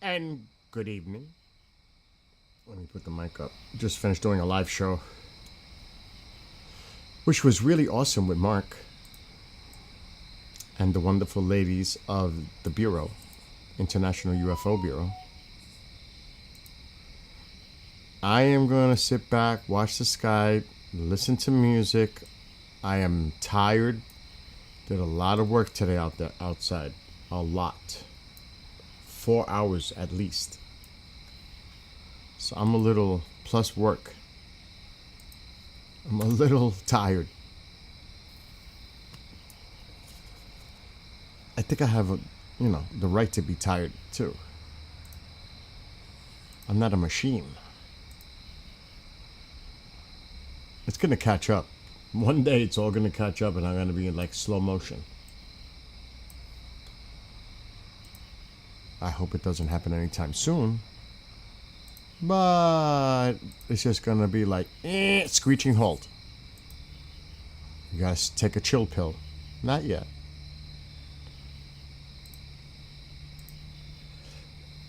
And good evening. Let me put the mic up. Just finished doing a live show, which was really awesome with Mark and the wonderful ladies of the Bureau, International UFO Bureau. I am going to sit back, watch the sky, listen to music. I am tired. Did a lot of work today out there outside. A lot. 4 hours at least. So I'm a little, plus work, I'm a little tired. I think I have the right to be tired too. I'm not a machine. It's gonna catch up. One day it's all gonna catch up and I'm gonna be in like slow motion. I hope it doesn't happen anytime soon. But it's just gonna be like screeching halt. You gotta take a chill pill. Not yet.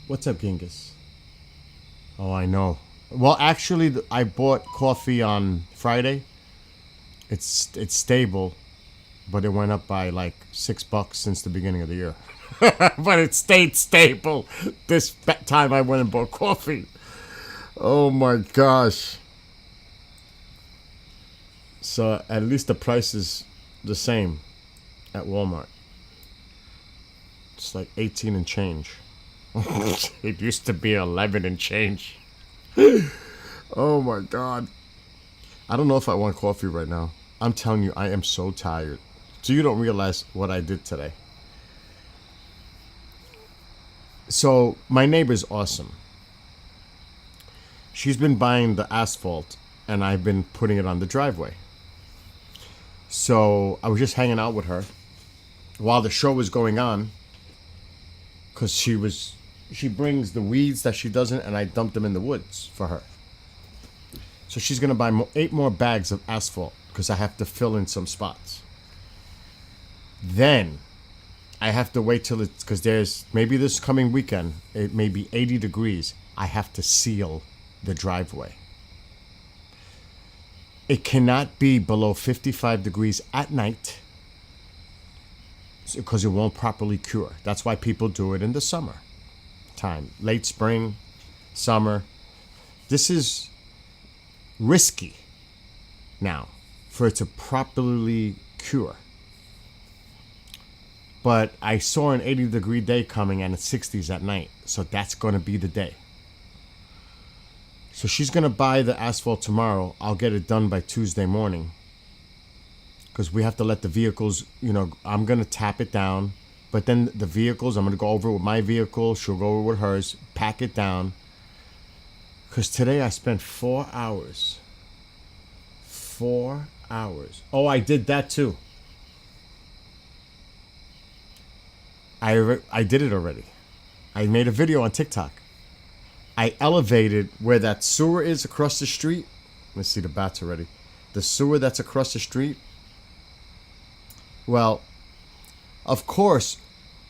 What's up, Genghis? Oh, I know. Well, actually, I bought coffee on Friday. It's stable, but it went up by like $6 since the beginning of the year. But it stayed stable this time I went and bought coffee. Oh my gosh. So at least the price is the same at Walmart. It's like 18 and change. It used to be 11 and change. Oh my God. I don't know if I want coffee right now. I'm telling you, I am so tired. So you don't realize what I did today. So my neighbor's awesome. She's been buying the asphalt and I've been putting it on the driveway. So I was just hanging out with her while the show was going on, because she brings the weeds that she doesn't, and I dump them in the woods for her. So she's gonna buy 8 more bags of asphalt because I have to fill in some spots. Then I have to wait till it's, because there's maybe this coming weekend it may be 80 degrees. I have to seal the driveway. It cannot be below 55 degrees at night because it won't properly cure. That's why people do it in the summer time, late spring, summer. This is risky now for it to properly cure. But I saw an 80-degree day coming and it's 60s at night, so that's going to be the day. So she's going to buy the asphalt tomorrow. I'll get it done by Tuesday morning. Because we have to let the vehicles, I'm going to tap it down. But then the vehicles, I'm going to go over with my vehicle. She'll go over with hers, pack it down. Because today I spent 4 hours. 4 hours. Oh, I did that too. I did it already. I made a video on TikTok. I elevated where that sewer is across the street. Let's see, the bats already. The sewer that's across the street. Well, of course,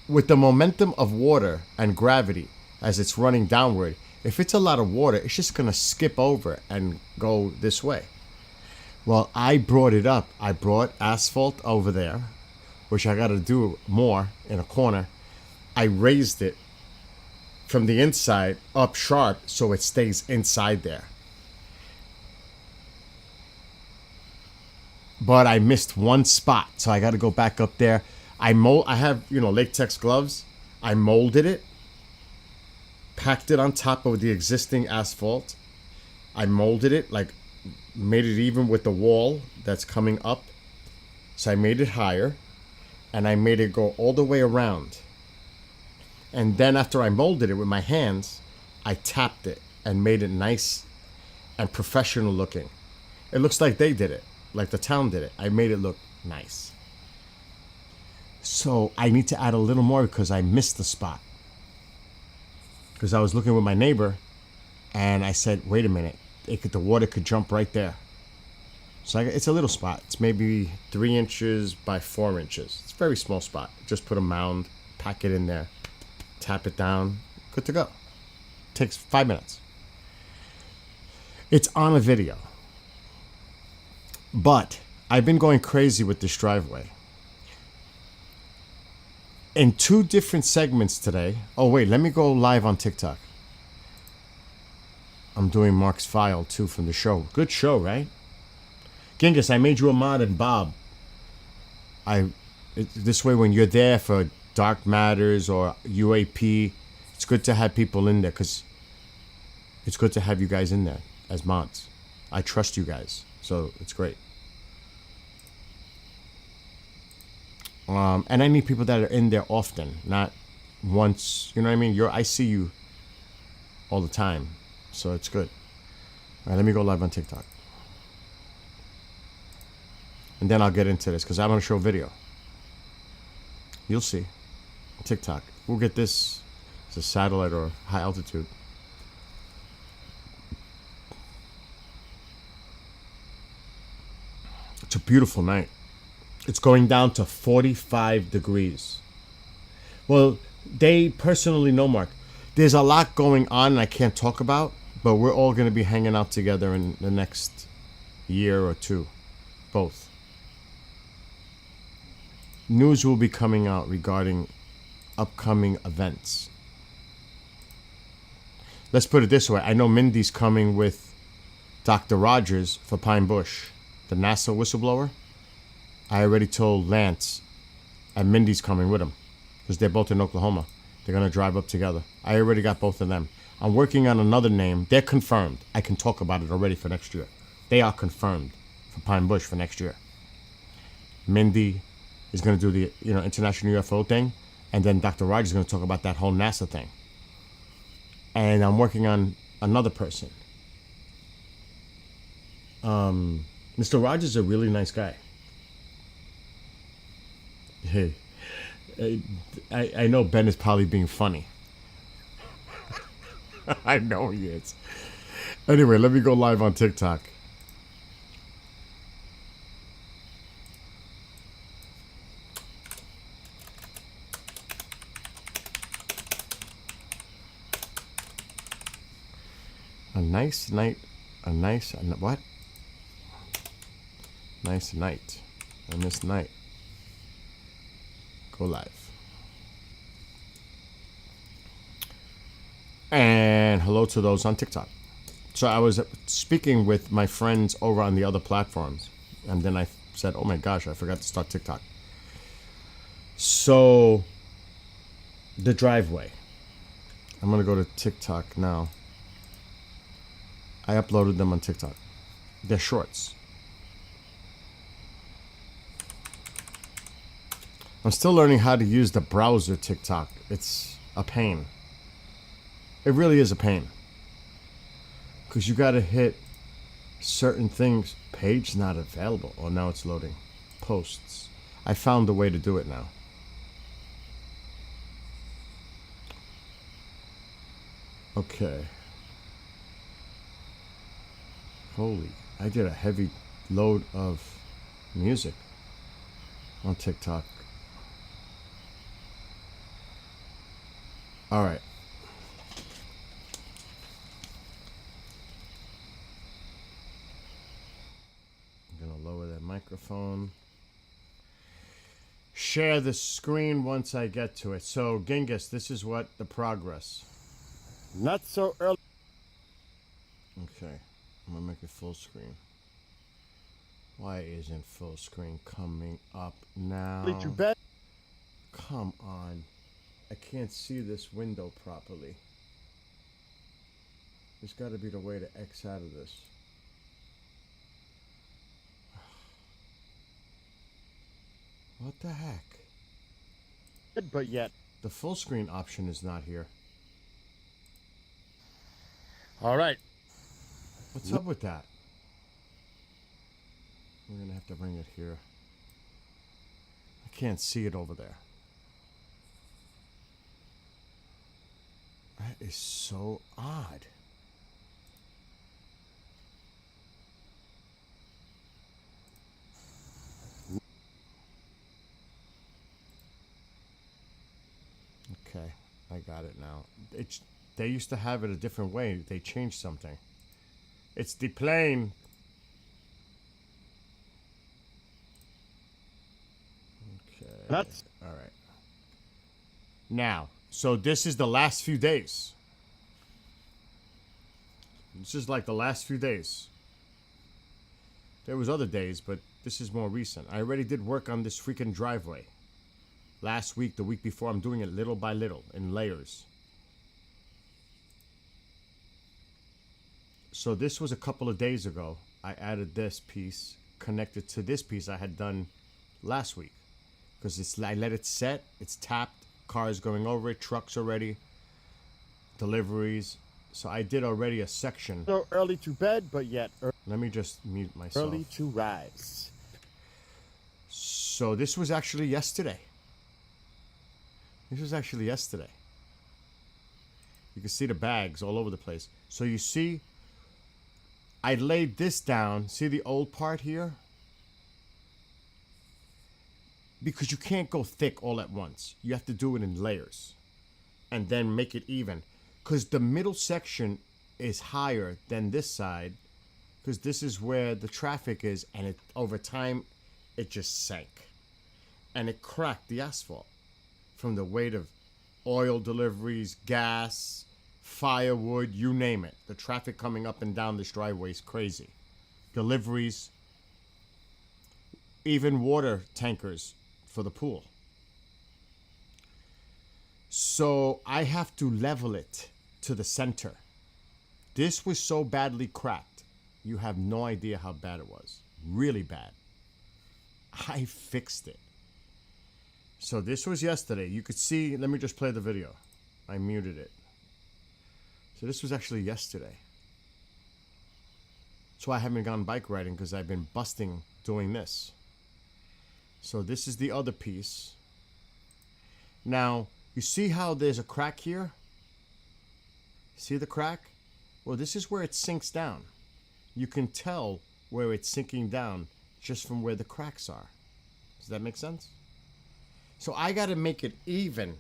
with the momentum of water and gravity as it's running downward, if it's a lot of water, it's just going to skip over and go this way. Well, I brought it up. I brought asphalt over there, which I got to do more in a corner. I raised it from the inside up sharp so it stays inside there. But I missed one spot, so I got to go back up there. I have, latex gloves. I molded it, packed it on top of the existing asphalt. I molded it, made it even with the wall that's coming up. So I made it higher, and I made it go all the way around. And then after I molded it with my hands, I tapped it and made it nice and professional looking. It looks like they did it, like the town did it. I made it look nice. So I need to add a little more because I missed the spot. Because I was looking with my neighbor and I said, wait a minute, the water could jump right there. So it's a little spot. It's maybe 3 inches by 4 inches. It's a very small spot. Just put a mound, pack it in there, tap it down, Good to go. Takes 5 minutes. It's on a video. But I've been going crazy with this driveway. In 2 different segments today. Oh, wait, let me go live on TikTok. I'm doing Mark's file, too, from the show. Good show, right? Genghis, I made you a mod and Bob. This way, when you're there for Dark Matters or UAP, it's good to have people in there because it's good to have you guys in there as mods. I trust you guys, so it's great. And I need people that are in there often, not once. You know what I mean? I see you all the time, so it's good. All right, let me go live on TikTok. And then I'll get into this because I want to show video. You'll see. TikTok. We'll get this as a satellite or high altitude. It's a beautiful night. It's going down to 45 degrees. Well, they personally know, Mark. There's a lot going on and I can't talk about, but we're all going to be hanging out together in the next year or 2. Both. News will be coming out regarding upcoming events. Let's put it this way. I know Mindy's coming with Dr. Rogers for Pine Bush, the NASA whistleblower. I already told Lance, and Mindy's coming with him because they're both in Oklahoma. They're going to drive up together. I already got both of them. I'm working on another name. They're confirmed. I can talk about it already for next year. They are confirmed for Pine Bush for next year. Mindy is going to do the International UFO thing, and then Dr. Rogers is going to talk about that whole NASA thing. And I'm working on another person. Mr. Rogers is a really nice guy. Hey, I know Ben is probably being funny. I know he is. Anyway, let me go live on TikTok. A nice night. What? Nice night. On this night. Go live. And hello to those on TikTok. So I was speaking with my friends over on the other platforms. And then I said, oh my gosh, I forgot to start TikTok. So, the driveway. I'm going to go to TikTok now. I uploaded them on TikTok. They're shorts. I'm still learning how to use the browser TikTok. It's a pain. It really is a pain. Because you got to hit certain things. Page not available. Oh, now it's loading. Posts. I found the way to do it now. Okay. Holy, I did a heavy load of music on TikTok. All right. I'm going to lower that microphone. Share the screen once I get to it. So, Genghis, this is what the progress. Not so early. Okay. I'm going to make it full screen. Why isn't full screen coming up now? Too bad. Come on. I can't see this window properly. There's got to be the way to X out of this. What the heck? But yet. The full screen option is not here. All right. What's up with that? We're going to have to bring it here. I can't see it over there. That is so odd. Okay. I got it now. They used to have it a different way. They changed something. It's the plane. Okay. That's All right. Now, so this is the last few days. This is like the last few days. There was other days, but this is more recent. I already did work on this freaking driveway. Last week, the week before, I'm doing it little by little in layers. So this was a couple of days ago. I added this piece connected to this piece I had done last week. Because I let it set, it's tapped, cars going over it, trucks already, deliveries. So I did already a section. so early to bed, but yet Let me just mute myself. early to rise. So this was actually yesterday. This was actually yesterday. You can see the bags all over the place. So you see, I laid this down. See the old part here? Because you can't go thick all at once. You have to do it in layers. And then make it even. Because the middle section is higher than this side. Because this is where the traffic is. And it over time, it just sank. And it cracked the asphalt. From the weight of oil deliveries, gas, firewood, you name it. The traffic coming up and down this driveway is crazy. Deliveries, even water tankers for the pool. So I have to level it to the center. This was so badly cracked. You have no idea how bad it was. Really bad. I fixed it. So this was yesterday. You could see, let me just play the video. I muted it. So this was actually yesterday. That's why I haven't gone bike riding, because I've been busting doing this. So this is the other piece. Now, you see how there's a crack here? See the crack? Well, this is where it sinks down. You can tell where it's sinking down just from where the cracks are. Does that make sense? So I got to make it even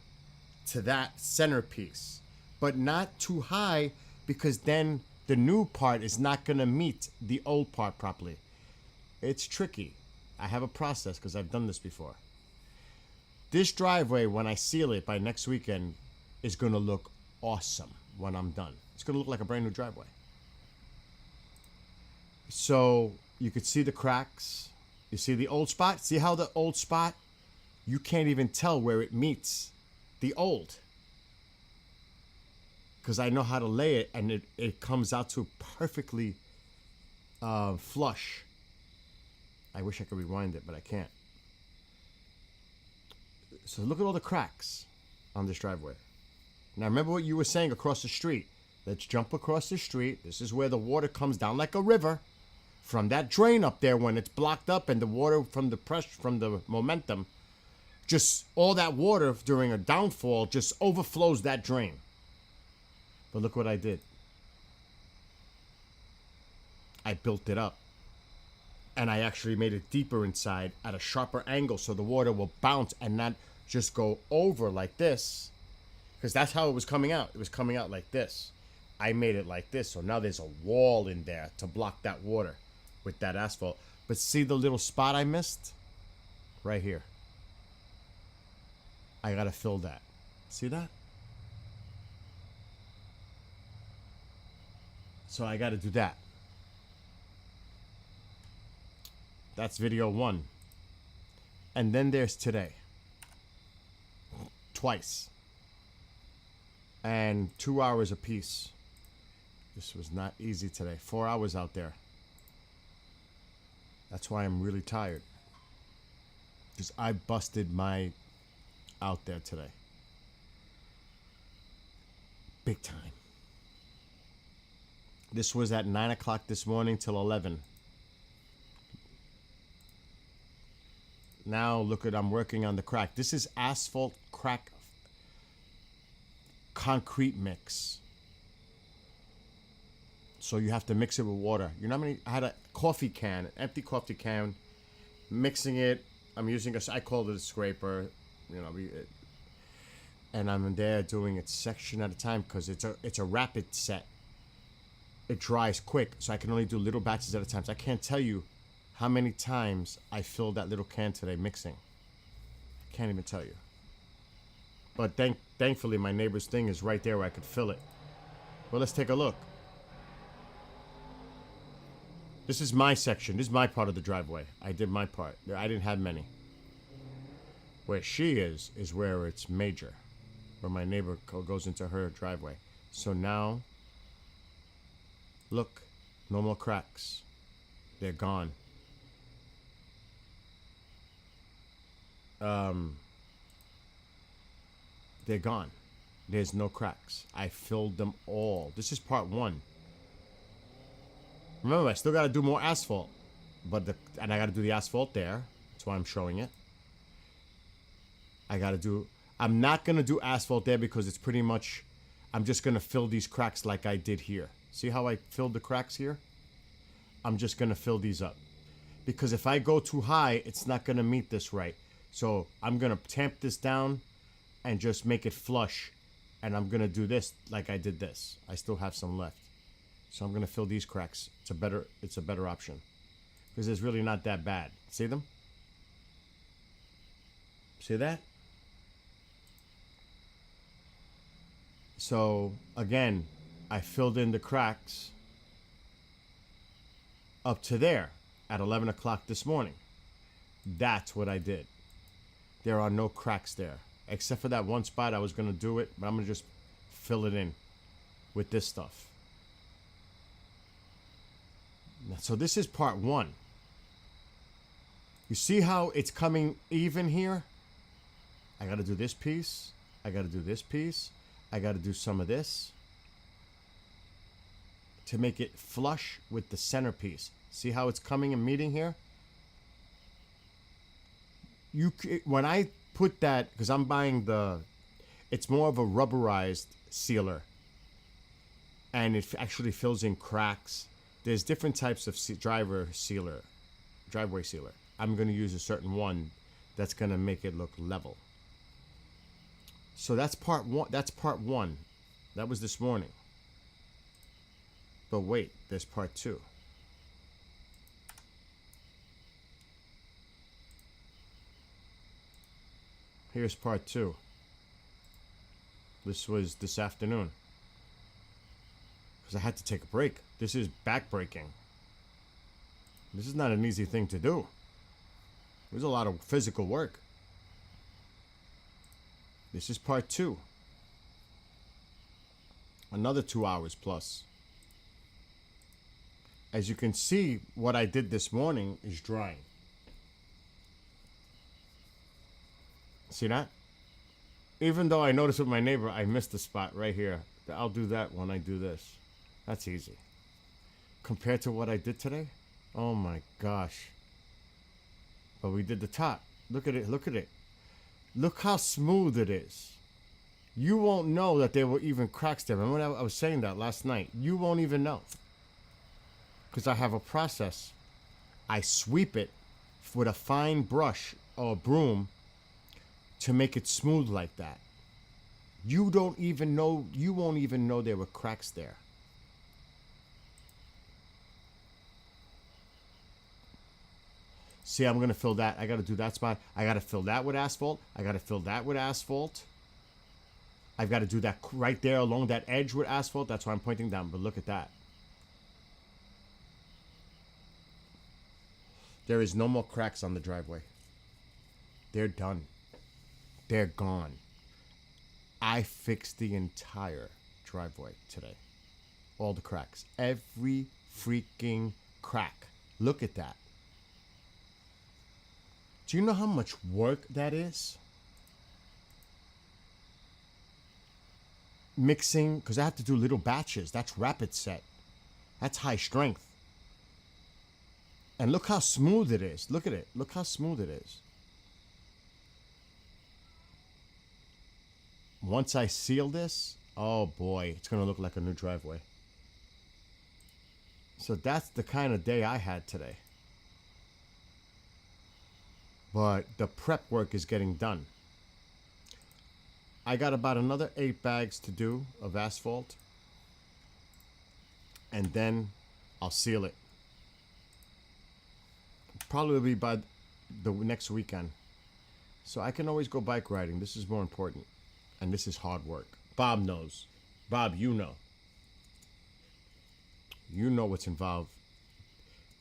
to that centerpiece, but not too high, because then the new part is not going to meet the old part properly. It's tricky. I have a process because I've done this before. This driveway, when I seal it by next weekend, is going to look awesome when I'm done. It's going to look like a brand new driveway. So you could see the cracks. You see the old spot? See how the old spot, you can't even tell where it meets the old. Because I know how to lay it, and it comes out to perfectly flush. I wish I could rewind it, but I can't. So look at all the cracks on this driveway. Now remember what you were saying across the street. Let's jump across the street. This is where the water comes down like a river from that drain up there when it's blocked up, and the water from the pressure, from the momentum, just all that water during a downfall just overflows that drain. But look what I did. I built it up. And I actually made it deeper inside at a sharper angle so the water will bounce and not just go over like this. Because that's how it was coming out. It was coming out like this. I made it like this. So now there's a wall in there to block that water with that asphalt. But see the little spot I missed? Right here. I got to fill that. See that? So I got to do that. That's video 1. And then there's today. Twice. And 2 hours apiece. This was not easy today. 4 hours out there. That's why I'm really tired. Because I busted my out there today. Big time. This was at 9 o'clock this morning till 11. Now look at, I'm working on the crack. This is asphalt crack concrete mix. So you have to mix it with water. You know how many? I had a coffee can, an empty coffee can, mixing it. I'm using I called it a scraper, you know, and I'm there doing it section at a time because it's a rapid set. It dries quick, so I can only do little batches at a time. So I can't tell you how many times I filled that little can today mixing. Can't even tell you. But thankfully, my neighbor's thing is right there where I could fill it. Well, let's take a look. This is my section. This is my part of the driveway. I did my part. I didn't have many. Where she is where it's major. Where my neighbor goes into her driveway. So now, look, no more cracks. They're gone. They're gone. There's no cracks. I filled them all. This is part 1. Remember, I still got to do more asphalt. And I got to do the asphalt there. That's why I'm showing it. I'm not going to do asphalt there because it's pretty much, I'm just going to fill these cracks like I did here. See how I filled the cracks here? I'm just going to fill these up. Because if I go too high, it's not going to meet this right. So I'm going to tamp this down and just make it flush. And I'm going to do this like I did this. I still have some left. So I'm going to fill these cracks. It's a better option. Because it's really not that bad. See them? See that? So, again, I filled in the cracks up to there at 11 o'clock this morning. That's what I did. There are no cracks there. Except for that one spot I was going to do it, but I'm going to just fill it in with this stuff. So this is part 1. You see how it's coming even here? I got to do this piece. I got to do this piece. I got to do some of this to make it flush with the centerpiece. See how it's coming and meeting here? When I put that, because I'm buying it's more of a rubberized sealer, and it actually fills in cracks. There's different types of driveway sealer. I'm going to use a certain one that's going to make it look level. So that's part 1. That's part 1. That was this morning. But wait, there's part 2. Here's part 2. This was this afternoon. Because I had to take a break. This is back-breaking. This is not an easy thing to do. There's a lot of physical work. This is part 2. Another 2 hours plus. As you can see, what I did this morning is drying. See that? Even though I noticed with my neighbor, I missed the spot right here. I'll do that when I do this. That's easy. Compared to what I did today? Oh my gosh. But we did the top. Look at it. Look at it. Look how smooth it is. You won't know that there were even cracks there. Remember I was saying that last night? You won't even know. Because I have a process. I sweep it with a fine brush or a broom to make it smooth like that. You don't even know, you won't even know there were cracks there. See, I'm going to fill that. I got to do that spot. I got to fill that with asphalt. I got to fill that with asphalt. I've got to do that right there along that edge with asphalt. That's why I'm pointing down. But look at that. There is no more cracks on the driveway. They're done. They're gone. I fixed the entire driveway today. All the cracks. Every freaking crack. Look at that. Do you know how much work that is? Mixing, because I have to do little batches. That's rapid set. That's high strength. And look how smooth it is. Look at it. Look how smooth it is. Once I seal this, oh boy, it's going to look like a new driveway. So that's the kind of day I had today. But the prep work is getting done. I got about another 8 bags to do of asphalt. And then I'll seal it. Probably by the next weekend. So I can always go bike riding. This is more important. And this is hard work. Bob knows. Bob, you know. You know what's involved.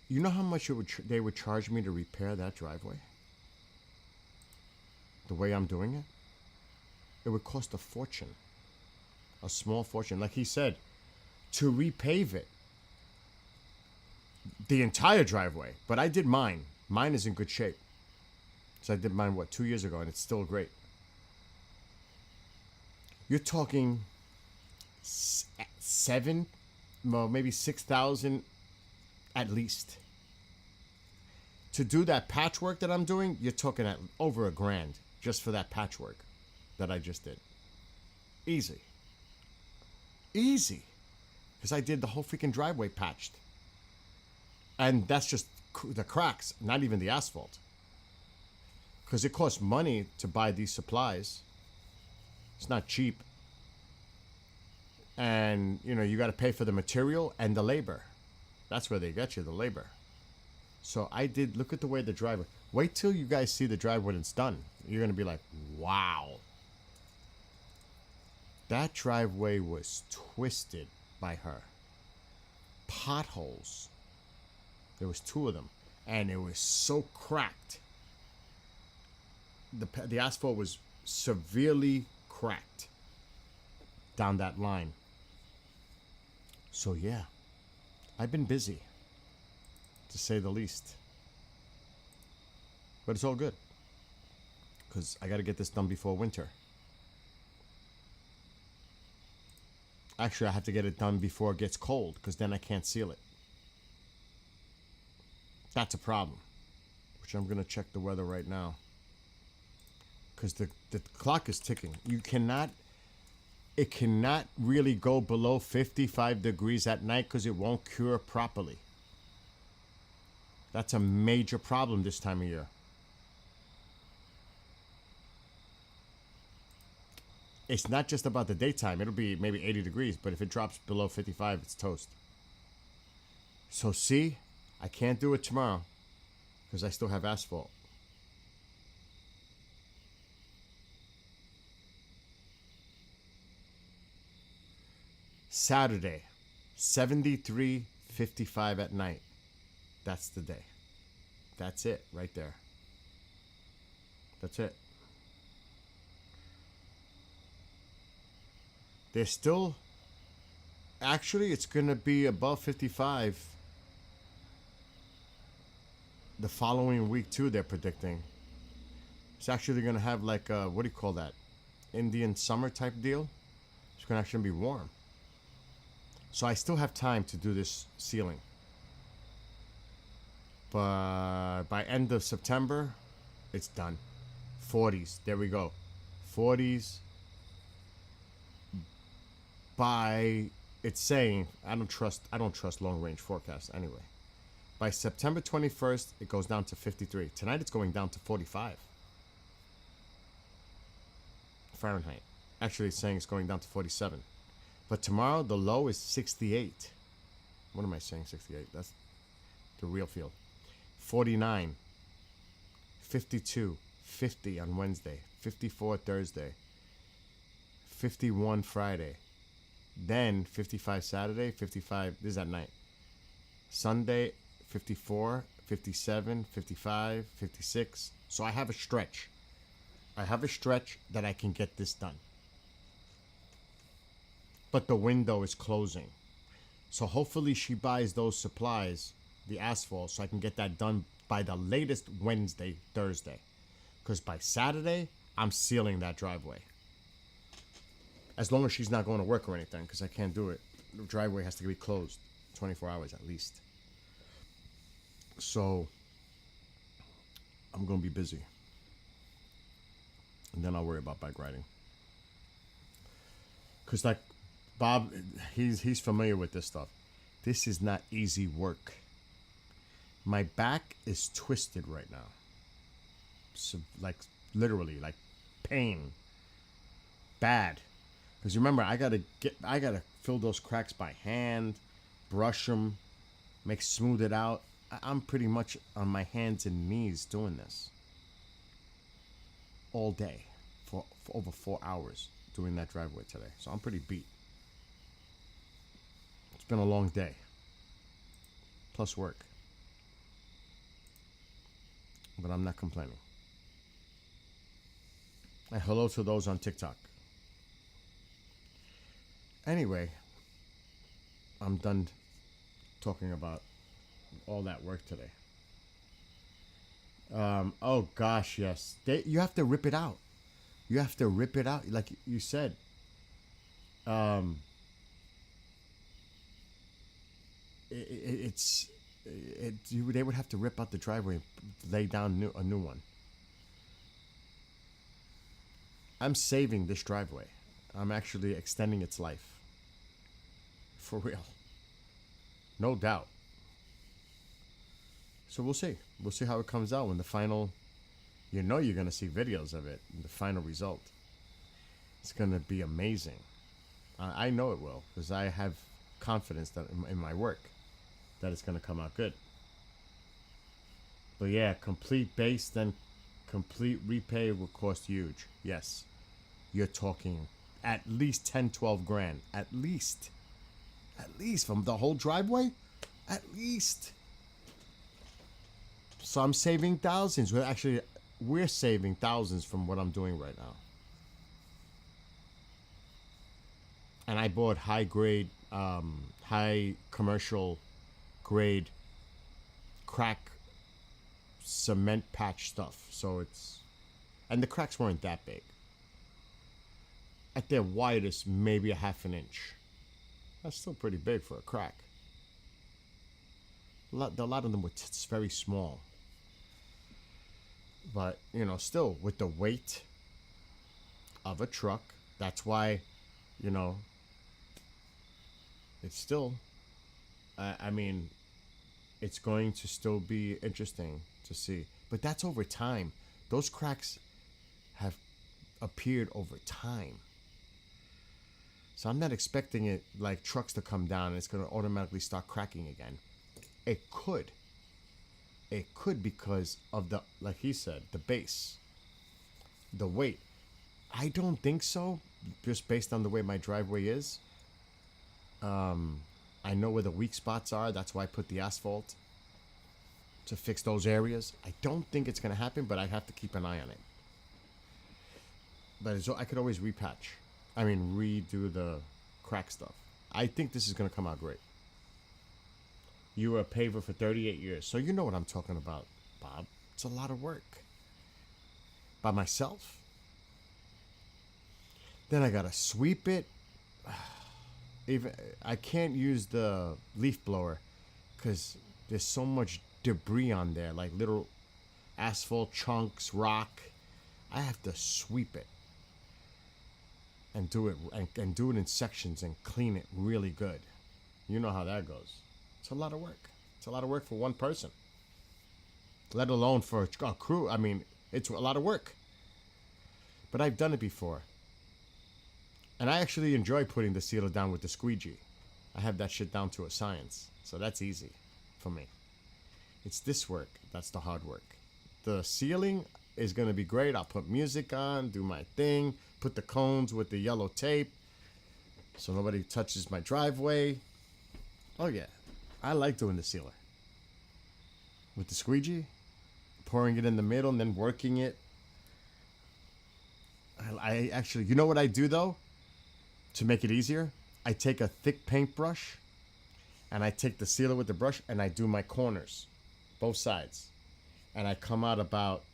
You know how much they would charge me to repair that driveway? The way I'm doing it? It would cost a fortune. A small fortune. Like he said, to repave it. The entire driveway. But I did mine. Mine is in good shape. So I did mine, 2 years ago, and it's still great. You're talking 7, well, maybe 6,000 at least. To do that patchwork that I'm doing, you're talking at over $1,000 just for that patchwork that I just did. Easy. Easy. Because I did the whole freaking driveway patched. And that's just the cracks, not even the asphalt. Because it costs money to buy these supplies. It's not cheap. And, you got to pay for the material and the labor. That's where they get you, the labor. So I did, look at the way the driveway, wait till you guys see the drive when it's done. You're going to be like, wow. That driveway was twisted by her. Potholes. There was 2 of them. And it was so cracked. The asphalt was severely cracked down that line. So yeah, I've been busy, to say the least. But it's all good, because I got to get this done before winter. Actually, I have to get it done before it gets cold, because then I can't seal it. That's a problem, which I'm going to check the weather right now. Because the clock is ticking. It cannot really go below 55 degrees at night because it won't cure properly. That's a major problem this time of year. It's not just about the daytime. It'll be maybe 80 degrees, but if it drops below 55, it's toast. So see, I can't do it tomorrow because I still have asphalt. Saturday, 73:55 at night. That's the day. That's it right there. That's it. There's still, actually it's going to be above 55 the following week too, they're predicting. It's actually going to have like a, what do you call that? Indian summer type deal. It's going to actually be warm. So I still have time to do this sealing. But by end of September, it's done. 40s. There we go. 40s. By, it's saying, I don't trust long range forecasts anyway. By September 21st, it goes down to 53. Tonight it's going down to 45 Fahrenheit. Actually, it's saying it's going down to 47. But tomorrow, the low is 68. What am I saying, 68? That's the real field. 49. 52. 50 on Wednesday. 54 Thursday. 51 Friday. Then 55 Saturday. 55, this is at night. Sunday, 54, 57, 55, 56. So I have a stretch. I have a stretch that I can get this done. But the window is closing. So hopefully she buys those supplies, the asphalt, so I can get that done by the latest Wednesday, Thursday. Because by Saturday, I'm sealing that driveway. As long as she's not going to work or anything, because I can't do it. The driveway has to be closed 24 hours at least. So I'm going to be busy. And then I'll worry about bike riding. Because like Bob, he's familiar with this stuff. This is not easy work. My back is twisted right now. So, like, literally, like, pain. bad. Because remember, I gotta fill those cracks by hand, brush them, smooth it out. I'm pretty much on my hands and knees doing this all day for over 4 hours doing that driveway today. So I'm pretty beat. It's been a long day. Plus work. But I'm not complaining. And hello to those on TikTok. Anyway, I'm done talking about all that work today. Oh gosh, yes. You have to rip it out. You have to rip it out, like you said. They would have to rip out the driveway and lay down a new one. I'm saving this driveway. I'm actually extending its life. For real. No doubt. So we'll see. We'll see how it comes out when the final... You know you're going to see videos of it. The final result. It's going to be amazing. I know it will. Because I have confidence that in my work. That it's going to come out good. But yeah, complete base, then complete repay will cost huge. Yes. You're talking at least 10, 12 grand. At least. At least from the whole driveway? At least. So I'm saving thousands. We're saving thousands from what I'm doing right now. And I bought high grade, high commercial grade crack cement patch stuff. So it's... And the cracks weren't that big. At their widest, maybe a half an inch. That's still pretty big for a crack. A lot of them were very small. But, still, with the weight of a truck, that's why, it's still, it's going to still be interesting to see. But that's over time. Those cracks have appeared over time. So I'm not expecting it like trucks to come down and it's going to automatically start cracking again. It could. It could because of the, like he said, the base. The weight. I don't think so, just based on the way my driveway is. I know where the weak spots are. That's why I put the asphalt to fix those areas. I don't think it's going to happen, but I have to keep an eye on it. But I could always redo the crack stuff. I think this is going to come out great. You were a paver for 38 years, so you know what I'm talking about, Bob. It's a lot of work. By myself. Then I got to sweep it. Even I can't use the leaf blower because there's so much debris on there, like little asphalt chunks, rock. I have to sweep it and do it and do it in sections and clean it really good. You know how that goes. It's a lot of work. It's a lot of work for one person, let alone for a crew. It's a lot of work. But I've done it before. And I actually enjoy putting the sealer down with the squeegee. I have that shit down to a science. So that's easy for me. It's this work that's the hard work. The sealing is going to be great. I'll put music on, do my thing, put the cones with the yellow tape so nobody touches my driveway. Oh, yeah. I like doing the sealer. With the squeegee, pouring it in the middle and then working it. I actually, you know what I do though? To make it easier, I take a thick paintbrush and I take the sealer with the brush and I do my corners, both sides. And I come out about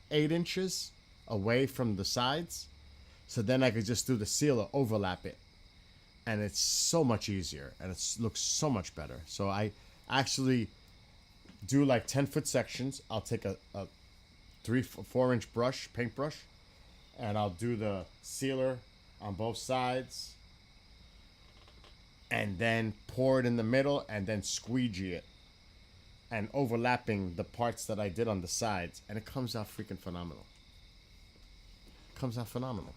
8 inches away from the sides. So then I could just do the sealer, overlap it. And it's so much easier and it looks so much better. So I actually do like 10-foot sections. I'll take a 3-4 inch brush, paintbrush, and I'll do the sealer on both sides and then pour it in the middle and then squeegee it and overlapping the parts that I did on the sides, and it comes out freaking phenomenal. It comes out phenomenal.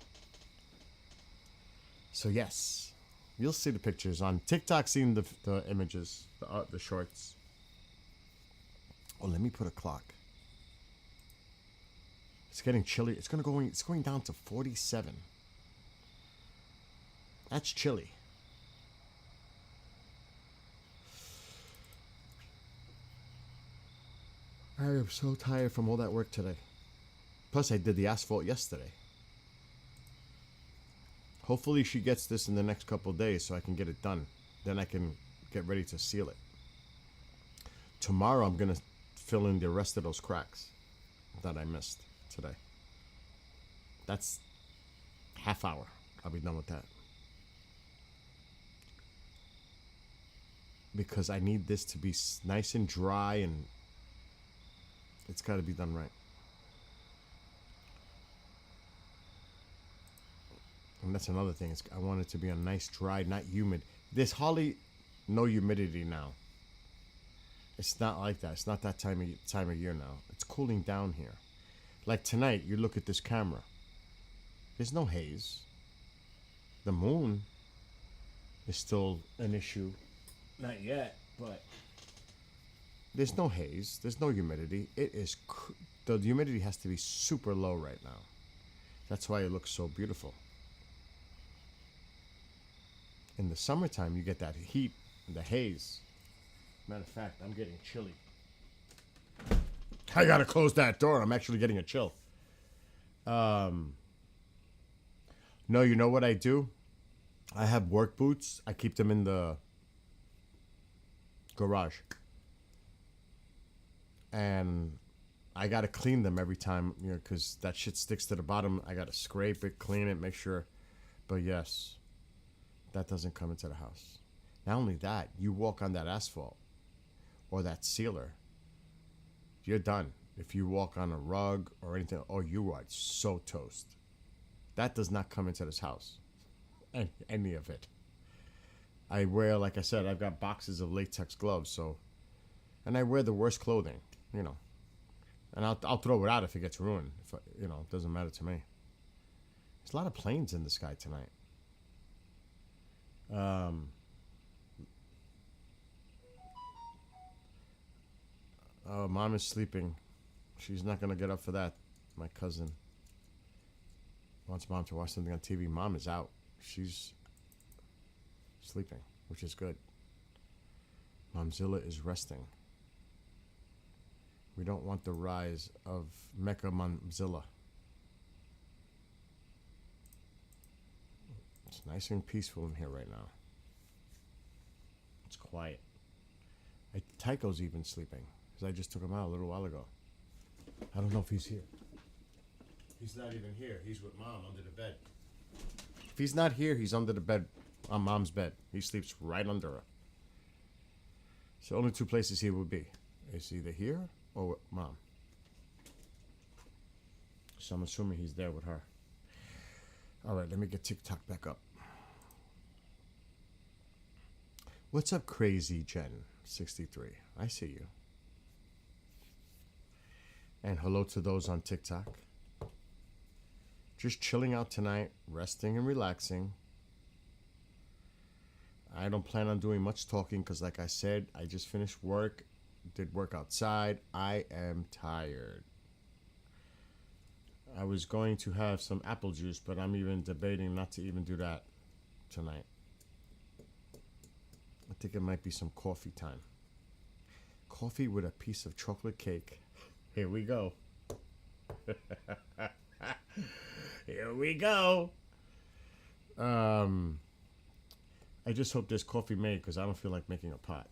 So yes, you'll see the pictures on TikTok. Seen the images, the shorts. Oh, let me put a clock. It's getting chilly. It's going down to 47. That's chilly. I am so tired from all that work today. Plus, I did the asphalt yesterday. Hopefully, she gets this in the next couple of days so I can get it done. Then I can get ready to seal it. Tomorrow, I'm going to fill in the rest of those cracks that I missed today. That's half hour. I'll be done with that. Because I need this to be nice and dry, and it's got to be done right. And that's another thing. I want it to be a nice, dry, not humid. There's hardly no humidity now. It's not like that. It's not that time of year now. It's cooling down here. Like tonight, you look at this camera. There's no haze. The moon is still an issue. Not yet, but there's no haze. There's no humidity. The humidity has to be super low right now. That's why it looks so beautiful. In the summertime, you get that heat, the haze. Matter of fact, I'm getting chilly. I gotta close that door. I'm actually getting a chill. No, you know what I do? I have work boots. I keep them in the garage. And I gotta clean them every time, because that shit sticks to the bottom. I gotta scrape it, clean it, make sure. But yes, that doesn't come into the house. Not only that, you walk on that asphalt or that sealer, you're done. If you walk on a rug or anything, oh, you are so toast. That does not come into this house. Any of it. I wear, like I said, I've got boxes of latex gloves, and I wear the worst clothing, and I'll throw it out if it gets ruined. It doesn't matter to me. There's a lot of planes in the sky tonight. Mom is sleeping. She's not gonna get up for that. My cousin wants mom to watch something on TV. Mom is out. She's sleeping, which is good. Momzilla is resting. We don't want the rise of Mecha Momzilla. It's nice and peaceful in here right now. It's quiet. Tycho's even sleeping, because I just took him out a little while ago. I don't know if he's here. He's not even here. He's with mom under the bed. If he's not here, he's under the bed, on mom's bed. He sleeps right under her. So only two places he would be. It's either here or with mom. So I'm assuming he's there with her. All right, let me get TikTok back up. What's up, Crazy Jen 63? I see you. And hello to those on TikTok. Just chilling out tonight, resting and relaxing. I don't plan on doing much talking because, like I said, I just finished work, did work outside. I am tired. I was going to have some apple juice, but I'm even debating not to even do that tonight. I think it might be some coffee time. Coffee with a piece of chocolate cake. Here we go. Here we go. I just hope there's coffee made because I don't feel like making a pot.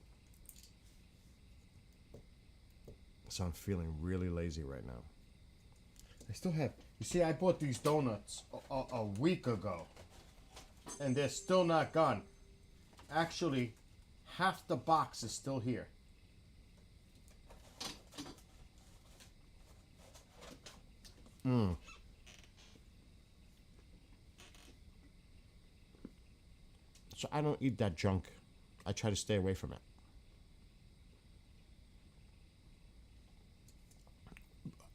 So I'm feeling really lazy right now. I still have... You see, I bought these donuts a week ago. And they're still not gone. Actually, half the box is still here. So I don't eat that junk. I try to stay away from it.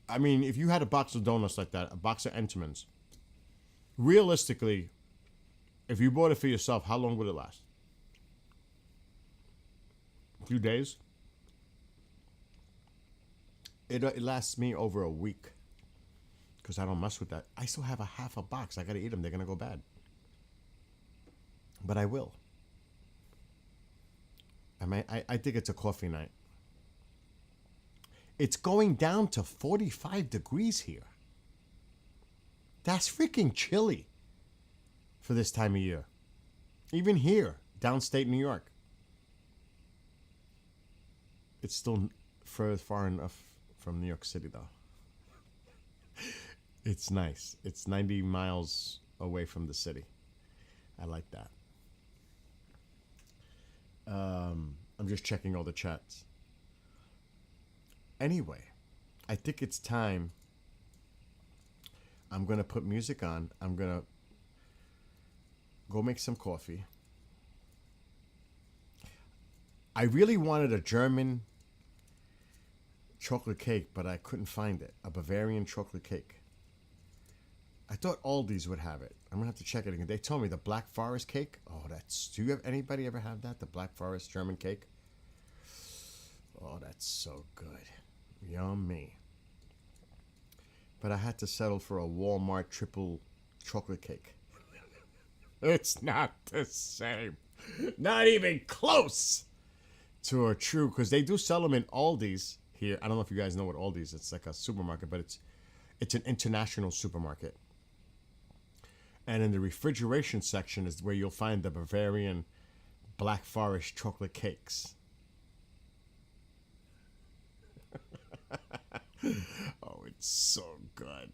I mean, if you had a box of donuts like that, a box of Entenmann's, realistically, If you bought it for yourself, how long would it last? A few days? It lasts me over a week. Because I don't mess with that. I still have a half a box. I got to eat them. They're going to go bad. But I will. I think it's a coffee night. It's going down to 45 degrees here. That's freaking chilly for this time of year. Even here, downstate New York. It's still far enough from New York City, though. It's nice. It's 90 miles away from the city. I like that. I'm just checking all the chats. Anyway, I think it's time. I'm going to put music on. I'm going to go make some coffee. I really wanted a German chocolate cake, but I couldn't find it. A Bavarian chocolate cake. I thought Aldi's would have it. I'm going to have to check it again. They told me the Black Forest cake. Oh, do you have anybody ever have that? The Black Forest German cake? Oh, that's so good. Yummy. But I had to settle for a Walmart triple chocolate cake. It's not the same. Not even close to a true, because they do sell them in Aldi's here. I don't know if you guys know what Aldi's is. It's like a supermarket, but it's an international supermarket. And in the refrigeration section is where you'll find the Bavarian Black Forest chocolate cakes. Oh, it's so good.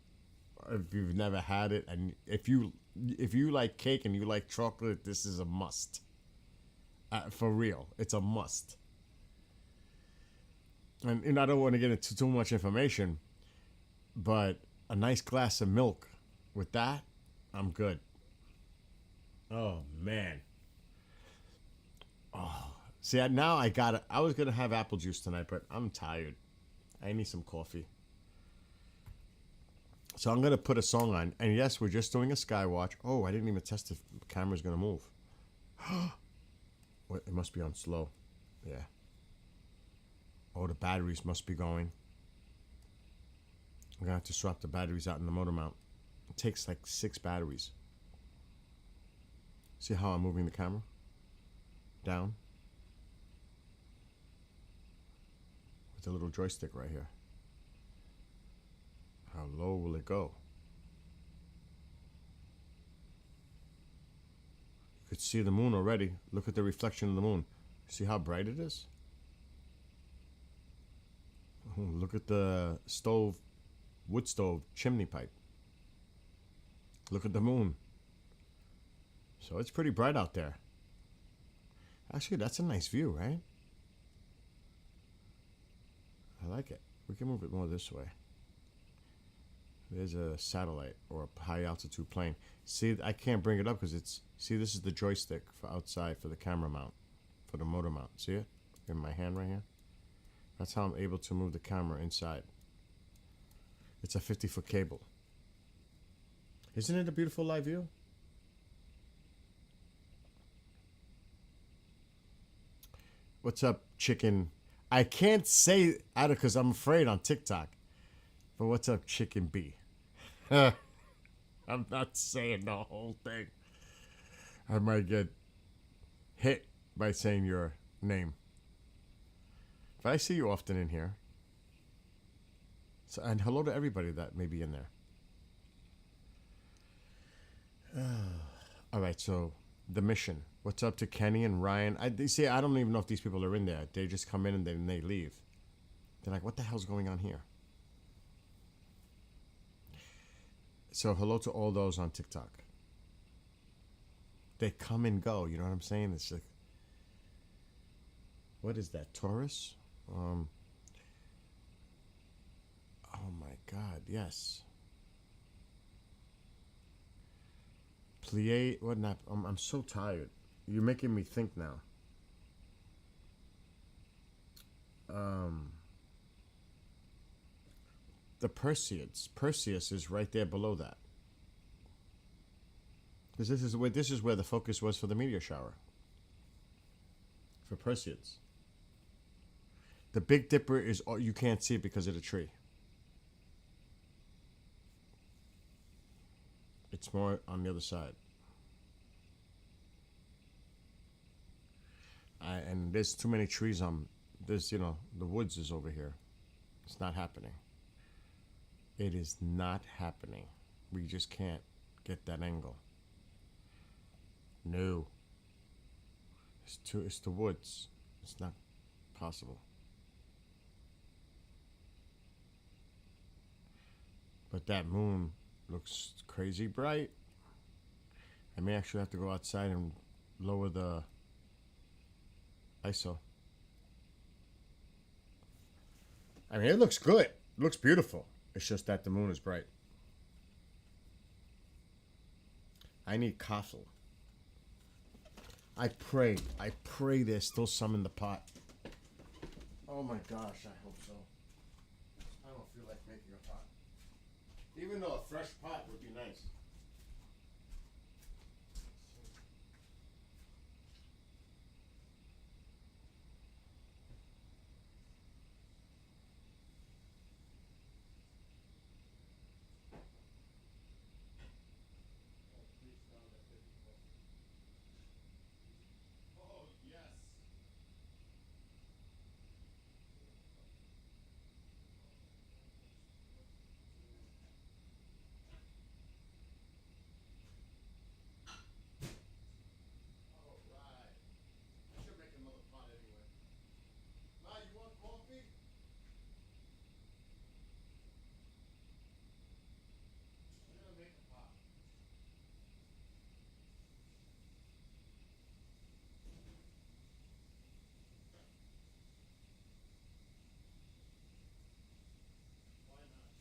If you've never had it, and if you like cake and you like chocolate, this is a must. For real, it's a must. And I don't want to get into too much information, but a nice glass of milk with that, I'm good. Oh man. Oh, see, now I got it. I was gonna have apple juice tonight, but I'm tired. I need some coffee. So I'm gonna put a song on, and yes, we're just doing a Skywatch. Oh, I didn't even test if the camera's gonna move. What? It must be on slow. Yeah. Oh, the batteries must be going. I'm gonna have to swap the batteries out in the motor mount. It takes like 6 batteries. See how I'm moving the camera? Down. With the little joystick right here. How low will it go? You could see the moon already. Look at the reflection of the moon. See how bright it is? Oh, look at the stove, wood stove, chimney pipe. Look at the moon. So it's pretty bright out there. Actually, that's a nice view, right? I like it. We can move it more this way. There's a satellite or a high altitude plane. See, I can't bring it up because it's... See, this is the joystick for outside for the camera mount, for the motor mount. See it? In my hand right here? That's how I'm able to move the camera inside. It's a 50-foot cable. Isn't it a beautiful live view? What's up, chicken? I can't say either because I'm afraid on TikTok. But what's up, Chicken B? I'm not saying the whole thing. I might get hit by saying your name. But I see you often in here. So, and hello to everybody that may be in there. All right, so the mission. What's up to Kenny and Ryan? I don't even know if these people are in there. They just come in and then they leave. They're like, what the hell's going on here? So hello to all those on TikTok. They come and go. You know what I'm saying? It's like, what is that? Taurus? Oh my God! Yes. Plie. What not? I'm so tired. You're making me think now. The Perseids. Perseus is right there below that. Because this is where the focus was for the meteor shower. For Perseids. The Big Dipper is you can't see it because of the tree. It's more on the other side. And there's too many trees on. There's the woods is over here. It's not happening. It is not happening. We just can't get that angle. No. It's the woods. It's not possible. But that moon looks crazy bright. I may actually have to go outside and lower the ISO. I mean, it looks good. It looks beautiful. It's just that the moon is bright. I need coffee. I pray there's still some in the pot. Oh my gosh, I hope so. I don't feel like making a pot. Even though a fresh pot would be nice. Oh, yes. All right. I should make another pot anyway. Ma, you want coffee? I'm gonna make a pot. Why not?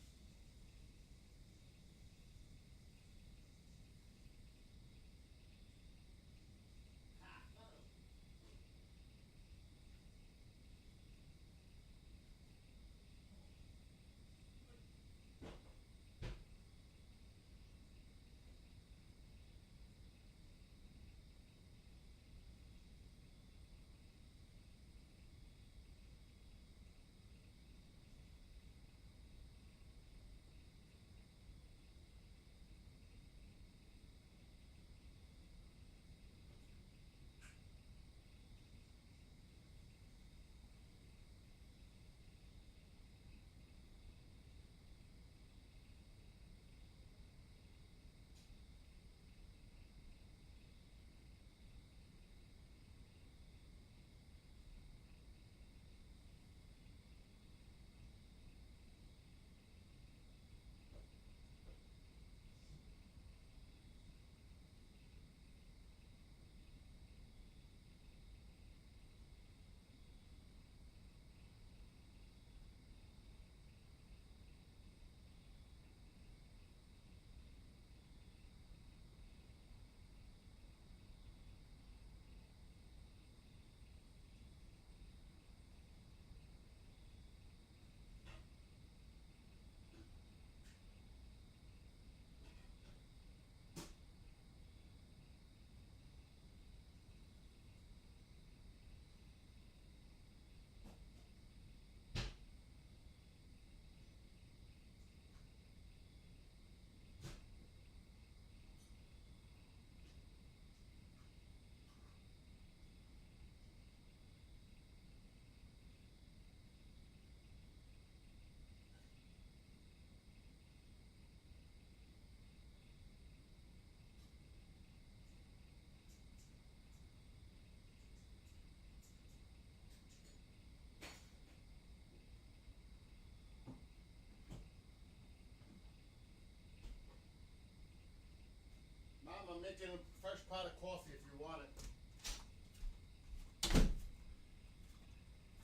Mom, I'm making a fresh pot of coffee if you want it.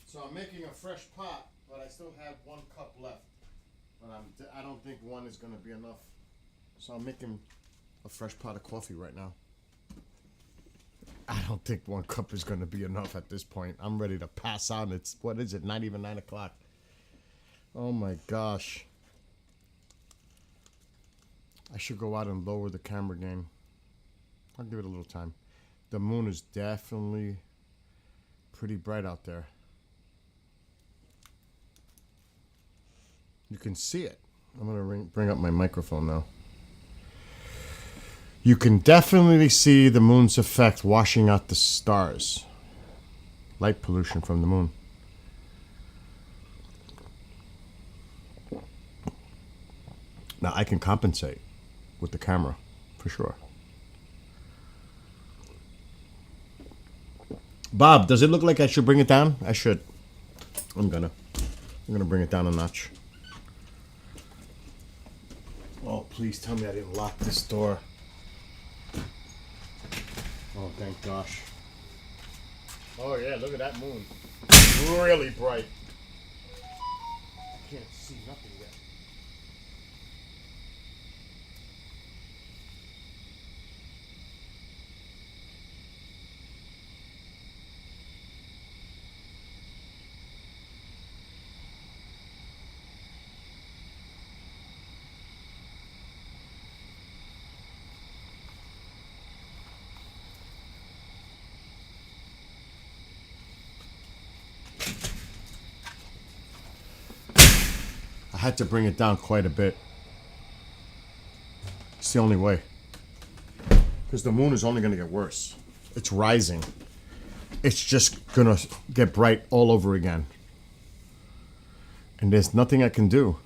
So I'm making a fresh pot, but I still have 1 cup left. But I don't think one is going to be enough. So I'm making a fresh pot of coffee right now. I don't think 1 cup is going to be enough at this point. I'm ready to pass out. It's, what is it, not even 9 o'clock. Oh my gosh. I should go out and lower the camera game. I'll give it a little time. The moon is definitely pretty bright out there. You can see it. I'm going to bring up my microphone now. You can definitely see the moon's effect washing out the stars. Light pollution from the moon. Now I can compensate with the camera, for sure. Bob, does it look like I should bring it down? I should. I'm gonna bring it down a notch. Oh, please tell me I didn't lock this door. Oh, thank gosh. Oh yeah, look at that moon. Really bright. I can't see nothing yet. I had to bring it down quite a bit. It's the only way. Because the moon is only going to get worse. It's rising. It's just going to get bright all over again. And there's nothing I can do.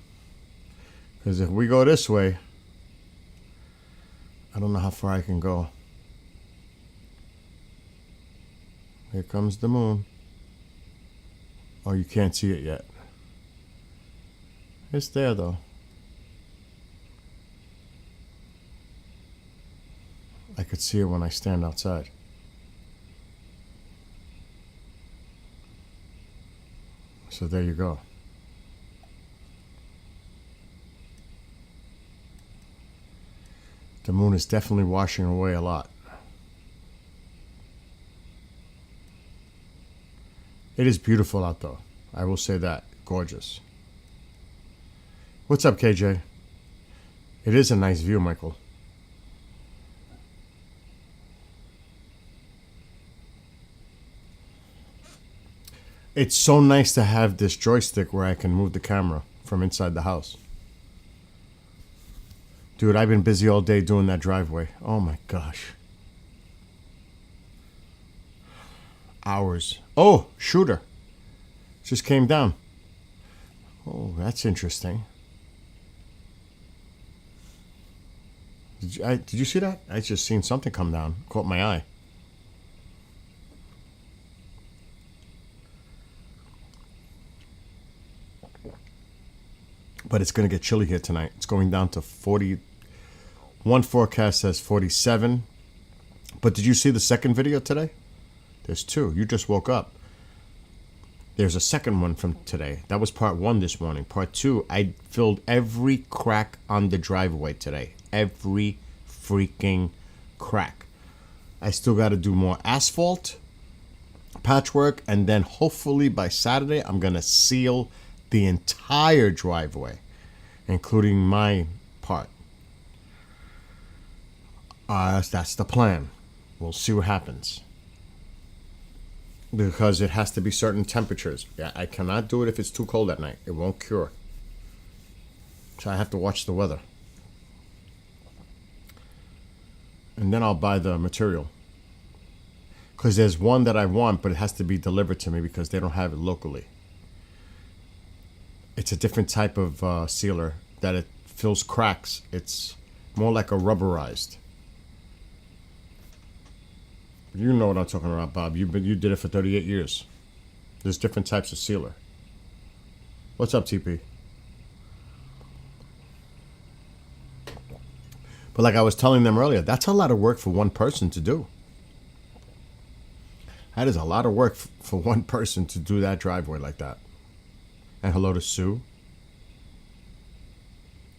Because if we go this way, I don't know how far I can go. Here comes the moon. Oh, you can't see it yet. It's there though. I could see it when I stand outside. So there you go. The moon is definitely washing away a lot. It is beautiful out though. I will say that. Gorgeous. What's up, KJ? It is a nice view, Michael. It's so nice to have this joystick where I can move the camera from inside the house. Dude, I've been busy all day doing that driveway. Oh my gosh. Hours. Oh, shooter. Just came down. Oh, that's interesting. Did you see that? I just seen something come down. Caught my eye. But it's going to get chilly here tonight. It's going down to 40. One forecast says 47. But did you see the second video today? There's two. You just woke up. There's a second one from today. That was part one this morning. Part two, I filled every crack on the driveway today. Every freaking crack. I still got to do more asphalt, patchwork, and then hopefully by Saturday, I'm going to seal the entire driveway, including my part. That's the plan. We'll see what happens. Because it has to be certain temperatures. Yeah, I cannot do it if it's too cold at night. It won't cure. So I have to watch the weather. And then I'll buy the material. Because there's one that I want, but it has to be delivered to me because they don't have it locally. It's a different type of sealer that it fills cracks. It's more like a rubberized. You know what I'm talking about, Bob. You did it for 38 years. There's different types of sealer. What's up, TP? But like I was telling them earlier, that's a lot of work for one person to do. That is a lot of work for one person to do that driveway like that. And hello to Sue.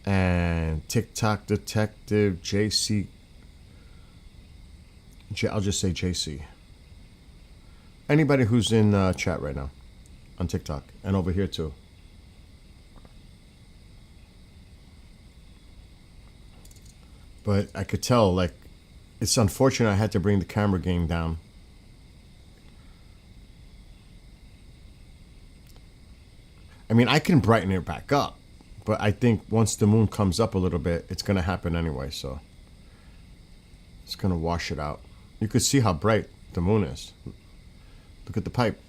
And TikTok Detective JC. I'll just say JC. Anybody who's in chat right now on TikTok and over here too. But I could tell, like, It's unfortunate I had to bring the camera game down. I mean, I can brighten it back up, but I think once the moon comes up a little bit, it's going to happen anyway, so it's going to wash it out. You could see how bright the moon is. Look at the pipe.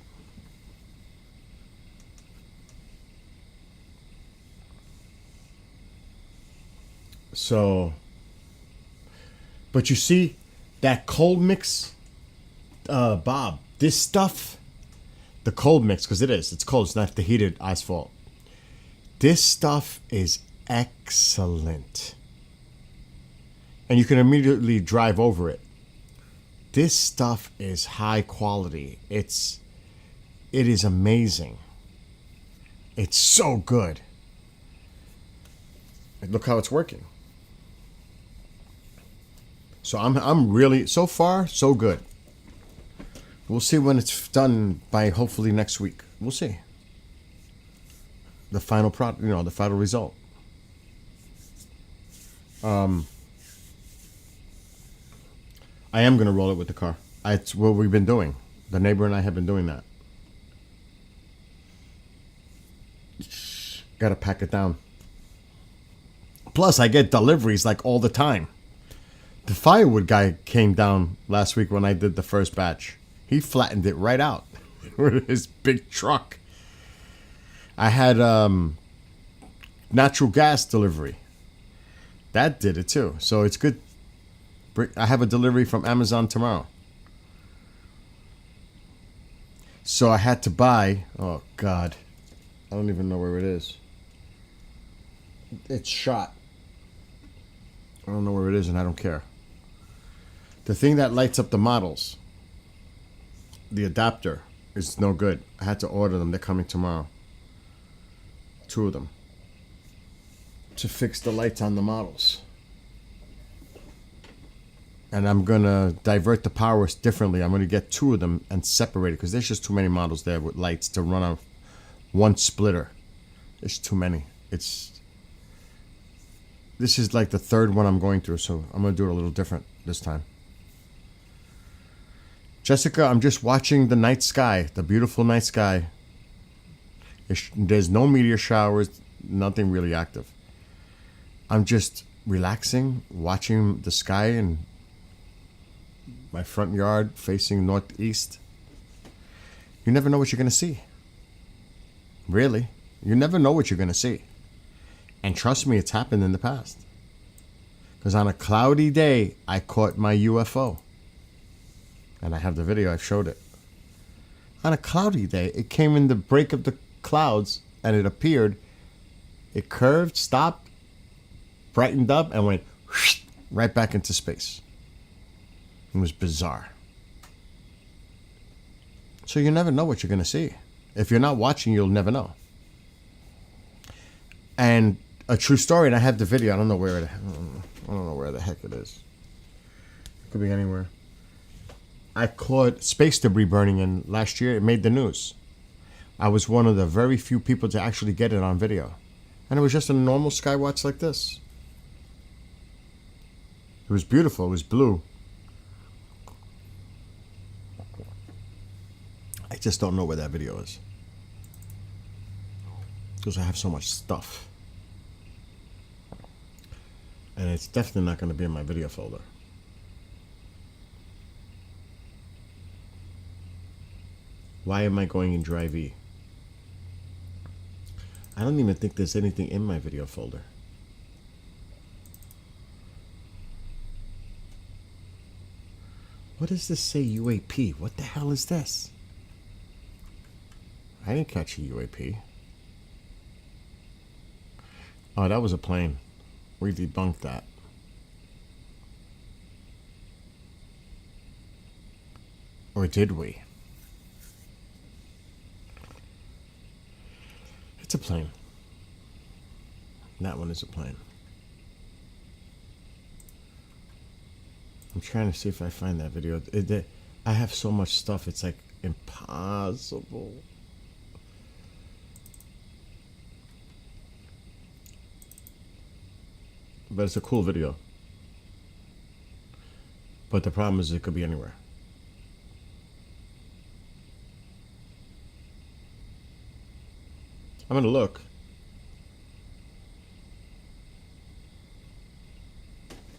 So, but you see that cold mix, Bob, this stuff, the cold mix, because it's cold, it's not the heated asphalt. This stuff is excellent. And you can immediately drive over it. This stuff is high quality. It is amazing. It's so good. Look how it's working. So I'm really, so far, so good. We'll see when it's done by hopefully next week. We'll see. The final product, the final result. I am going to roll it with the car. It's what we've been doing. The neighbor and I have been doing that. Got to pack it down. Plus, I get deliveries like all the time. The firewood guy came down last week when I did the first batch. He flattened it right out with his big truck. I had natural gas delivery. That did it too. So it's good. I have a delivery from Amazon tomorrow. So I had to buy, oh God, I don't even know where it is. It's shot. I don't know where it is and I don't care. The thing that lights up the models, the adapter, is no good. I had to order them. They're coming tomorrow. 2 of them. To fix the lights on the models. And I'm going to divert the power differently. I'm going to get 2 of them and separate it because there's just too many models there with lights to run on one splitter. There's too many. This is like the 3rd one I'm going through, so I'm going to do it a little different this time. Jessica, I'm just watching the night sky, the beautiful night sky. There's no meteor showers, nothing really active. I'm just relaxing, watching the sky and my front yard facing northeast. You never know what you're going to see. Really. You never know what you're going to see. And trust me, it's happened in the past. Because on a cloudy day, I caught my UFO. And I have the video, I've showed it. On a cloudy day, it came in the break of the clouds and it appeared. It curved, stopped, brightened up, and went right back into space. It was bizarre. So you never know what you're going to see. If you're not watching, you'll never know. And a true story, and I have the video. I don't know where the heck it is. It could be anywhere. I caught space debris burning in last year. It made the news. I was one of the very few people to actually get it on video. And it was just a normal skywatch like this. It was beautiful. It was blue. I just don't know where that video is. Because I have so much stuff. And it's definitely not going to be in my video folder. Why am I going in Drive E? I don't even think there's anything in my video folder. What does this say, UAP? What the hell is this? I didn't catch a UAP. Oh, that was a plane. We debunked that. Or did we? It's a plane. That one is a plane. I'm trying to see if I find that video. I have so much stuff, it's like impossible. But it's a cool video. But the problem is it could be anywhere. I'm going to look.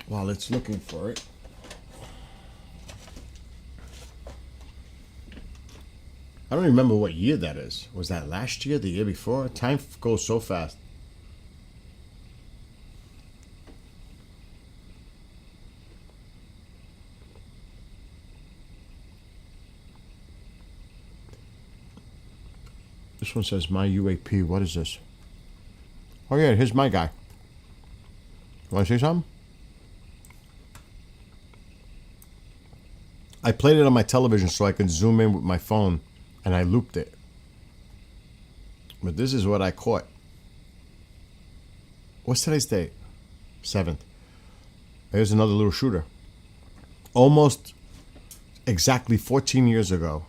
While it's looking for it. I don't remember what year that is. Was that last year? The year before? Time goes so fast. This one says my UAP. What is this? Oh yeah, here's my guy. Want to see something? I played it on my television so I could zoom in with my phone, and I looped it. But this is what I caught. What's today's date? 7th. There's another little shooter. Almost exactly 14 years ago,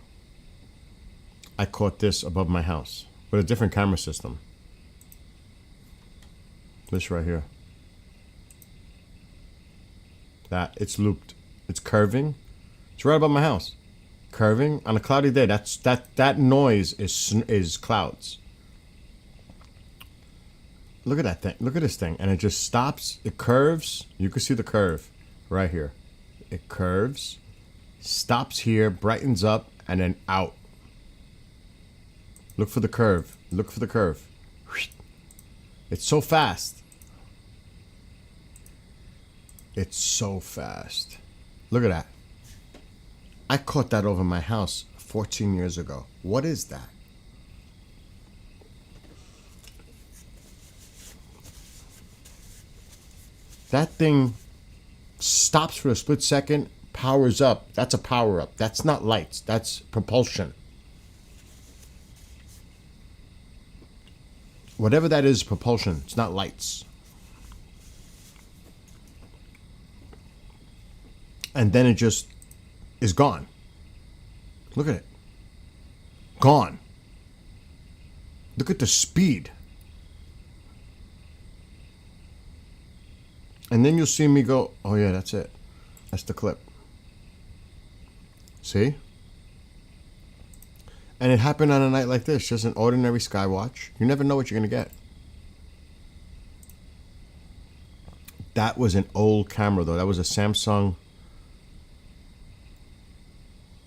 I caught this above my house with a different camera system. This right here. That, it's looped. It's curving. It's right above my house. Curving on a cloudy day. That noise is clouds. Look at that thing. Look at this thing. And it just stops. It curves. You can see the curve right here. It curves, stops here, brightens up, and then out. Look for the curve. Look for the curve. It's so fast. It's so fast. Look at that. I caught that over my house 14 years ago. What is that? That thing stops for a split second, powers up. That's a power up. That's not lights. That's propulsion. Whatever that is, propulsion. It's not lights. And then it just is gone. Look at it. Gone. Look at the speed. And then you'll see me go, oh yeah, that's it. That's the clip. See? And it happened on a night like this, just an ordinary Skywatch. You never know what you're going to get. That was an old camera, though. That was a Samsung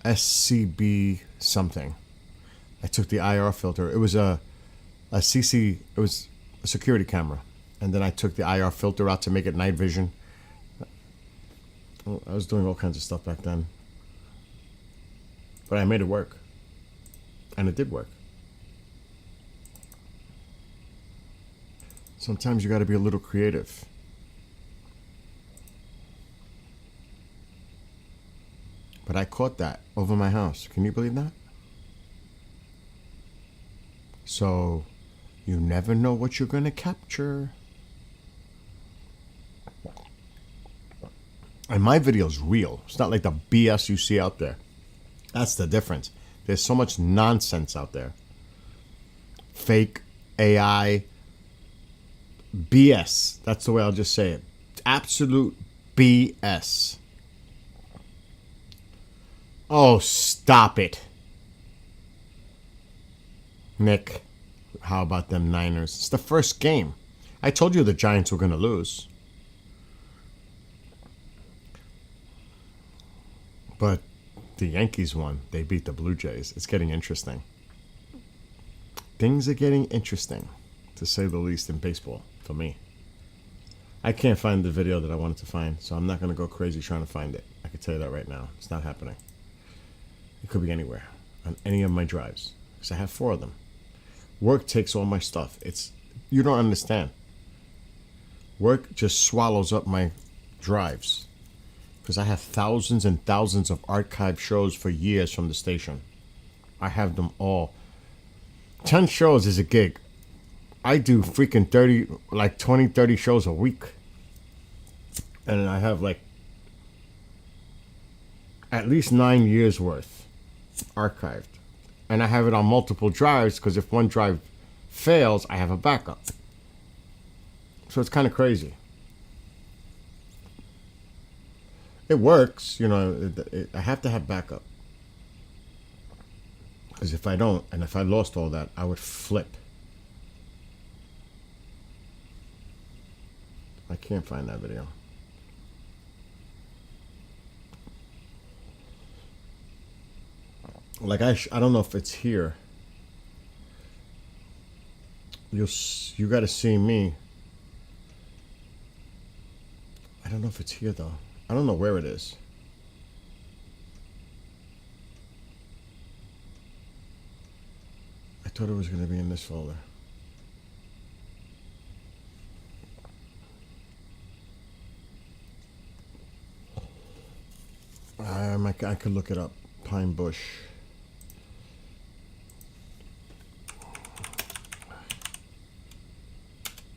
SCB something. I took the IR filter. It was a CC, it was a security camera. And then I took the IR filter out to make it night vision. I was doing all kinds of stuff back then. But I made it work. And it did work. Sometimes you got to be a little creative. But I caught that over my house. Can you believe that? So, you never know what you're going to capture. And my video's real. It's not like the BS you see out there. That's the difference. There's so much nonsense out there. Fake AI BS. That's the way I'll just say it. Absolute BS. Oh, stop it. Nick, how about them Niners? It's the first game. I told you the Giants were going to lose. But the Yankees won. They beat the Blue Jays. It's getting interesting. Things are getting interesting, to say the least, in baseball, for me. I can't find the video that I wanted to find, so I'm not going to go crazy trying to find it. I can tell you that right now. It's not happening. It could be anywhere, on any of my drives, because I have 4 of them. Work takes all my stuff. You don't understand. Work just swallows up my drives. Because I have thousands and thousands of archived shows for years from the station. I have them all. 10 shows is a gig. I do freaking 20, 30 shows a week. And I have like at least 9 years worth archived. And I have it on multiple drives because if one drive fails, I have a backup. So it's kind of crazy. It works, you know. I have to have backup because if I don't, and if I lost all that, I would flip. I can't find that video. Like I don't know if it's here. You got to see me. I don't know if it's here though. I don't know where it is. I thought it was going to be in this folder. I could look it up. Pine Bush.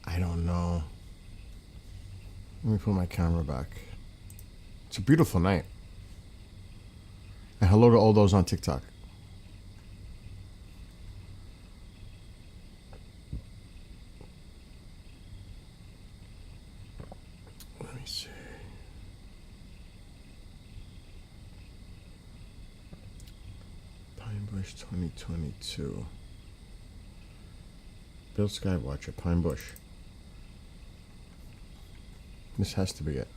I don't know. Let me put my camera back. It's a beautiful night. And hello to all those on TikTok. Let me see. Pine Bush 2022. Bill Skywatcher, Pine Bush. This has to be it.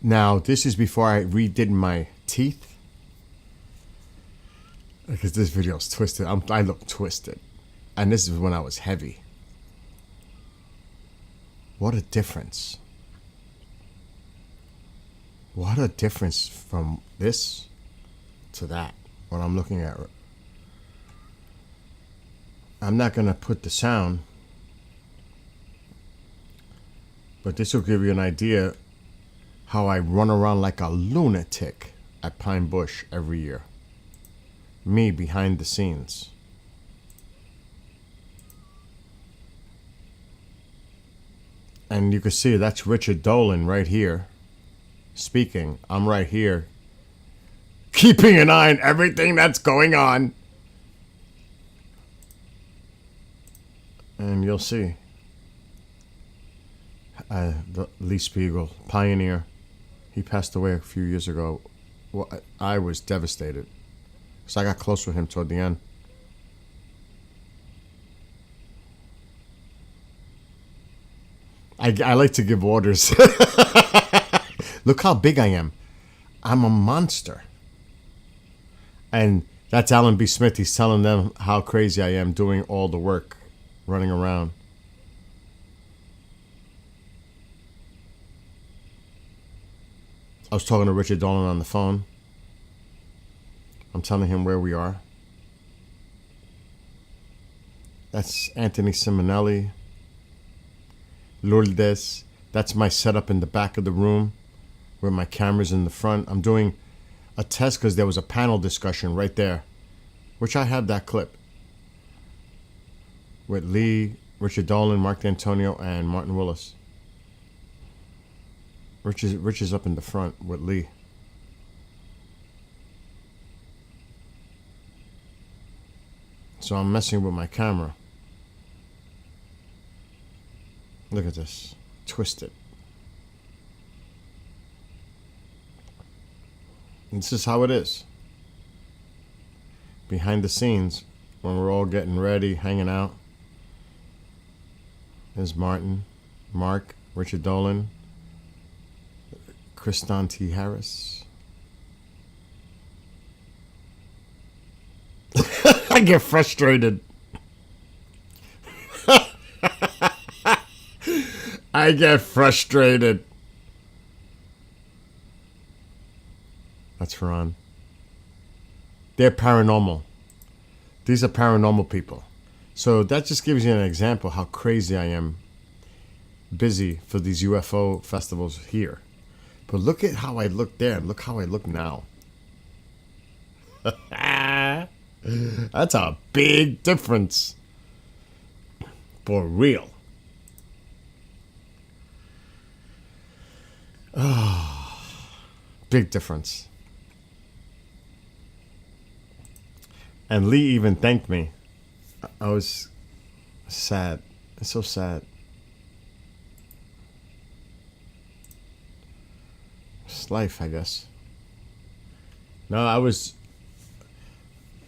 Now, this is before I redid my teeth. Because this video is twisted. I look twisted. And this is when I was heavy. What a difference. What a difference from this to that. What I'm looking at. I'm not going to put the sound. But this will give you an idea how I run around like a lunatic at Pine Bush every year. Me behind the scenes. And you can see that's Richard Dolan right here speaking. I'm right here keeping an eye on everything that's going on. And you'll see. Lee Spiegel, pioneer. He passed away a few years ago. Well, I was devastated. So I got close with him toward the end. I like to give orders. Look how big I am. I'm a monster. And that's Alan B. Smith. He's telling them how crazy I am doing all the work, running around. I was talking to Richard Dolan on the phone. I'm telling him where we are. That's Anthony Simonelli. Lourdes. That's my setup in the back of the room where my camera's in the front. I'm doing a test because there was a panel discussion right there, which I have that clip with Lee, Richard Dolan, Mark D'Antonio, and Martin Willis. Rich is up in the front with Lee. So I'm messing with my camera. Look at this. Twisted. This is how it is. Behind the scenes, when we're all getting ready, hanging out. There's Martin, Mark, Richard Dolan, Kriston T. Harris. I get frustrated. I get frustrated. That's Ron. They're paranormal. These are paranormal people. So that just gives you an example how crazy I am busy for these UFO festivals here. But look at how I look there and look how I look now. That's a big difference. For real. Oh, big difference. And Lee even thanked me. I was sad. It's so sad. life, I guess. No,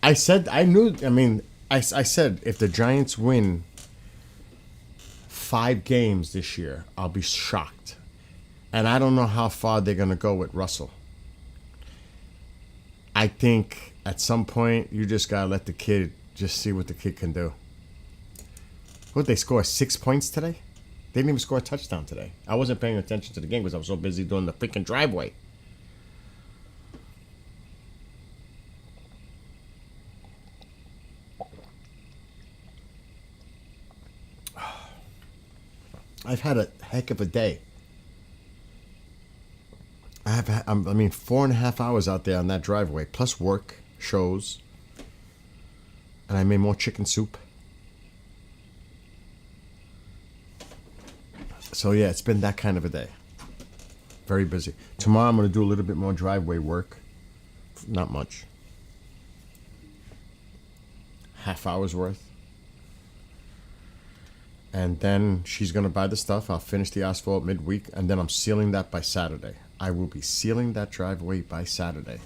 I said, I knew, I mean, I said if the Giants win 5 games this year, I'll be shocked. And I don't know how far they're going to go with Russell. I think at some point you just got to let the kid just see what the kid can do. What, they score 6 points today? They didn't even score a touchdown today. I wasn't paying attention to the game because I was so busy doing the freaking driveway. I've had a heck of a day. I mean, 4.5 hours out there on that driveway, plus work, shows, and I made more chicken soup. So yeah, it's been that kind of a day. Very busy. Tomorrow I'm going to do a little bit more driveway work. Not much. Half hour's worth. And then she's going to buy the stuff. I'll finish the asphalt midweek, and then I'm sealing that by Saturday. I will be sealing that driveway by Saturday.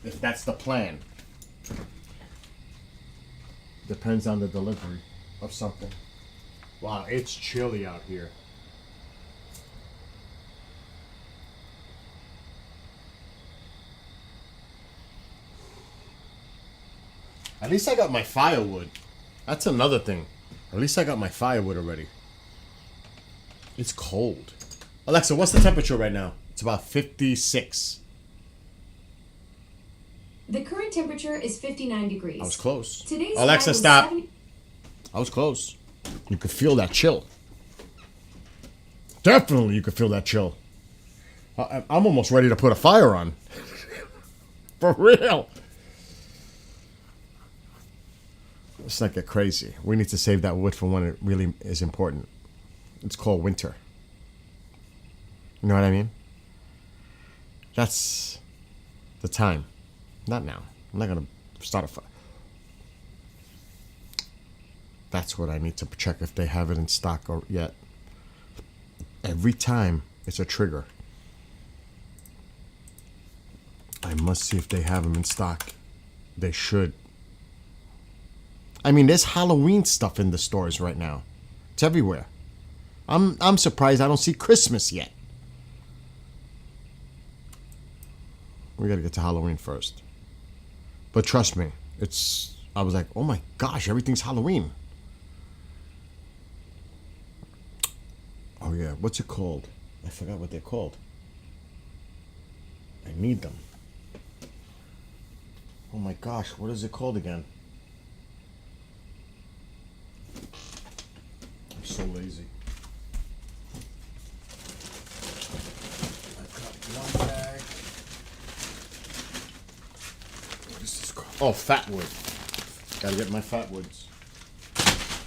If that's the plan. Depends on the delivery of something. Wow, it's chilly out here. At least I got my firewood. That's another thing. At least I got my firewood already. It's cold. Alexa, what's the temperature right now? It's about 56. The current temperature is 59 degrees. I was close. Today's Alexa, high was stop. 70 I was close. You could feel that chill. Definitely you could feel that chill. I'm almost ready to put a fire on. For real. Let's not get crazy. We need to save that wood for when it really is important. It's called winter. You know what I mean? That's the time. Not now. I'm not going to start a fire. That's what I need to check if they have it in stock or yet. Every time it's a trigger. I must see if they have them in stock. They should. I mean, there's Halloween stuff in the stores right now. It's everywhere. I'm surprised I don't see Christmas yet. We gotta get to Halloween first. But trust me, I was like, oh my gosh, everything's Halloween. Oh yeah, what's it called? I forgot what they're called. I need them. Oh my gosh, what is it called again? I'm so lazy. I've got one bag. What is this called? Oh, fatwood. Gotta get my fatwoods.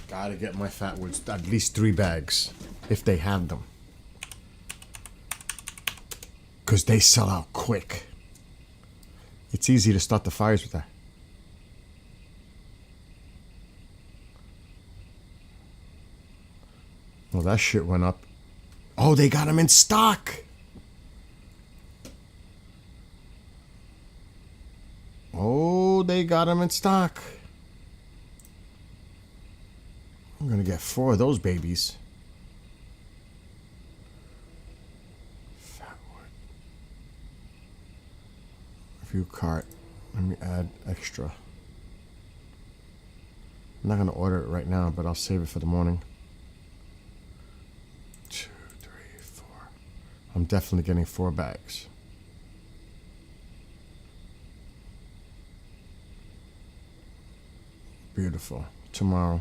Gotta get my fatwoods. At least 3 bags, if they have them. Because they sell out quick. It's easy to start the fires with that. Well, that shit went up. Oh, they got them in stock. Oh, they got them in stock. I'm going to get 4 of those babies. Fatwood. Review cart. Let me add extra. I'm not going to order it right now, but I'll save it for the morning. 2, 3, 4. I'm definitely getting 4 bags. Beautiful. Tomorrow.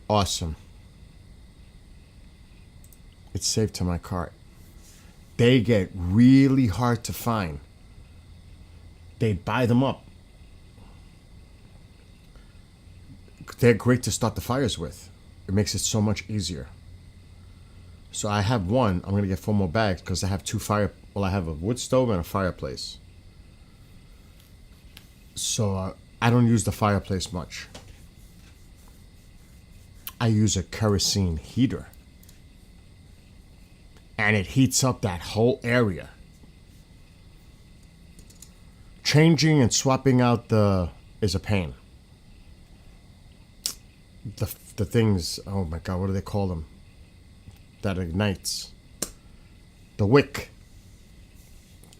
Awesome. It's saved to my cart. They get really hard to find. They buy them up. They're great to start the fires with. It makes it so much easier. So I have one. I'm going to get 4 more bags because I have 2 I have a wood stove and a fireplace. So I don't use the fireplace much. I use a kerosene heater. And it heats up that whole area. Changing and swapping out is a pain. The things, oh my God, what do they call them? That ignites. The wick.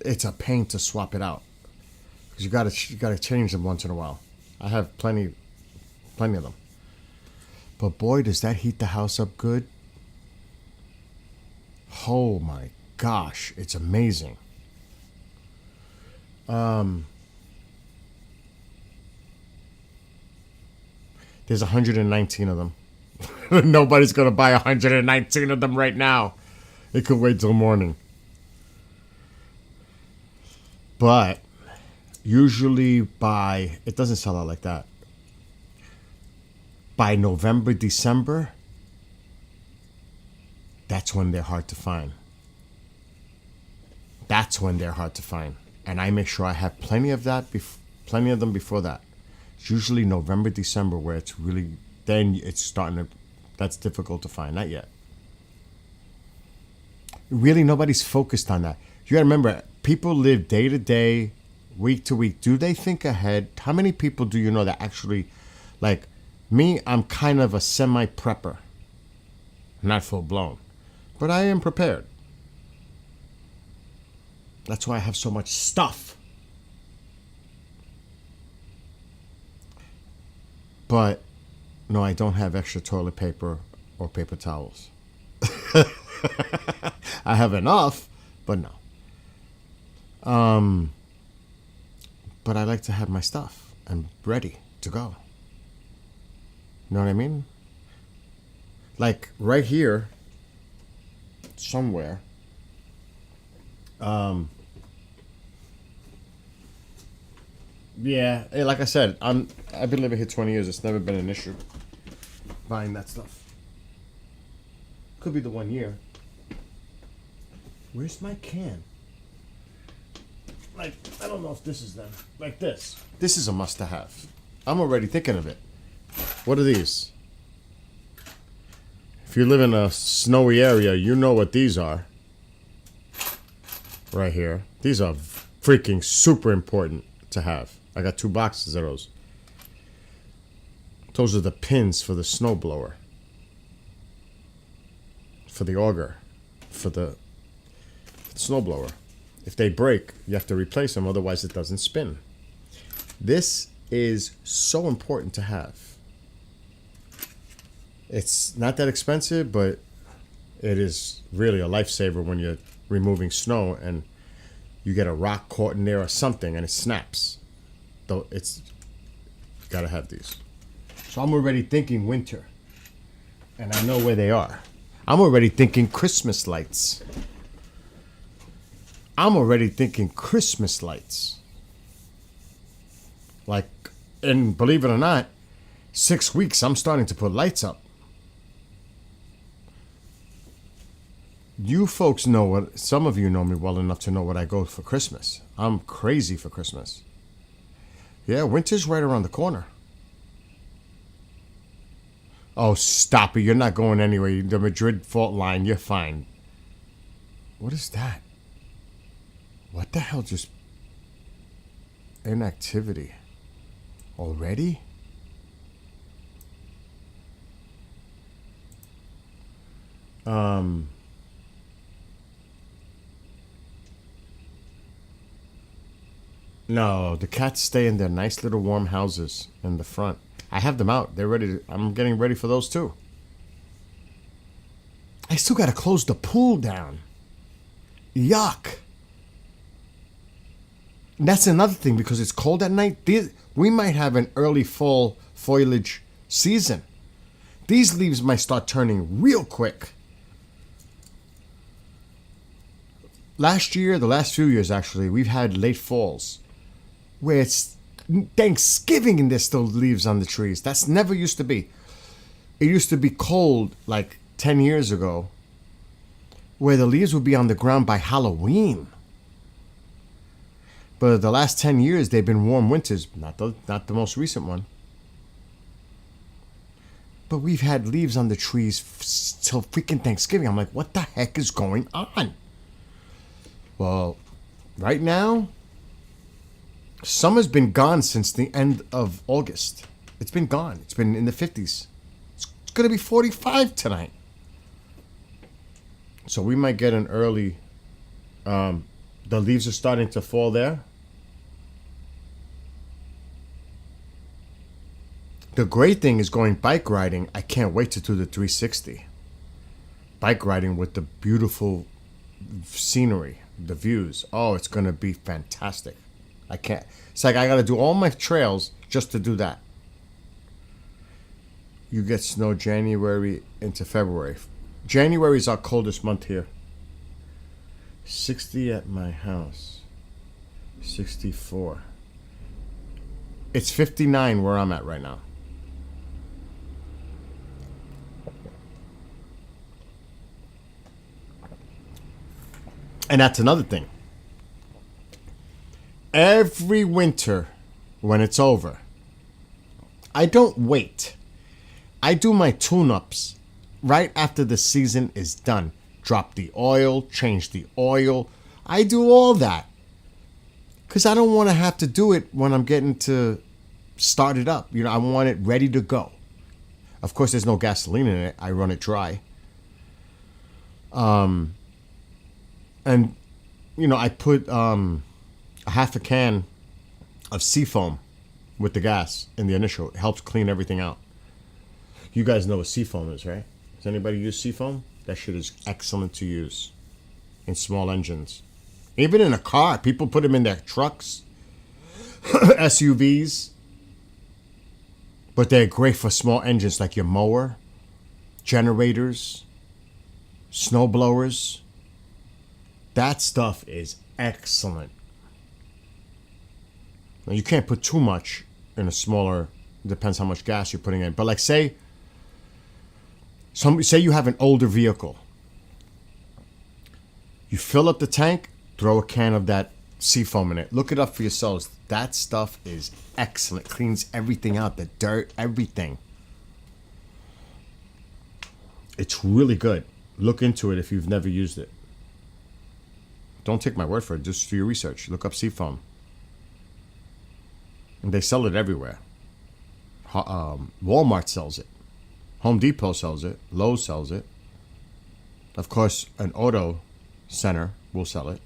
It's a pain to swap it out. Because you gotta change them once in a while. I have plenty of them. But boy, does that heat the house up good. Oh my gosh, it's amazing. There's 119 of them. Nobody's gonna buy 119 of them right now. It could wait till morning. But usually it doesn't sell out like that. By November, December, that's when they're hard to find. That's when they're hard to find. And I make sure I have plenty of them before that. It's usually November, December where it's really, then it's starting to, that's difficult to find. Not yet. Really, nobody's focused on that. You gotta remember, people live day to day, week to week. Do they think ahead? How many people do you know that actually, like me, I'm kind of a semi-prepper. Not full blown. But I am prepared. That's why I have so much stuff. But no, I don't have extra toilet paper or paper towels. I have enough, but no. But I like to have my stuff and ready to go. You know what I mean? Like right here, somewhere. Yeah, like I said, I've been living here 20 years. It's never been an issue buying that stuff. Could be the 1 year. Where's my can? Like, I don't know if this is them. Like this. This is a must-have. I'm already thinking of it. What are these? If you live in a snowy area, you know what these are. Right here. These are freaking super important to have. I got 2 boxes of those. Those are the pins for the snowblower. For the auger. For the snowblower. If they break, you have to replace them, otherwise it doesn't spin. This is so important to have. It's not that expensive, but it is really a lifesaver when you're removing snow and you get a rock caught in there or something and it snaps. Though it's, you gotta have these. So I'm already thinking winter. And I know where they are. I'm already thinking Christmas lights. I'm already thinking Christmas lights. Like, and believe it or not, 6 weeks I'm starting to put lights up. You folks know what, some of you know me well enough to know what I go for Christmas. I'm crazy for Christmas. Yeah, winter's right around the corner. Oh, stop it. You're not going anywhere. The Madrid fault line, you're fine. What is that? What the hell just... Inactivity. Already? No, the cats stay in their nice little warm houses in the front. I have them out. They're ready. I'm getting ready for those too. I still got to close the pool down. Yuck. And that's another thing, because it's cold at night. We might have an early fall foliage season. These leaves might start turning real quick. Last year, the last few years actually, we've had late falls where it's Thanksgiving and there's still leaves on the trees. That's never used to be. It used to be cold like 10 years ago where the leaves would be on the ground by Halloween. But the last 10 years, they've been warm winters. Not the most recent one. But we've had leaves on the trees till freaking Thanksgiving. I'm like, what the heck is going on? Well, right now, summer's been gone since the end of August. It's been gone. It's been in the 50s. It's going to be 45 tonight. So we might get an early... the leaves are starting to fall there. The great thing is going bike riding. I can't wait to do the 360. Bike riding with the beautiful scenery, the views. Oh, it's going to be fantastic. I can't. It's like I got to do all my trails just to do that. You get snow January into February. January is our coldest month here. 60 at my house. 64. It's 59 where I'm at right now. And that's another thing. Every winter, when it's over, I don't wait. I do my tune-ups right after the season is done. Drop the oil, change the oil. I do all that. Because I don't want to have to do it when I'm getting to start it up. I want it ready to go. Of course, there's no gasoline in it. I run it dry. And, I put a half a can of Seafoam with the gas in the initial. It helps clean everything out. You guys know what Seafoam is, right? Does anybody use Seafoam? That shit is excellent to use in small engines. Even in a car. People put them in their trucks, SUVs. But they're great for small engines like your mower, generators, snow blowers. That stuff is excellent. Now, you can't put too much in a smaller, depends how much gas you're putting in. But like say you have an older vehicle. You fill up the tank, throw a can of that Seafoam in it. Look it up for yourselves. That stuff is excellent. Cleans everything out, the dirt, everything. It's really good. Look into it if you've never used it. Don't take my word for it. Just do your research. Look up Seafoam. And they sell it everywhere. Walmart sells it. Home Depot sells it. Lowe's sells it. Of course, an auto center will sell it.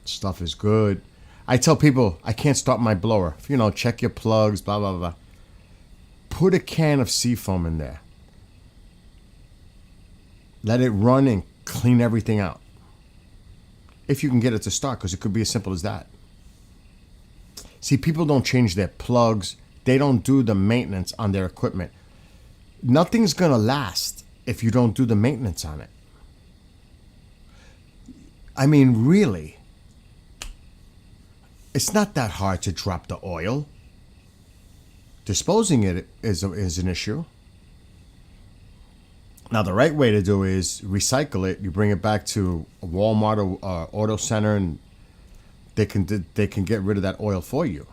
Stuff is good. I tell people, I can't start my blower. Check your plugs, blah, blah, blah. Put a can of Seafoam in there. Let it run and clean everything out. If you can get it to start, because it could be as simple as that. See, people don't change their plugs. They don't do the maintenance on their equipment. Nothing's going to last if you don't do the maintenance on it. I mean, really. It's not that hard to drop the oil. Disposing it is an issue. Now, the right way to do is recycle it. You bring it back to a Walmart or auto center, and they can get rid of that oil for you.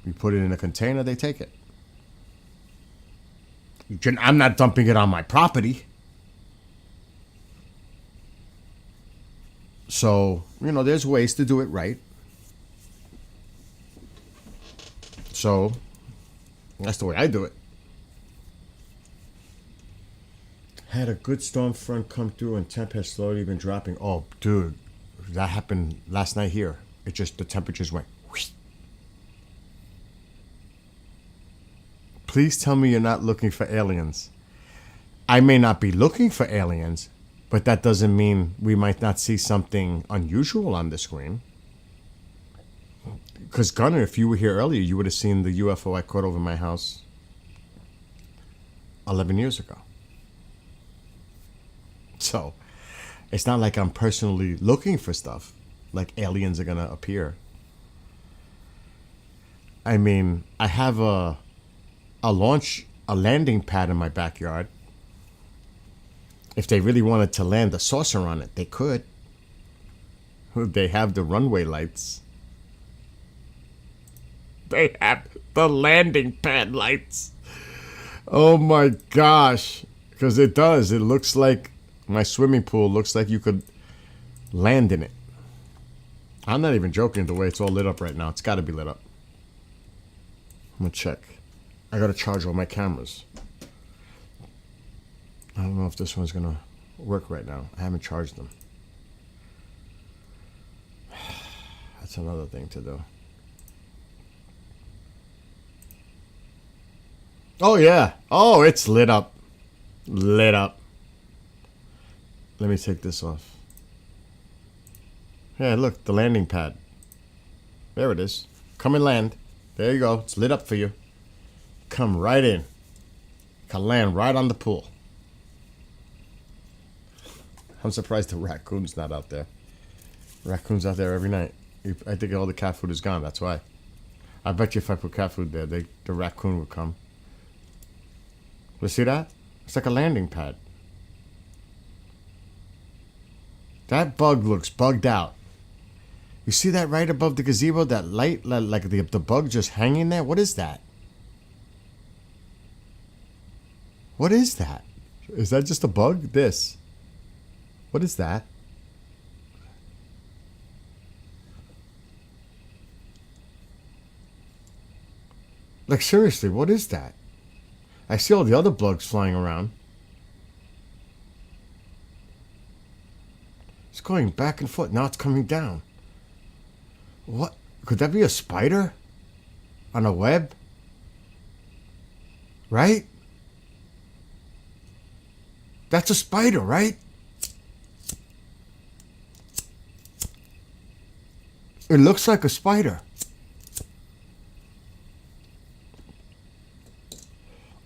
You put it in a container, they take it. I'm not dumping it on my property. So, there's ways to do it right. So, that's the way I do it. Had a good storm front come through and temp has slowly been dropping. Oh, dude, that happened last night here. The temperatures went whoosh. Please tell me you're not looking for aliens. I may not be looking for aliens, but that doesn't mean we might not see something unusual on the screen. Because Gunnar, if you were here earlier, you would have seen the UFO I caught over my house 11 years ago. So, it's not like I'm personally looking for stuff, like aliens are going to appear. I mean, I have a landing pad in my backyard. If they really wanted to land a saucer on it, they could. They have the runway lights. They have the landing pad lights. Oh my gosh. Because it does. It looks like my swimming pool looks like you could land in it. I'm not even joking the way it's all lit up right now. It's got to be lit up. I'm going to check. I got to charge all my cameras. I don't know if this one's going to work right now. I haven't charged them. That's another thing to do. Oh, yeah. Oh, it's lit up. Lit up. Let me take this off. Yeah, look, the landing pad. There it is. Come and land. There you go. It's lit up for you. Come right in. Can land right on the pool. I'm surprised the raccoon's not out there. Raccoon's out there every night. I think all the cat food is gone. That's why. I bet you if I put cat food there, the raccoon would come. You see that? It's like a landing pad. That bug looks bugged out. You see that right above the gazebo? That light, like the bug just hanging there? What is that? What is that? Is that just a bug? This. What is that? Like, seriously, what is that? I see all the other bugs flying around. It's going back and forth. Now it's coming down. What? Could that be a spider? On a web? Right? That's a spider, right? It looks like a spider.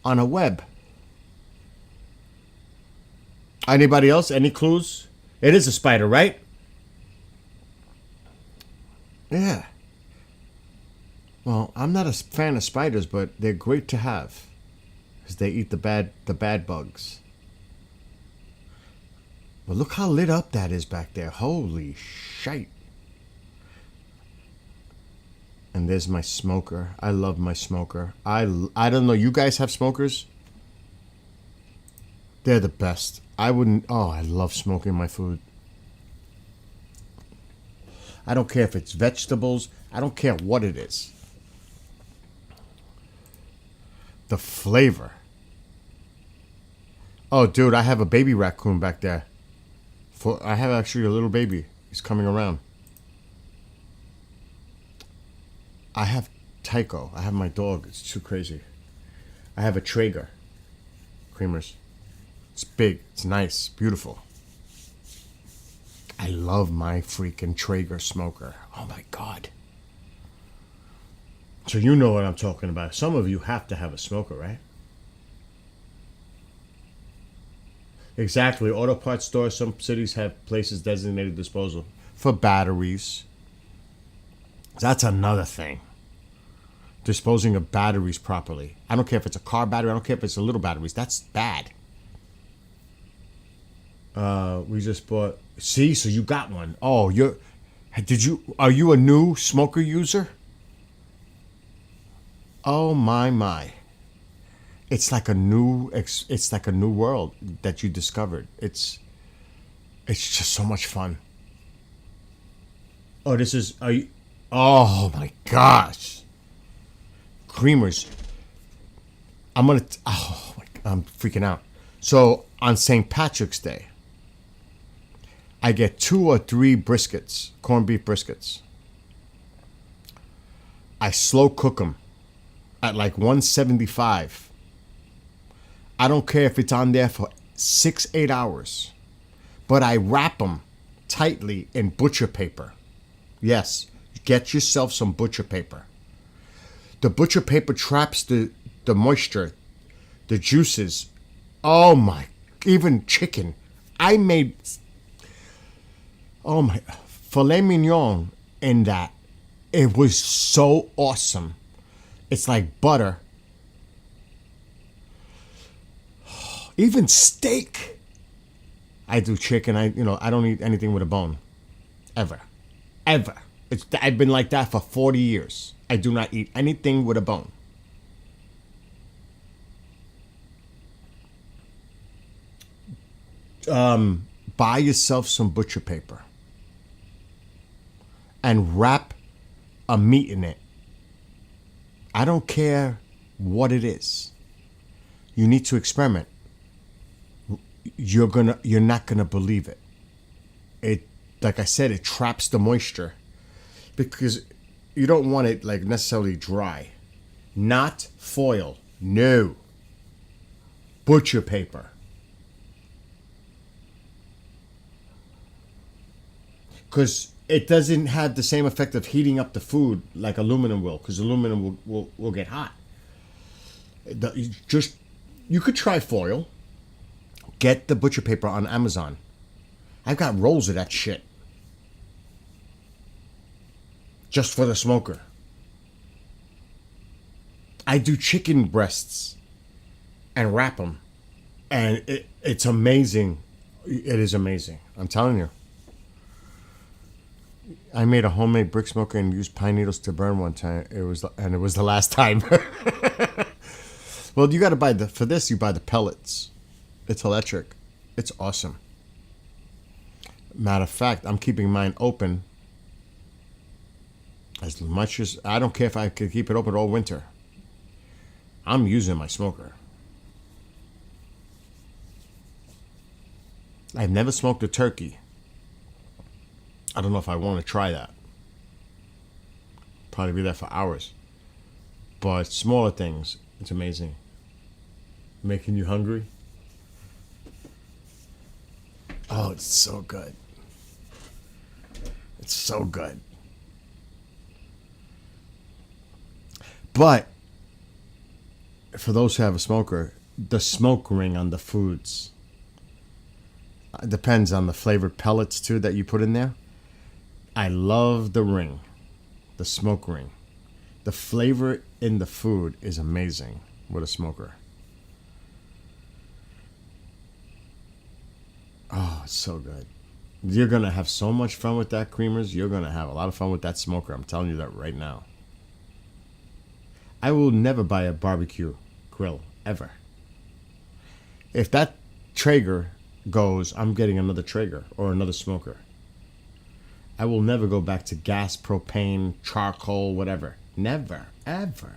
On a web. Anybody else? Any clues? It is a spider, right? Yeah. Well, I'm not a fan of spiders, but they're great to have. Because they eat the bad bugs. But look how lit up that is back there. Holy shite. And there's my smoker. I love my smoker. I don't know. You guys have smokers? They're the best. I wouldn't... Oh, I love smoking my food. I don't care if it's vegetables. I don't care what it is. The flavor. Oh, dude, I have a baby raccoon back there. I have actually a little baby. He's coming around. I have Tycho. I have my dog. It's too crazy. I have a Traeger. Creamers. It's big. It's nice. Beautiful. I love my freaking Traeger smoker. Oh my God. So you know what I'm talking about. Some of you have to have a smoker, right? Exactly. Auto parts stores. Some cities have places designated disposal for batteries. That's another thing. Disposing of batteries properly. I don't care if it's a car battery. I don't care if it's a little batteries. That's bad. We just bought... See? So you got one. Oh, are you a new smoker user? Oh, my. It's like a new world that you discovered. It's just so much fun. Oh, oh my gosh. Creamers. I'm freaking out. So on St. Patrick's Day, I get 2 or 3 briskets, corned beef briskets. I slow cook them at like 175. I don't care if it's on there for 6-8 hours, but I wrap them tightly in butcher paper. Yes, get yourself some butcher paper. The butcher paper traps the moisture, the juices. Oh my, even chicken. I made, filet mignon in that. It was so awesome. It's like butter. Even steak. I do chicken. I don't eat anything with a bone. Ever. I've been like that for 40 years. I do not eat anything with a bone. buy yourself some butcher paper and wrap a meat in it. I don't care what it is. You need to experiment. You're not gonna believe it. It, like I said, it traps the moisture because you don't want it like necessarily dry. Not foil. No. Butcher paper. Because it doesn't have the same effect of heating up the food like aluminum will, because aluminum will get hot. You could try foil. Get the butcher paper on Amazon. I've got rolls of that shit. Just for the smoker. I do chicken breasts and wrap them. And it's amazing. It is amazing. I'm telling you. I made a homemade brick smoker and used pine needles to burn one time. It was the last time. Well, you got to buy for this. You buy the pellets. It's electric. It's awesome. Matter of fact, I'm keeping mine open as much as I don't care if I could keep it open all winter. I'm using my smoker. I've never smoked a turkey. I don't know if I want to try that. Probably be there for hours. But smaller things, it's amazing. Making you hungry? Oh, it's so good. It's so good. But for those who have a smoker, the smoke ring on the foods depends on the flavored pellets too that you put in there. I love the ring, the smoke ring. The flavor in the food is amazing with a smoker. Oh, it's so good. You're going to have so much fun with that, creamers. You're going to have a lot of fun with that smoker. I'm telling you that right now. I will never buy a barbecue grill, ever. If that Traeger goes, I'm getting another Traeger or another smoker. I will never go back to gas, propane, charcoal, whatever. Never, ever.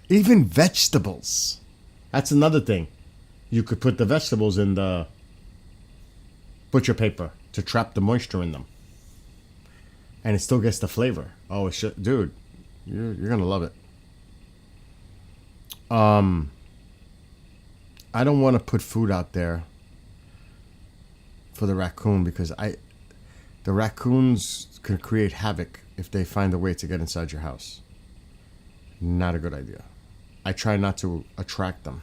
Even vegetables. That's another thing. You could put the vegetables in the butcher paper to trap the moisture in them. And it still gets the flavor. Oh, it should, dude, you're going to love it. I don't want to put food out there for the raccoon because the raccoons can create havoc if they find a way to get inside your house. Not a good idea. I try not to attract them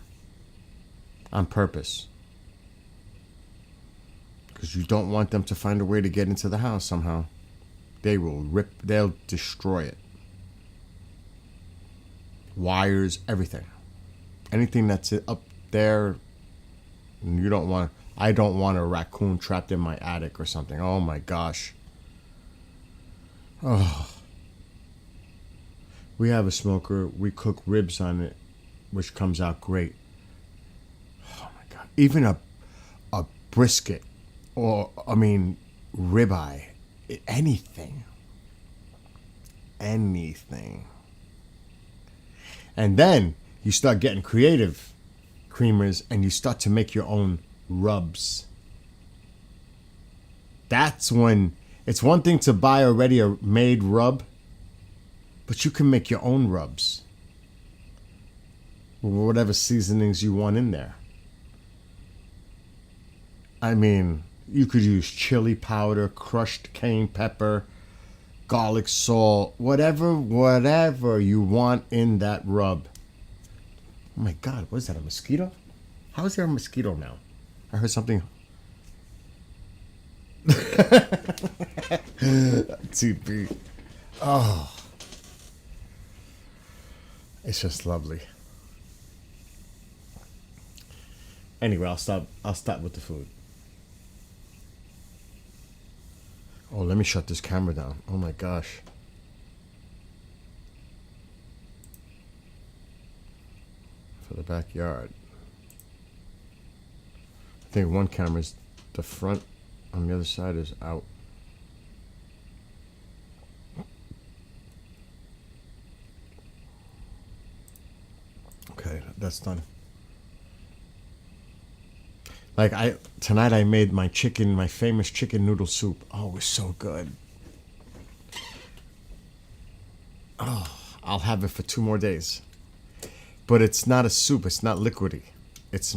on purpose because you don't want them to find a way to get into the house somehow. They'll destroy it. Wires, everything. Anything that's up there, I don't want a raccoon trapped in my attic or something. Oh my gosh. Oh. We have a smoker. We cook ribs on it, which comes out great. Oh my God. Even a brisket or, ribeye. Anything. Anything. And then you start getting creative, creamers, and you start to make your own rubs. That's when it's one thing to buy already a made rub, but you can make your own rubs. Whatever seasonings you want in there. You could use chili powder, crushed cayenne pepper, garlic salt, whatever you want in that rub. Oh my God, what is that, a mosquito? How is there a mosquito now? I heard something. TP. Oh. It's just lovely. Anyway, I'll stop with the food. Oh, let me shut this camera down. Oh my gosh. For the backyard. I think one camera's the front, on the other side is out. Okay, that's done. Like tonight I made my famous chicken noodle soup. Oh, it was so good. Oh, I'll have it for 2 more days. But it's not a soup, it's not liquidy. It's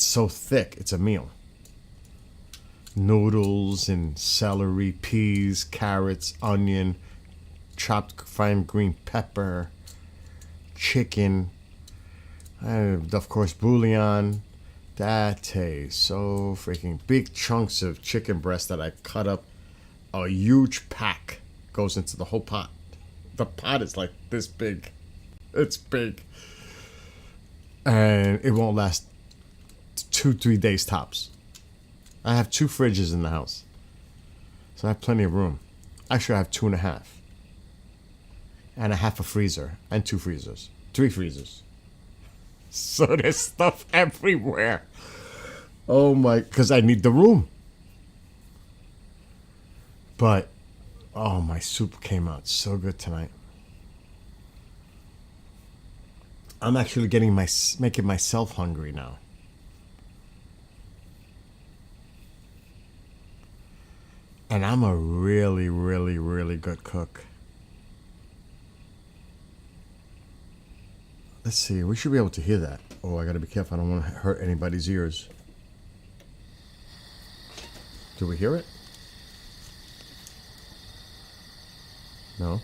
so thick, it's a meal. Noodles and celery, peas, carrots, onion, chopped fine green pepper, chicken, and of course bouillon. That tastes so freaking big. Chunks of chicken breast that I cut up. A huge pack goes into the whole pot. The pot is like this big. It's big. And it won't last 2-3 days tops. I have 2 fridges in the house. So I have plenty of room. Actually, I have 2.5. And I have a freezer. And 2 freezers. 3 freezers. So there's stuff everywhere. Oh my, because I need the room. But, oh, my soup came out so good tonight. I'm actually making myself hungry now. And I'm a really, really, really good cook. Let's see, we should be able to hear that. Oh, I gotta be careful, I don't want to hurt anybody's ears. Do we hear it? No?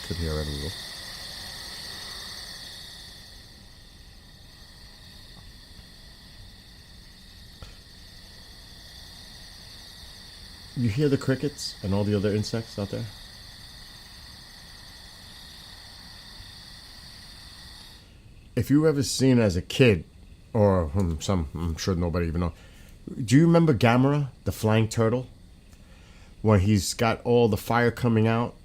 Could hear it a little. You hear the crickets and all the other insects out there? If you ever seen as a kid, or I'm sure nobody even know, do you remember Gamera, the flying turtle? When he's got all the fire coming out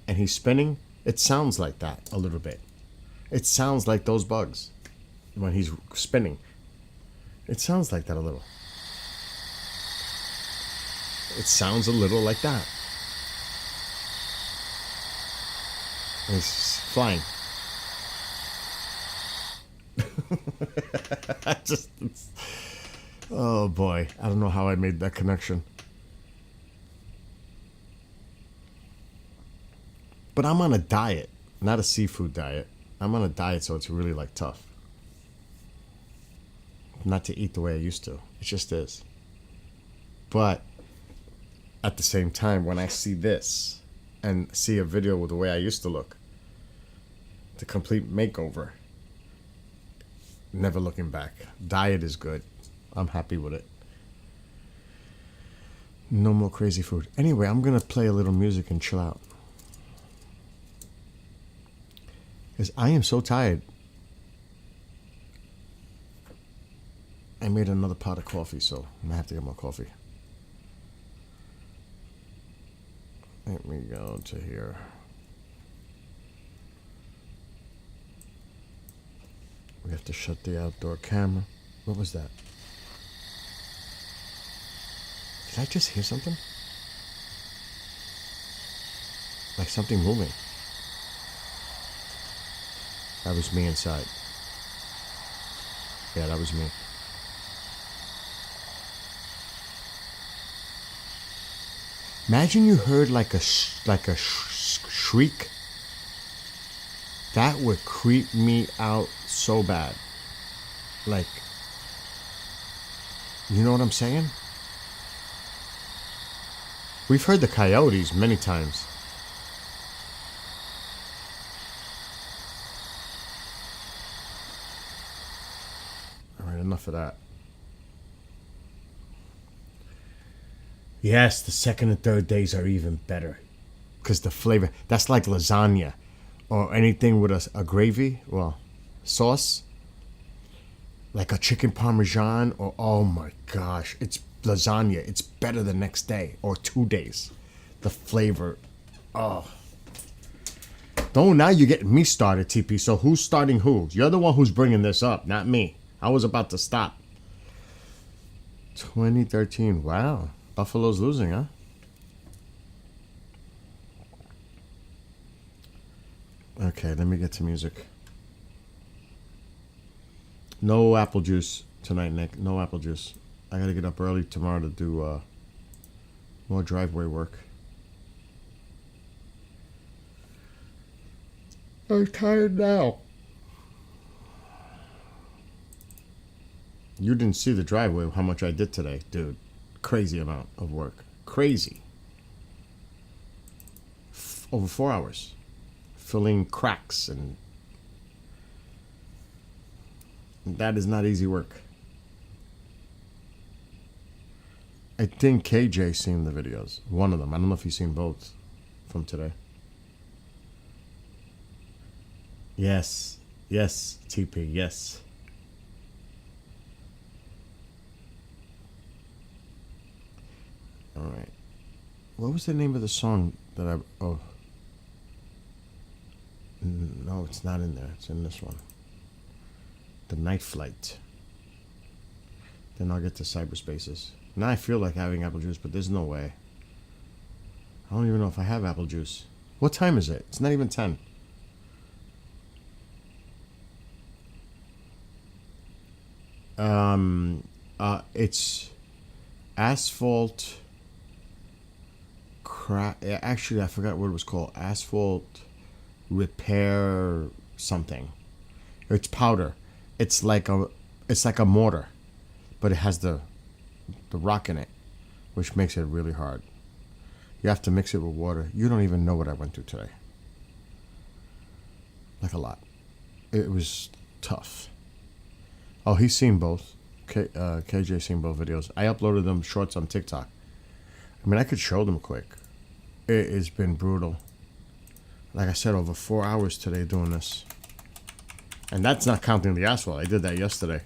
and he's spinning? It sounds like that a little bit. It sounds like those bugs when he's spinning. It sounds like that a little. It sounds a little like that. He's flying. Oh boy, I don't know how I made that connection. But I'm on a diet, not a seafood diet. I'm on a diet, so it's really like tough. Not to eat the way I used to. It just is. But at the same time, when I see this and see a video with the way I used to look, the complete makeover, never looking back. Diet is good. I'm happy with it. No more crazy food. Anyway, I'm going to play a little music and chill out. Because I am so tired. I made another pot of coffee, so I'm going to have to get more coffee. Let me go to here. We have to shut the outdoor camera. What was that? Did I just hear something? Like something moving. That was me inside. Yeah, that was me. Imagine you heard like a shriek. That would creep me out so bad. Like, you know what I'm saying? We've heard the coyotes many times. All right, enough of that. Yes, the second and third days are even better. Because the flavor, that's like lasagna. Or anything with a gravy, well, sauce. Like a chicken parmesan, or oh my gosh, it's lasagna. It's better the next day or 2 days. the flavor. Oh. Don't, now you're getting me started, TP. So who's starting who? You're the one who's bringing this up, not me. I was about to stop. 2013. Wow. Buffalo's losing, huh? Okay, let me get to music. No apple juice tonight, Nick. No apple juice. I gotta get up early tomorrow to do more driveway work. I'm tired now. You didn't see the driveway, how much I did today, dude. Crazy amount of work. Crazy. Over 4 hours. Filling cracks, and that is not easy work. I think KJ seen the videos. One of them. I don't know if he's seen both from today. Yes. Yes, TP. Yes. All right. What was the name of the song that I... Oh. No, it's not in there. It's in this one. The Night Flight. Then I'll get to cyberspaces. Now I feel like having apple juice, but there's no way. I don't even know if I have apple juice. What time is it? It's not even 10. It's asphalt crack. Actually, I forgot what it was called. Asphalt repair something. It's powder. It's like a mortar, but it has the rock in it, which makes it really hard. You have to mix it with water. You don't even know what I went through today. Like a lot. It was tough. Oh, he's seen both. KJ seen both videos. I uploaded them shorts on TikTok. I mean, I could show them quick. It has been brutal. Like I said, over 4 hours today doing this. And that's not counting the asphalt. I did that yesterday.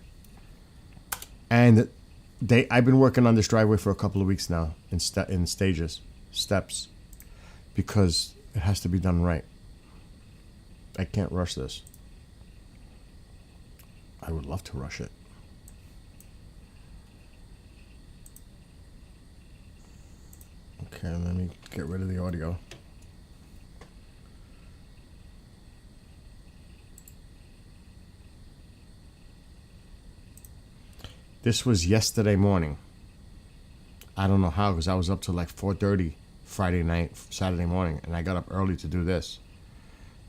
And I've been working on this driveway for a couple of weeks now in steps, because it has to be done right. I can't rush this. I would love to rush it. Okay, let me get rid of the audio. This was yesterday morning. I don't know how, because I was up till like 4:30 Friday night, Saturday morning, and I got up early to do this.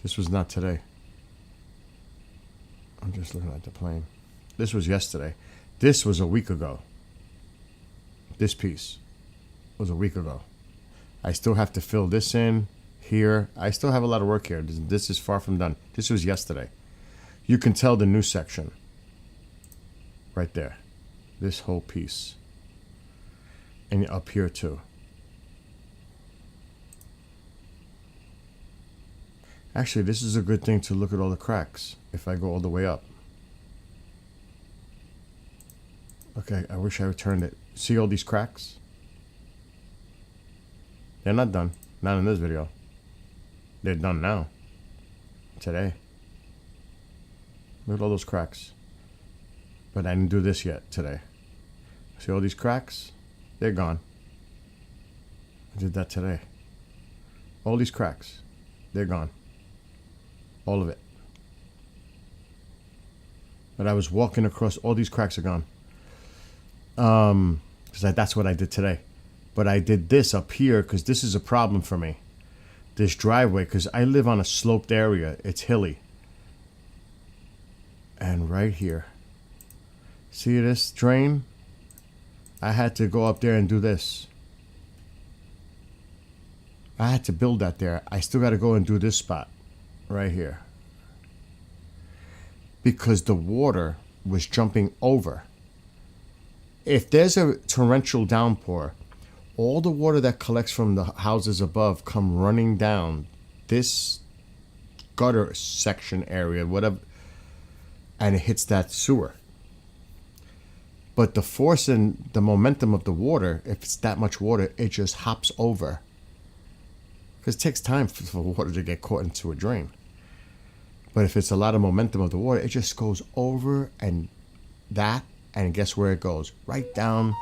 This was not today. I'm just looking at the plane. This was yesterday. This was a week ago. This piece was a week ago. I still have to fill this in here. I still have a lot of work here. This is far from done. This was yesterday. You can tell the new section right there. This whole piece. And up here too. Actually, this is a good thing to look at all the cracks if I go all the way up. Okay, I wish I returned it. See all these cracks? They're not done. Not in this video. They're done now. Today. Look at all those cracks. But I didn't do this yet today. See all these cracks? They're gone. I did that today. All these cracks. They're gone. All of it. But I was walking across, all these cracks are gone. Because that's what I did today. But I did this up here because this is a problem for me. This driveway, because I live on a sloped area. It's hilly. And right here. See this drain? I had to go up there and do this. I had to build that there. I still got to go and do this spot. Right here. Because the water was jumping over. If there's a torrential downpour, all the water that collects from the houses above come running down this gutter section area, whatever, and it hits that sewer. But the force and the momentum of the water, if it's that much water, it just hops over Because it takes time for water to get caught into a drain. But if it's a lot of momentum of the water, it just goes over and that, and guess where it goes? Right down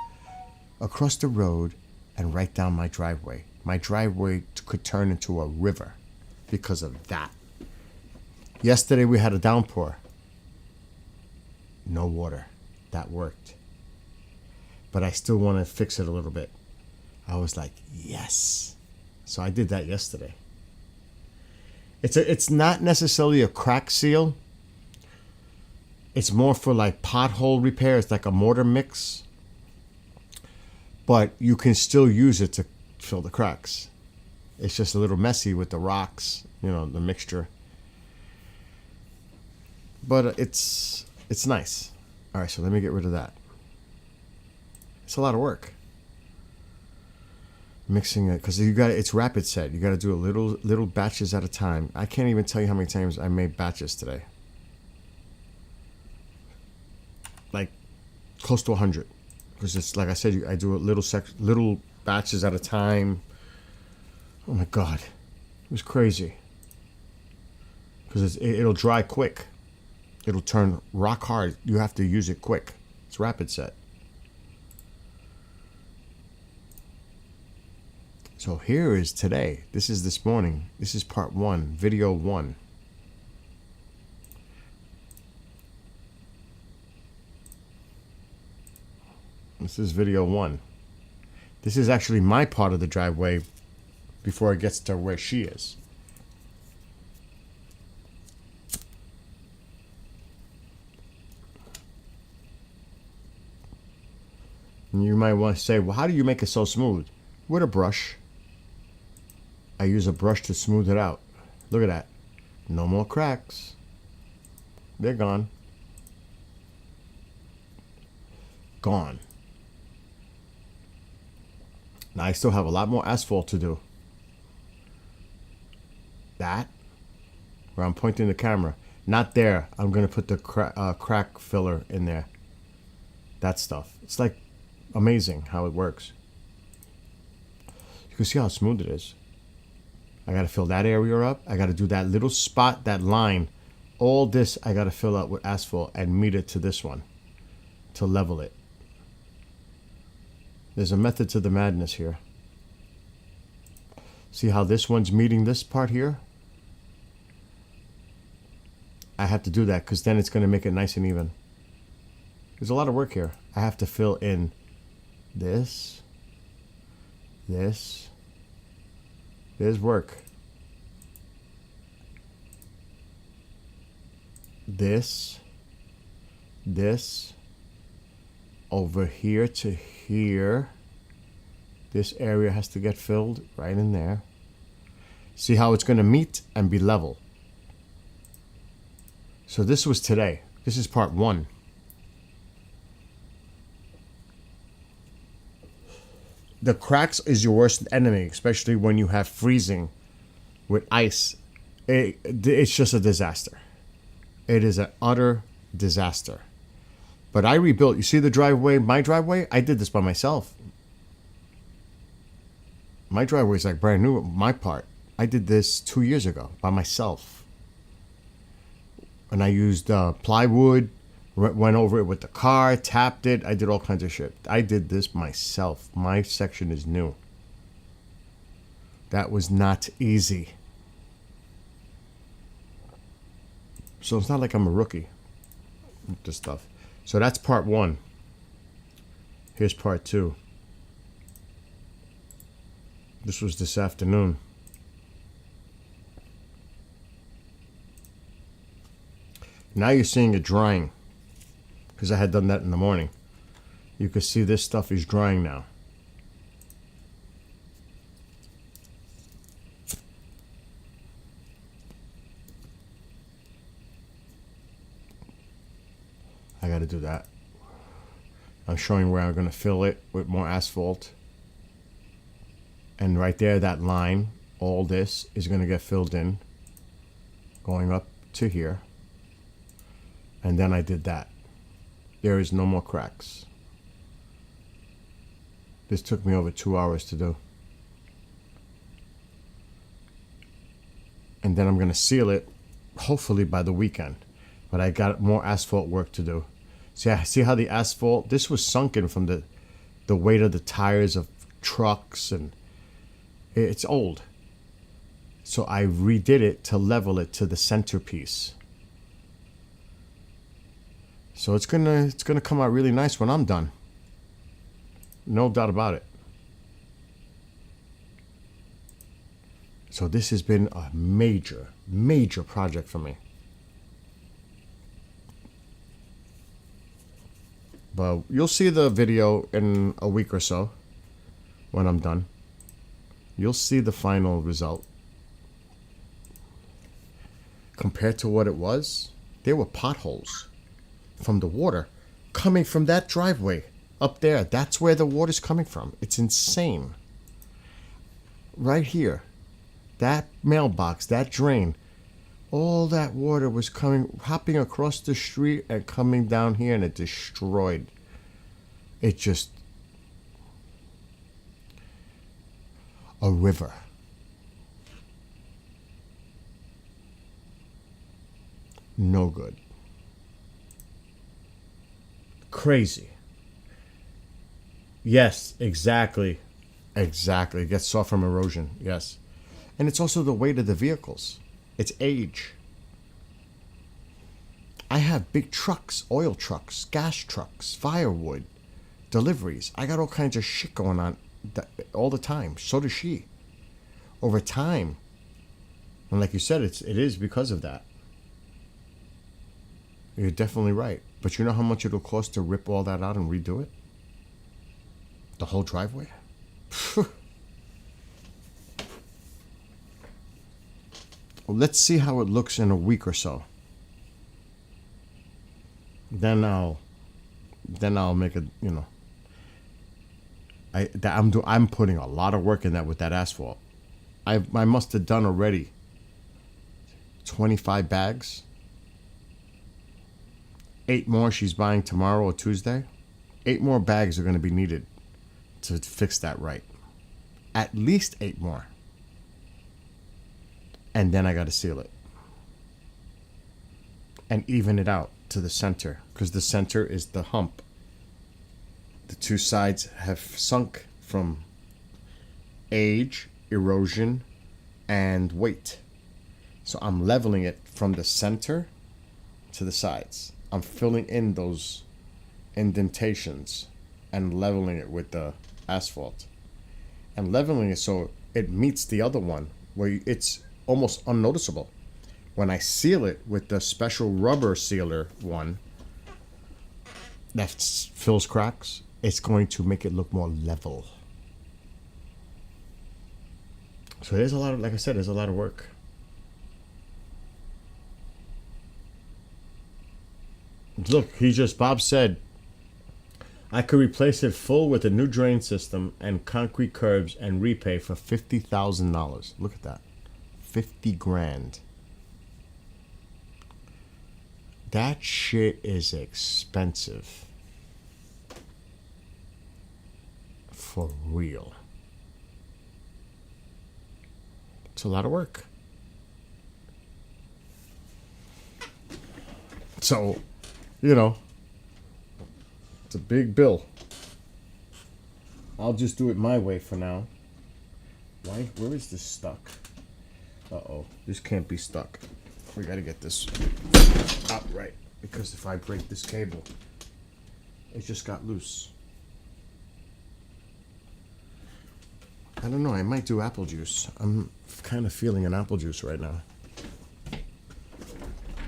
across the road and right down my driveway. My driveway could turn into a river because of that. Yesterday we had a downpour. No water. That worked. But I still want to fix it a little bit. I was like, yes. So I did that yesterday. It's not necessarily a crack seal. It's more for like pothole repair. It's like a mortar mix. But you can still use it to fill the cracks. It's just a little messy with the rocks, the mixture. But it's nice. All right, so let me get rid of that. It's a lot of work. Mixing it, because it's rapid set. You got to do a little batches at a time. I can't even tell you how many times I made batches today. Like close to 100. Because it's like I said, I do a little batches at a time. Oh my God, it was crazy. Because it'll dry quick. It'll turn rock hard. You have to use it quick. It's rapid set. So here is today. This is this morning. This is part 1, video 1. This is video 1. This is actually my part of the driveway before it gets to where she is. And you might want to say, well, how do you make it so smooth? With a brush. I use a brush to smooth it out. Look at that. No more cracks. They're gone. Gone. Now I still have a lot more asphalt to do. That, where I'm pointing the camera. Not there. I'm going to put the crack filler in there. That stuff. It's like amazing how it works. You can see how smooth it is. I got to fill that area up. I got to do that little spot, that line. All this I got to fill up with asphalt and meet it to this one to level it. There's a method to the madness here. See how this one's meeting this part here? I have to do that because then it's going to make it nice and even. There's a lot of work here. I have to fill in this. There's work. This. Over here to here. This area has to get filled right in there. See how it's going to meet and be level. So this was today. This is part 1. The cracks is your worst enemy, especially when you have freezing with ice. It's just a disaster. It is an utter disaster. But I rebuilt. You see the driveway, my driveway? I did this by myself. My driveway is like brand new, my part. I did this 2 years ago by myself. And I used plywood, went over it with the car, tapped it. I did all kinds of shit. I did this myself. My section is new. That was not easy. So it's not like I'm a rookie with this stuff. So that's part 1. Here's part 2. This was this afternoon. Now you're seeing it drying. Because I had done that in the morning. You can see this stuff is drying now. I got to do that. I'm showing where I'm going to fill it with more asphalt. And right there, that line, all this is going to get filled in. Going up to here. And then I did that. There is no more cracks. This took me over 2 hours to do. And then I'm going to seal it, hopefully by the weekend. But I got more asphalt work to do. See how the asphalt, this was sunken from the weight of the tires of trucks, and it's old. So I redid it to level it to the centerpiece. So it's gonna come out really nice when I'm done. No doubt about it. So this has been a major, major project for me. But you'll see the video in a week or so when I'm done. You'll see the final result. Compared to what it was, there were potholes from the water coming from that driveway up there. That's where the water's coming from. It's insane. Right here, that mailbox, that drain, all that water was hopping across the street and coming down here, and it destroyed. It just, a river. No good. Crazy. Yes, exactly. Exactly. It gets soft from erosion. Yes. And it's also the weight of the vehicles. It's age. I have big trucks, oil trucks, gas trucks, firewood, deliveries. I got all kinds of shit going on all the time. So does she. Over time. And like you said, it is because of that. You're definitely right. But you know how much it'll cost to rip all that out and redo it? The whole driveway? Well, let's see how it looks in a week or so. Then I'll make it, you know. I'm putting a lot of work in that with that asphalt. I must have done already 25 bags. 8 more she's buying tomorrow or Tuesday. 8 more bags are going to be needed to fix that right. At least 8 more. And then I got to seal it. And even it out to the center. Because the center is the hump. The 2 sides have sunk from age, erosion, and weight. So I'm leveling it from the center to the sides. I'm filling in those indentations and leveling it with the asphalt. And leveling it so it meets the other one where it's almost unnoticeable. When I seal it with the special rubber sealer one that fills cracks, it's going to make it look more level. So there's a lot of, like I said, there's a lot of work. Look, Bob said, I could replace it full with a new drain system and concrete curbs and repay for $50,000. Look at that. 50 grand. That shit is expensive. For real. It's a lot of work. So, you know, it's a big bill. I'll just do it my way for now. Where is this stuck? Uh-oh, this can't be stuck. We gotta get this out right, because if I break this cable, it just got loose. I don't know, I might do apple juice. I'm kind of feeling an apple juice right now.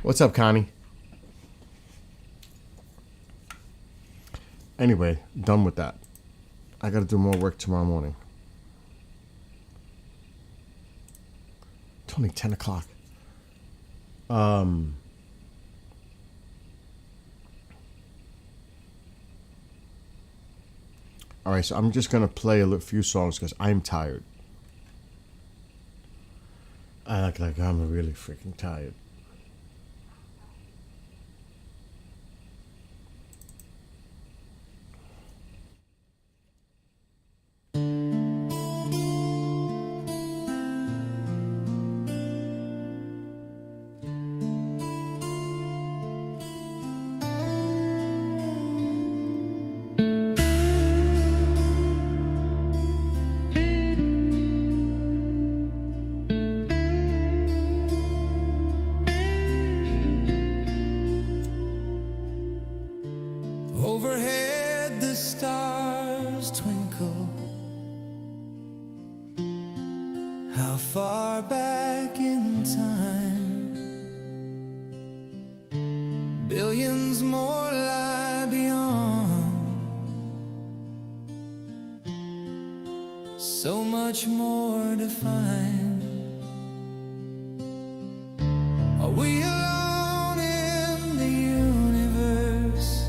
What's up, Connie? Anyway, done with that. I gotta do more work tomorrow morning. It's only 10 o'clock. Alright, so I'm just gonna play a few songs because I'm tired. I act like I'm really freaking tired. back in time. Billions more lie beyond. So much more to find. Are we alone in the universe?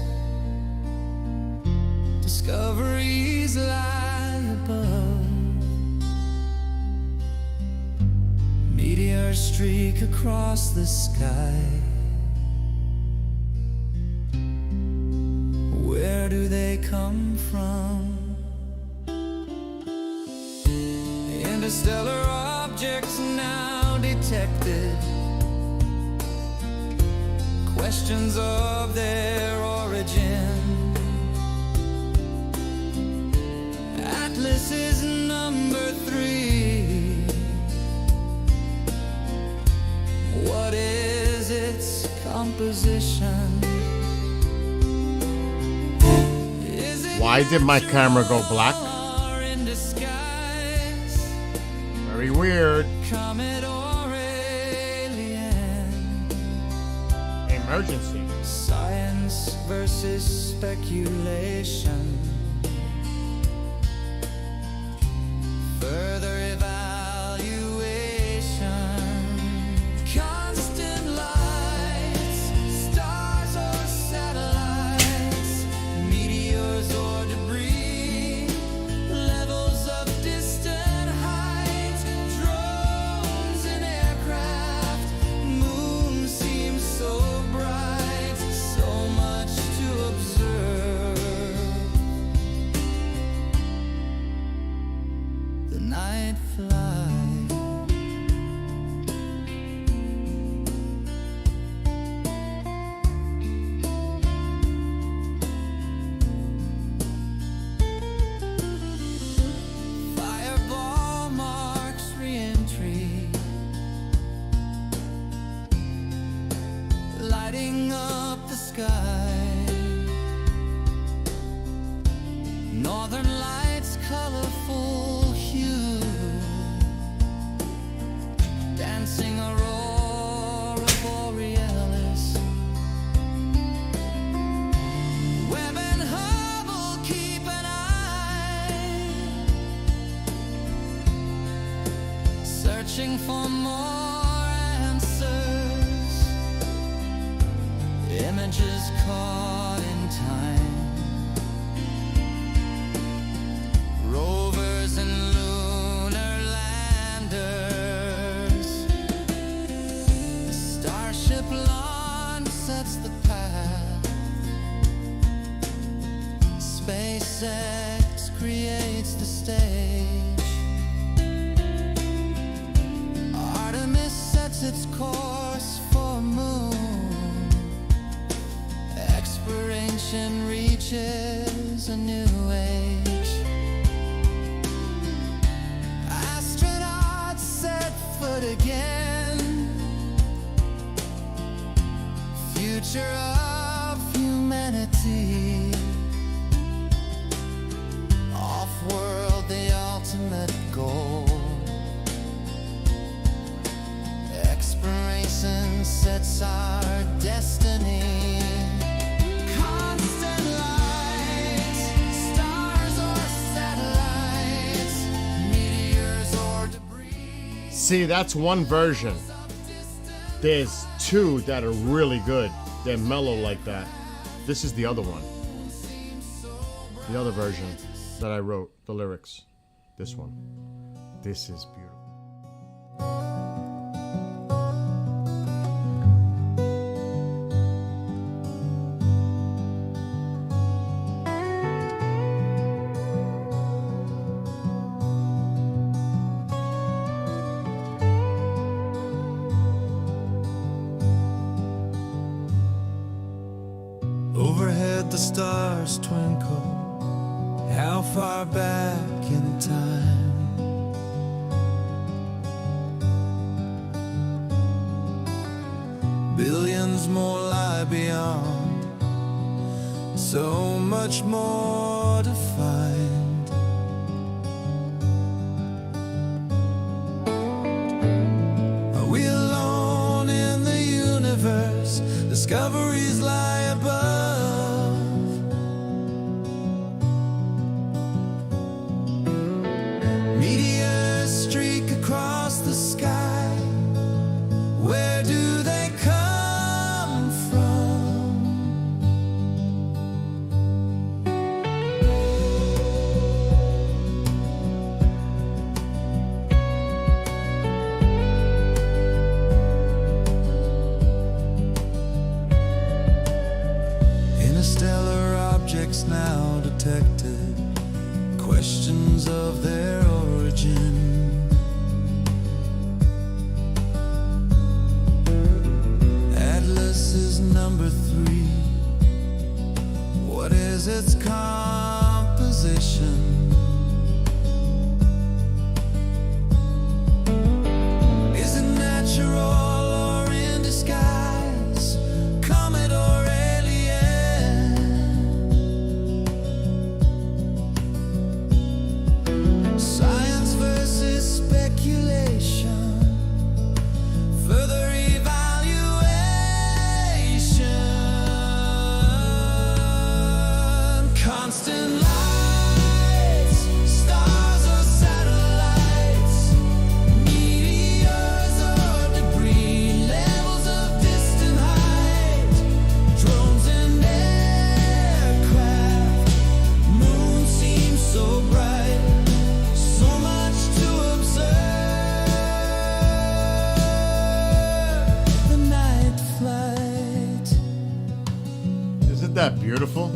Discoveries lie above. Meteors streak across the sky. Where do they come from? Interstellar objects now detected. Questions of their origin. Atlas is number 3. What is its composition? Is it Why did my camera go black? or in disguise? Very weird. Comet or alien? Emergency. Science versus speculation. Further evaluation. Constant lights, stars or satellites, meteors or debris, levels of distant height, drones and aircraft. Moon seems so bright, so much to observe. The night flies. Fireball marks re-entry, lighting up the sky. Northern lights, colorful hue, dancing aurora borealis. Webb and Hubble keep an eye, searching for more answers. Images caught in time. Rovers and lunar landers. Starship launch sets the path. SpaceX creates the stage. Artemis sets its course for moon. Exploration reaches a new age. Astronauts set foot again. Future of humanity. Off-world, the ultimate goal. Exploration sets our destiny. Constant lights, stars or satellites, meteors or debris. See, that's one version. There's 2 that are really good. They're mellow like that. This is the other one. The other version that I wrote, the lyrics. This one. This is beautiful. Overhead the stars twinkle. How far back in time? Billions more lie beyond. So much more to find. discoveries lie above. Meteors streak across the sky. Where do they come from? Interstellar objects now detected, questions of their origin. Atlas is number 3. What is its composition? Is it natural or in disguise? Comet or alien? Science versus speculation. Further evaluation. Constant lights, stars or satellites, meteors or debris, levels of distant height, drones and aircraft. Moon seems so bright, so much to observe. The night flight. Isn't that beautiful?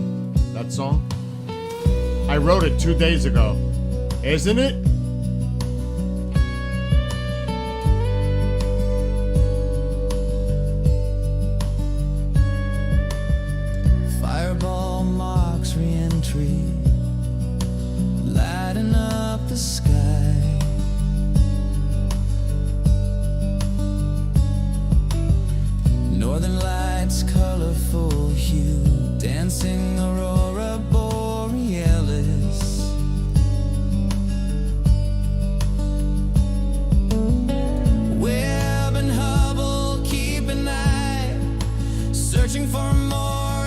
That song? I wrote it 2 days ago. Isn't it? Fireball marks re-entry, lighting up the sky. Northern lights, colorful hue, dancing aurora borealis. Webb and Hubble keep an eye, searching for more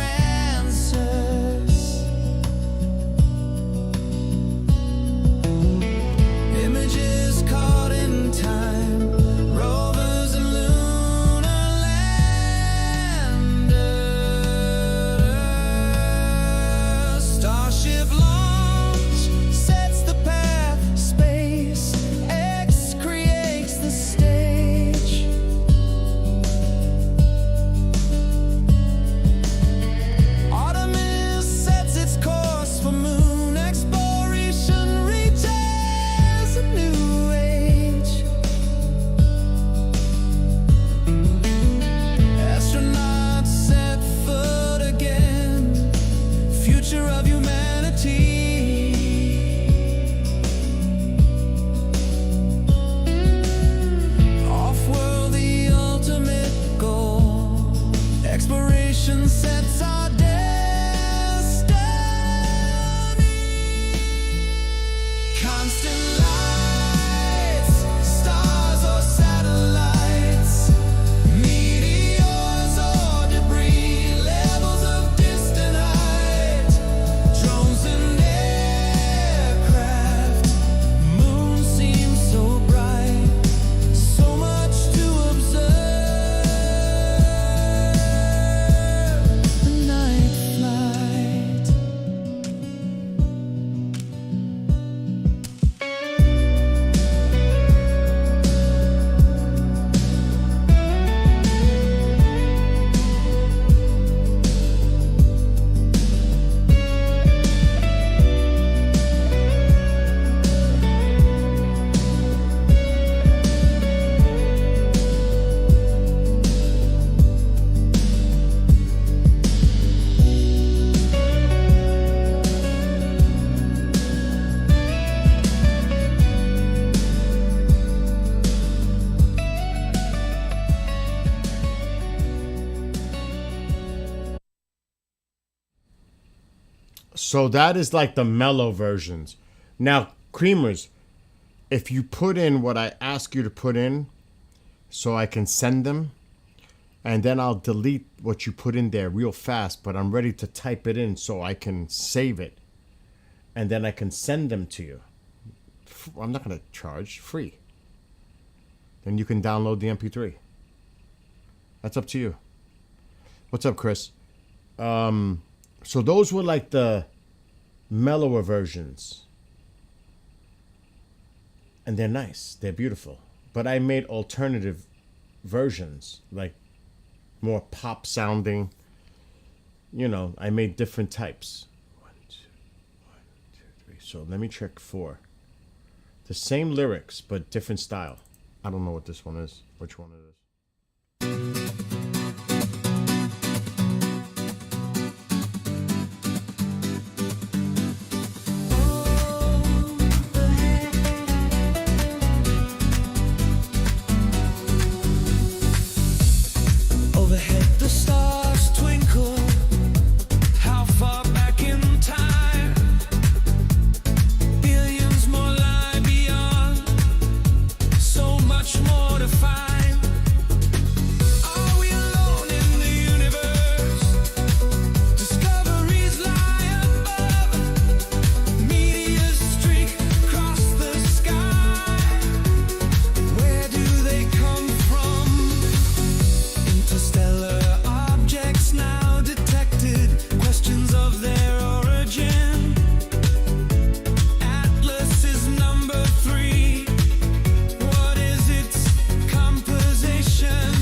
answers. Images caught in time, rovers and lunar landers. Starship launch sets the path, space X creates the stage. Artemis sets its course for moon exploration, reaches a new age. Astronauts set foot again, future of humanity. Off-world, the ultimate goal. Exploration sets our destiny. Constant lights, stars or satellites, meteors or debris, levels of distant height, drones and aircraft. Moon seems so bright, so much to observe. The night flight. So that is like the mellow versions. Now, creamers, if you put in what I ask you to put in so I can send them, and then I'll delete what you put in there real fast, but I'm ready to type it in so I can save it, and then I can send them to you. I'm not going to charge, free. Then you can download the MP3. That's up to you. What's up, Chris? So those were like the mellower versions. And they're nice. They're beautiful. But I made alternative versions, like more pop sounding. You know, I made different types. 1, 2, 3. So let me check 4. The same lyrics, but different style. I don't know what this one is, which one it is. Overhead the stars twinkle. How far back in time? Billions more lie beyond. So much more to find. Are we alone in the universe? Discoveries lie above. Meteors streak across the sky. Where do they come from? Interstellar objects now detected. Questions of their origin. Atlas is number 3. What is its composition?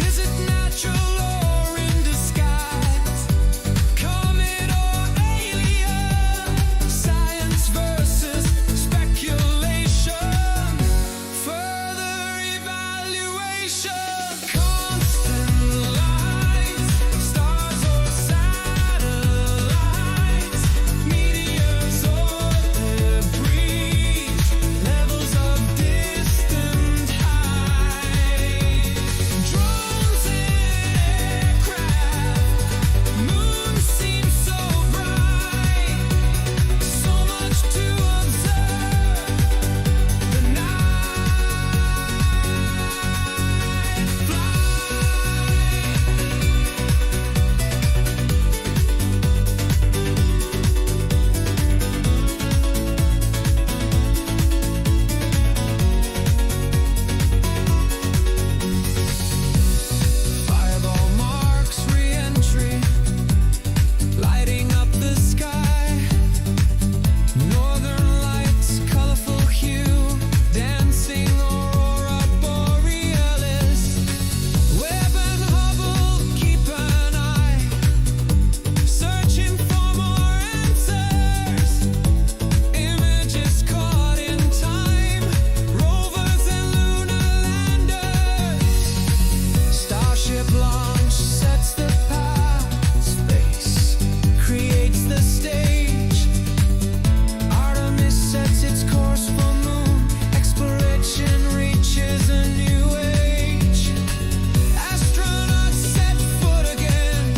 Is it natural or in disguise? Comet or alien? Science versus speculation. Further evaluation. Constant lights, stars or satellites, meteors or debris, levels of distant height, drones and aircraft, moon seems so bright, so much to observe, the night flight. Fireball marks re-entry, lighting up the sky. Northern lights, colorful hue, dancing aurora borealis. Webb and Hubble, keep an eye, searching for more answers. Images caught in time, rovers and lunar landers. Starship launch sets the path. Space creates the stage. Artemis sets its course for moon. Exploration reaches a new age. Astronauts set foot again.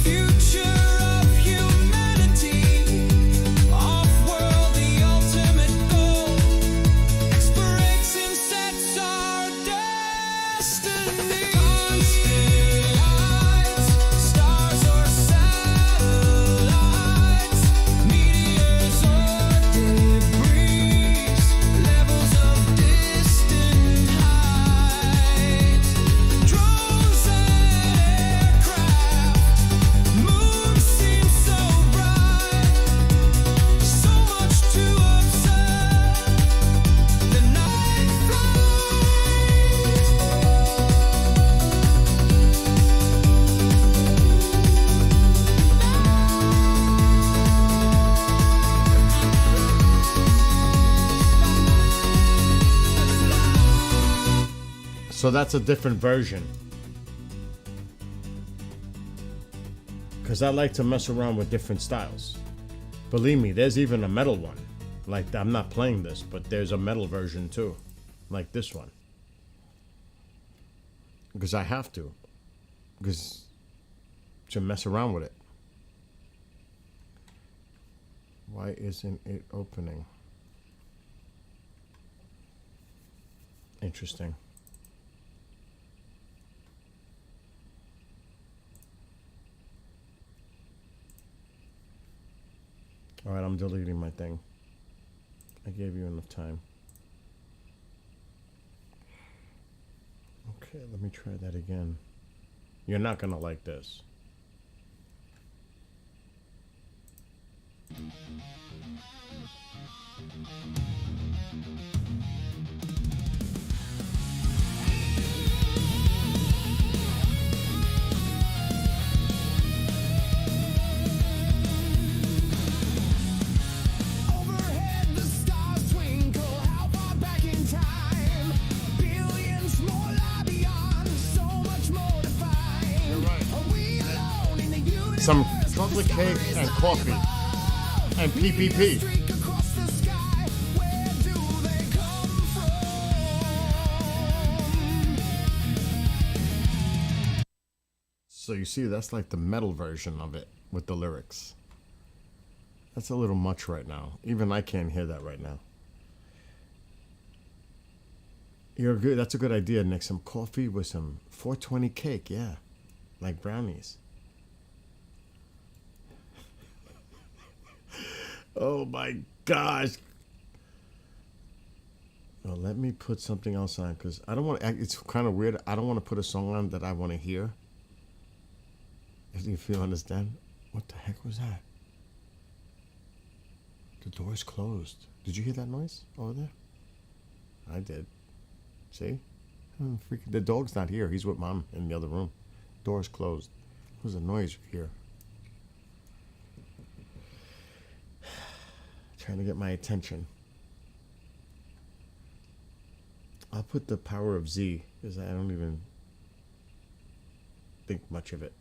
Future of humanity. Off-world, the ultimate goal. Exploration sets our destiny. Constant lights, stars or satellites, meteors or debris, levels of distant height, drones and aircraft, moon seems so bright, so much to observe, the night So that's a different version. Because I like to mess around with different styles. Believe me, there's even a metal one. Like, I'm not playing this, but there's a metal version too. Like this one. Because I have to. Because to mess around with it. Why isn't it opening? Interesting. All right, I'm deleting my thing. I gave you enough time. Okay, let me try that again. You're not gonna like this. Overhead, the stars twinkle. How far back in time? Billions more lie beyond. So much more to find. You're right. Are we alone in the universe? Some chocolate cake and coffee and PPP. Streak across the sky. Where do they come from? So you see, that's like the metal version of it with the lyrics. That's a little much right now. Even I can't hear that right now. You're good. That's a good idea, Nick. Some coffee with some 420 cake. Yeah. Like brownies. Oh my gosh. Well, let me put something else on because I don't want to. It's kind of weird. I don't want to put a song on that I want to hear. If you understand. What the heck was that? The door's closed. Did you hear that noise over there? I did. See? The dog's not here. He's with Mom in the other room. Door's closed. There's a noise here. Trying to get my attention. I'll put the power of Z because I don't even think much of it.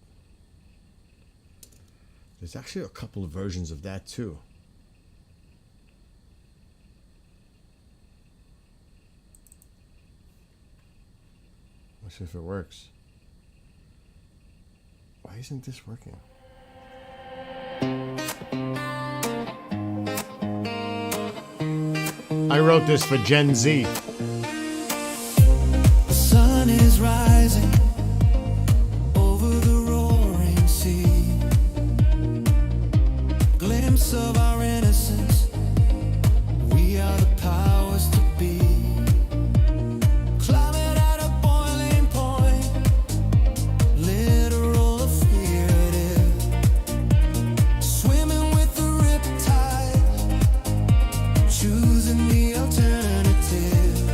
There's actually a couple of versions of that too. Let's see if it works. Why isn't this working? I wrote this for Gen Z. The sun is rising over the roaring sea. Glimpse of our innocence. We are the powers to be. Climbing at a boiling point. Literal or figurative. Swimming with the riptide. Choosing the alternative.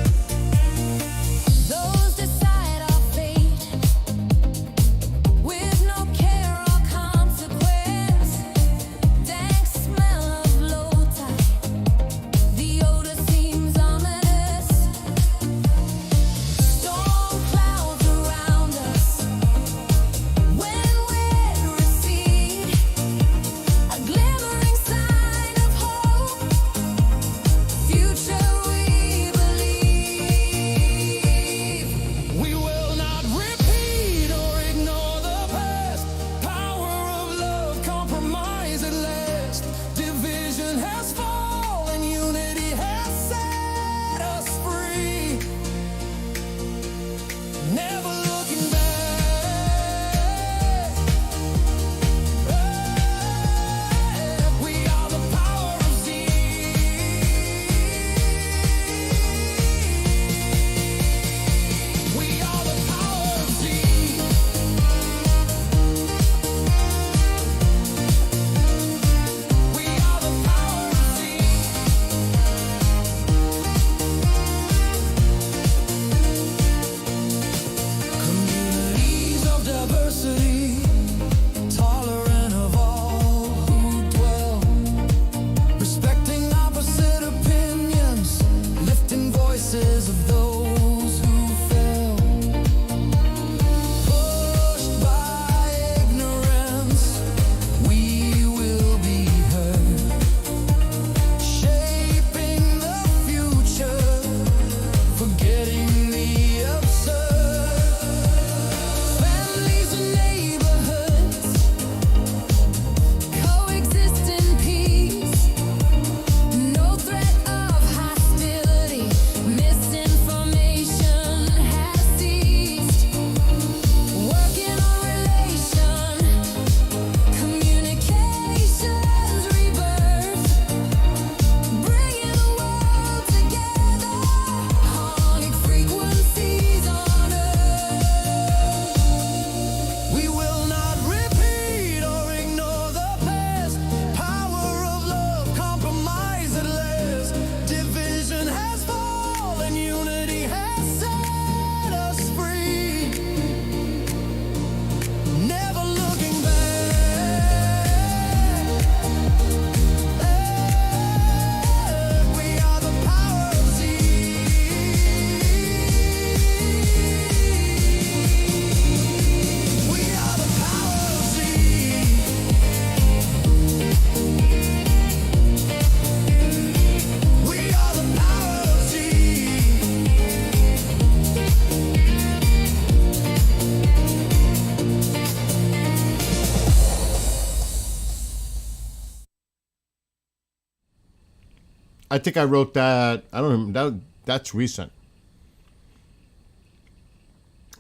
I think I wrote that. I don't know. That's recent.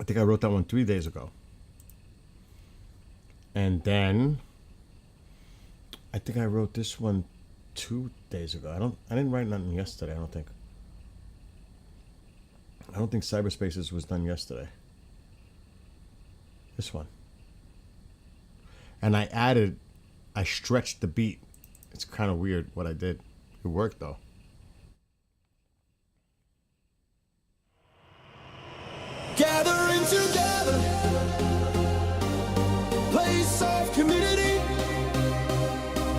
I think I wrote that one 3 days ago. And then I think I wrote this one 2 days ago. I didn't write nothing yesterday, I don't think. I don't think Cyberspaces was done yesterday. This one. And I stretched the beat. It's kind of weird what I did. It worked though. Gathering together, place of community.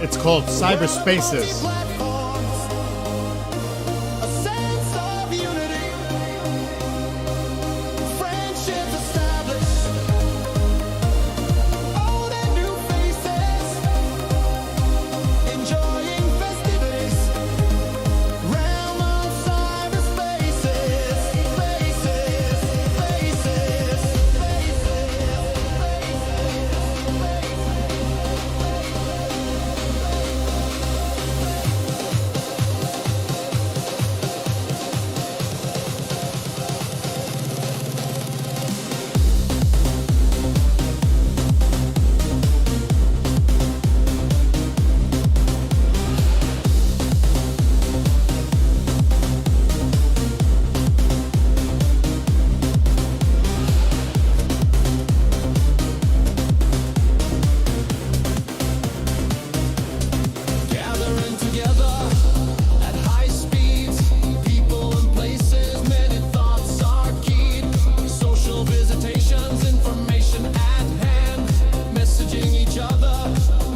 It's called Cyberspaces. Platforms, a sense of unity, friendships established, old and new faces, enjoying festivities, realm of cyberspaces, gathering together at high speeds, people and places, many thoughts are keyed, social visitations, information at hand, messaging each other,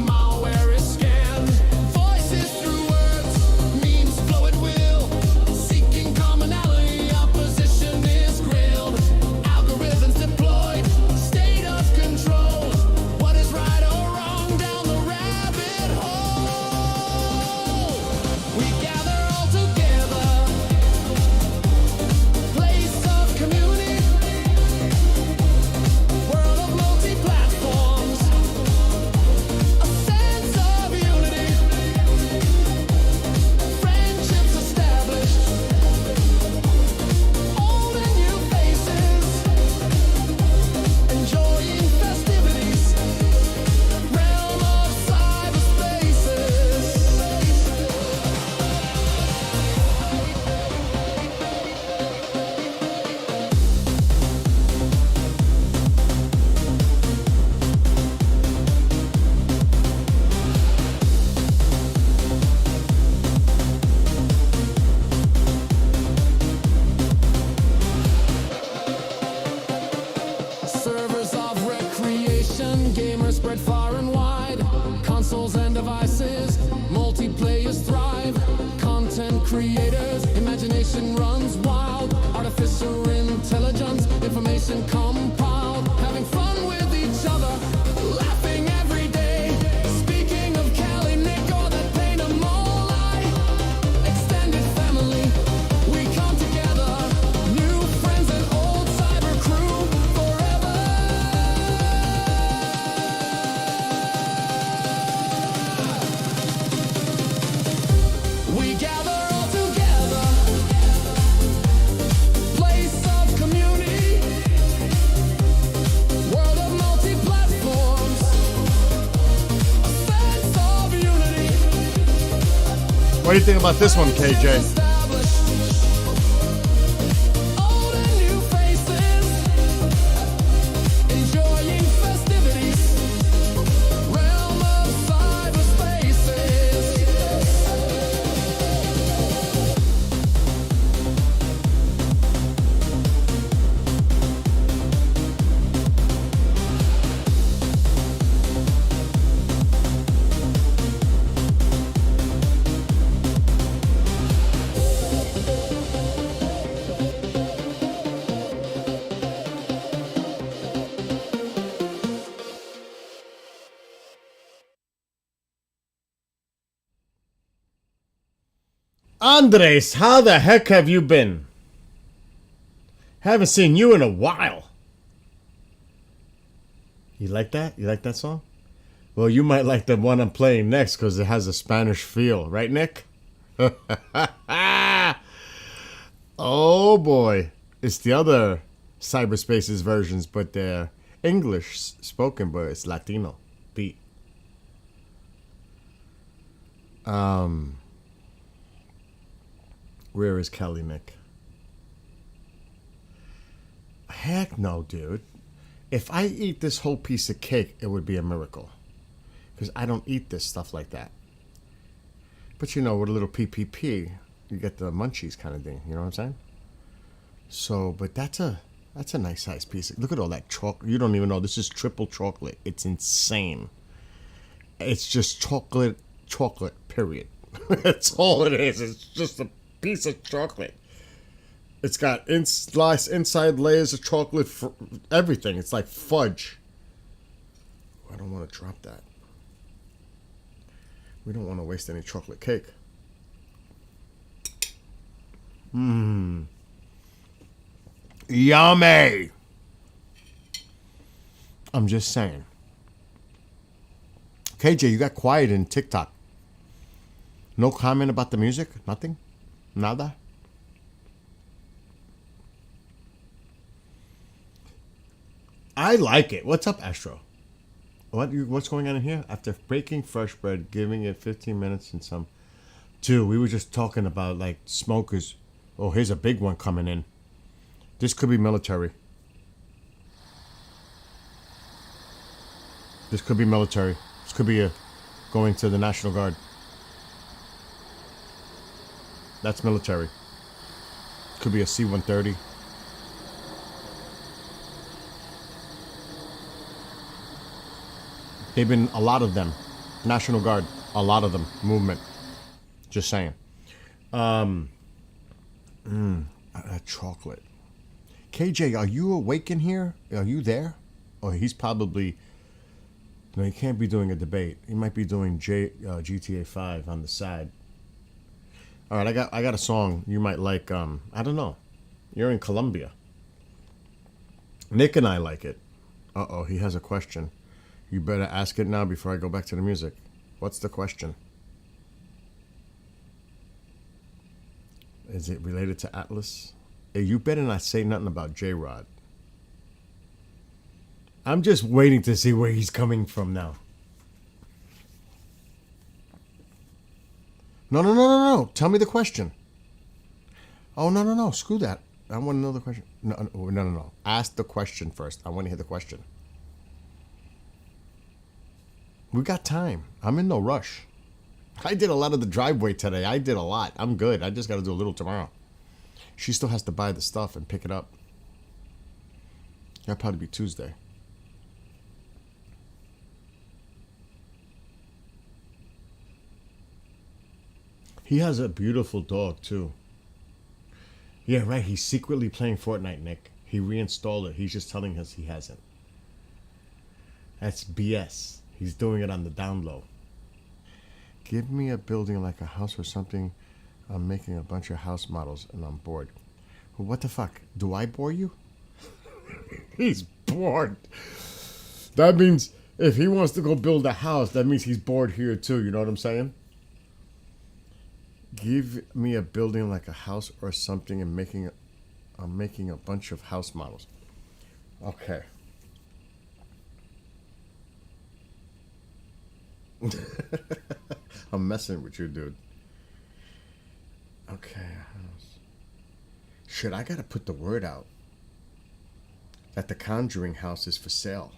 malware is scanned, voices through words, memes flow at will, seeking commonality, opposition is grilled, algorithms deployed, state of control, what is right or wrong down the rabbit hole. We gather all together, place of community, world of multi-platforms, a sense of unity, friendships established, old and new faces, enjoying festivities, realm of cyberspaces. Servers of recreation, gamers spread far and wide. Consoles and devices, multiplayers thrive. Content creators, imagination runs wild. Artificial intelligence, information compiled. Having fun with each other, laughing every day. Speaking of Cali, Nick, or that paint a mole eye. Extended family, we come together. New friends and old cyber crew forever. We gather all together, place of community, world of multi-platforms, a sense of unity. What do you think about this one, KJ? Old and new faces, enjoying festivities, realm of cyberspaces. Andres, how the heck have you been? Haven't seen you in a while. You like that? You like that song? Well, you might like the one I'm playing next because it has a Spanish feel. Right, Nick? Oh boy. It's the other cyberspaces versions, but they're English spoken, but it's Latino beat. Where is Kelly Nick? Heck no, dude. If I eat this whole piece of cake, it would be a miracle. Because I don't eat this stuff like that. But you know, with a little PPP, you get the munchies kind of thing. You know what I'm saying? So, but that's a nice size piece. Look at all that chocolate. You don't even know. This is triple chocolate. It's insane. It's just chocolate, period. That's all it is. It's just a piece of chocolate. It's got inside layers of chocolate, everything. It's like fudge. I don't want to drop that. We don't want to waste any chocolate cake. Yummy. I'm just saying. KJ, you got quiet in TikTok. No comment about the music? Nothing? Nada? I like it. What's up, Astro? What's going on in here? After breaking fresh bread, giving it 15 minutes and some... Dude, we were just talking about, like, smokers. Oh, here's a big one coming in. This could be military. This could be military. This could be going to the National Guard. That's military. Could be a C-130. They've been a lot of them. National Guard, a lot of them. Movement. Just saying. Chocolate. KJ, are you awake in here? Are you there? Oh, he's probably... No, he can't be doing a debate. He might be doing GTA 5 on the side. All right, I got a song you might like. I don't know. You're in Colombia. Nick and I like it. Uh-oh, he has a question. You better ask it now before I go back to the music. What's the question? Is it related to Atlas? Hey, you better not say nothing about J-Rod. I'm just waiting to see where he's coming from now. No. Tell me the question. Oh, no. Screw that. I want to know the question. No. Ask the question first. I want to hear the question. We got time. I'm in no rush. I did a lot of the driveway today. I did a lot. I'm good. I just got to do a little tomorrow. She still has to buy the stuff and pick it up. That'll probably be Tuesday. He has a beautiful dog, too. Yeah, right. He's secretly playing Fortnite, Nick. He reinstalled it. He's just telling us he hasn't. That's BS. He's doing it on the down low. Give me a building like a house or something. I'm making a bunch of house models and I'm bored. Well, what the fuck? Do I bore you? He's bored. That means if he wants to go build a house, that means he's bored here too. You know what I'm saying? Give me a building like a house or something and I'm making a bunch of house models. Okay. I'm messing with you, dude. Okay, house. Shit, I gotta put the word out that the Conjuring House is for sale.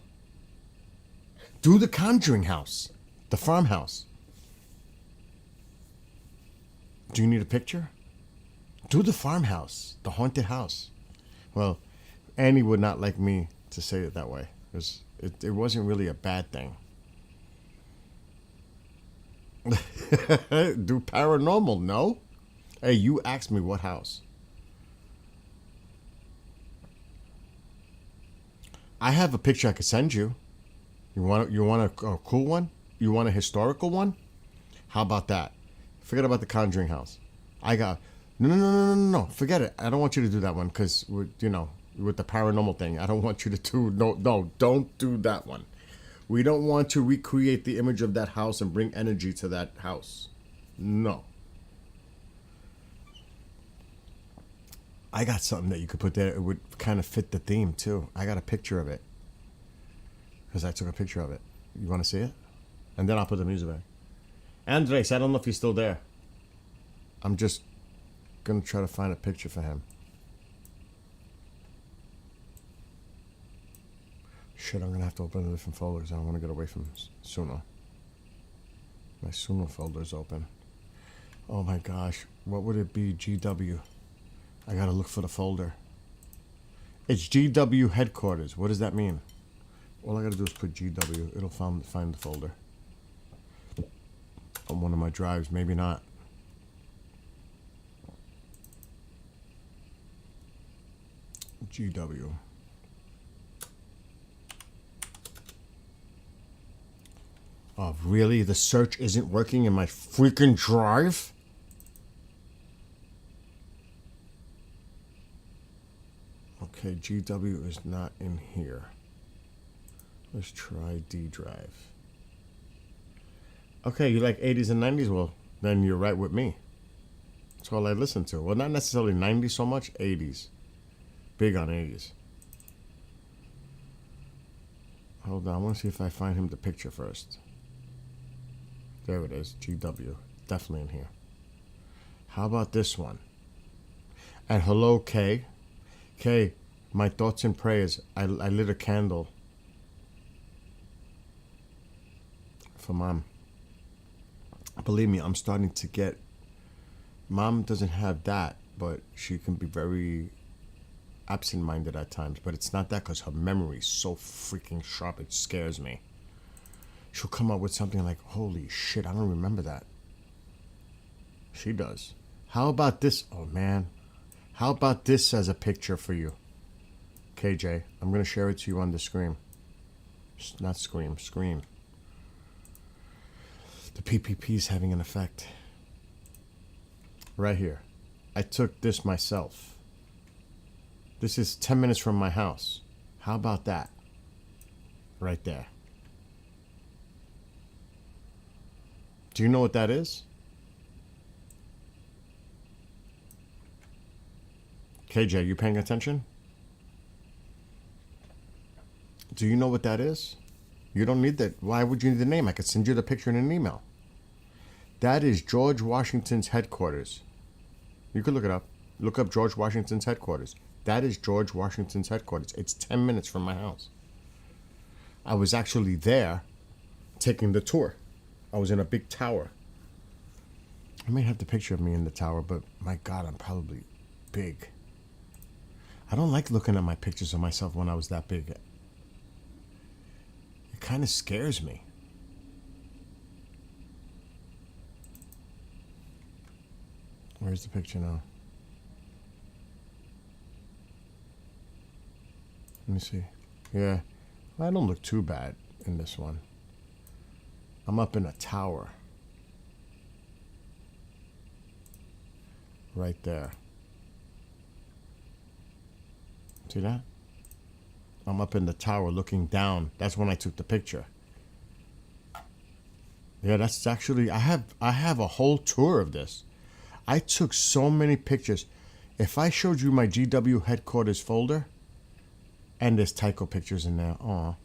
Do the Conjuring House. The farmhouse. Do you need a picture? Do the farmhouse. The haunted house. Well, Annie would not like me to say it that way. It wasn't really a bad thing. Do paranormal, no? Hey, you asked me what house. I have a picture I could send you. You want a cool one? You want a historical one? How about that? Forget about the Conjuring House. I got... No. Forget it. I don't want you to do that one because, with the paranormal thing, I don't want you to do... No, don't do that one. We don't want to recreate the image of that house and bring energy to that house. No. I got something that you could put there. It would kind of fit the theme too. I got a picture of it because I took a picture of it. You want to see it? And then I'll put the music back. Andres, I don't know if he's still there. I'm just gonna try to find a picture for him. Shit, I'm gonna have to open a different folder because I don't want to get away from Suno. My Suno folder's open. Oh my gosh, what would it be? GW. I gotta look for the folder. It's GW headquarters. What does that mean? All I gotta do is put GW. It'll find the folder. On one of my drives, maybe not. GW. Oh, really? The search isn't working in my freaking drive? Okay, GW is not in here. Let's try D drive. Okay, you like 80s and 90s? Well, then you're right with me. That's all I listen to. Well, not necessarily 90s so much, 80s. Big on 80s. Hold on, I want to see if I find him the picture first. There it is, GW. Definitely in here. How about this one? And hello, Kay. Kay, my thoughts and prayers. I lit a candle for Mom. Believe me, I'm starting to get... Mom doesn't have that, but she can be very absent-minded at times. But it's not that because her memory is so freaking sharp, it scares me. She'll come up with something like, holy shit, I don't remember that. She does. How about this? Oh, man. How about this as a picture for you? KJ, I'm going to share it to you on the screen. Not scream, screen. The PPP is having an effect. Right here. I took this myself. This is 10 minutes from my house. How about that? Right there. Do you know what that is? KJ, you paying attention? Do you know what that is? You don't need that. Why would you need the name? I could send you the picture in an email. That is George Washington's headquarters. You could look it up. Look up George Washington's headquarters. That is George Washington's headquarters. It's 10 minutes from my house. I was actually there taking the tour. I was in a big tower. I may have the picture of me in the tower, but my God, I'm probably big. I don't like looking at my pictures of myself when I was that big. It kind of scares me. Where's the picture now? Let me see. Yeah, I don't look too bad in this one. I'm up in a tower. Right there. See that? I'm up in the tower looking down. That's when I took the picture. Yeah, that's actually, I have a whole tour of this. I took so many pictures. If I showed you my GW headquarters folder, and there's Tycho pictures in there. Aw.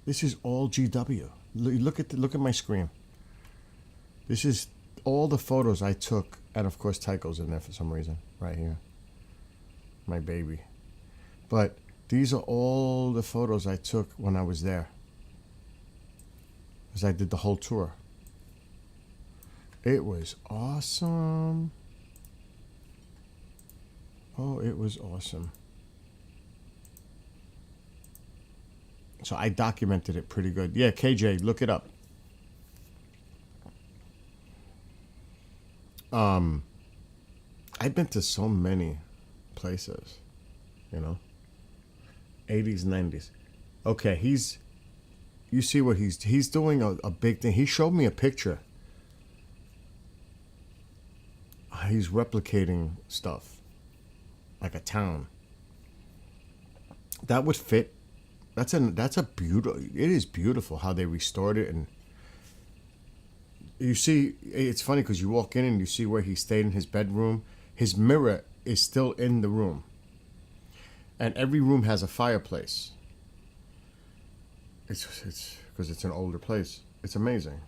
This is all GW. Look at my screen. This is all the photos I took, and of course Tycho's in there for some reason, right here. My baby. But these are all the photos I took when I was there. Because I did the whole tour. It was awesome. Oh, it was awesome. So I documented it pretty good. Yeah, KJ, look it up. I've been to so many places, you know. 80s, 90s. Okay, you see what he's doing a big thing. He showed me a picture. He's replicating stuff like a town. That would fit. That's a beautiful. It is beautiful how they restored it, and you see, it's funny because you walk in and you see where he stayed in his bedroom. His mirror is still in the room. And every room has a fireplace. It's because it's an older place. It's amazing.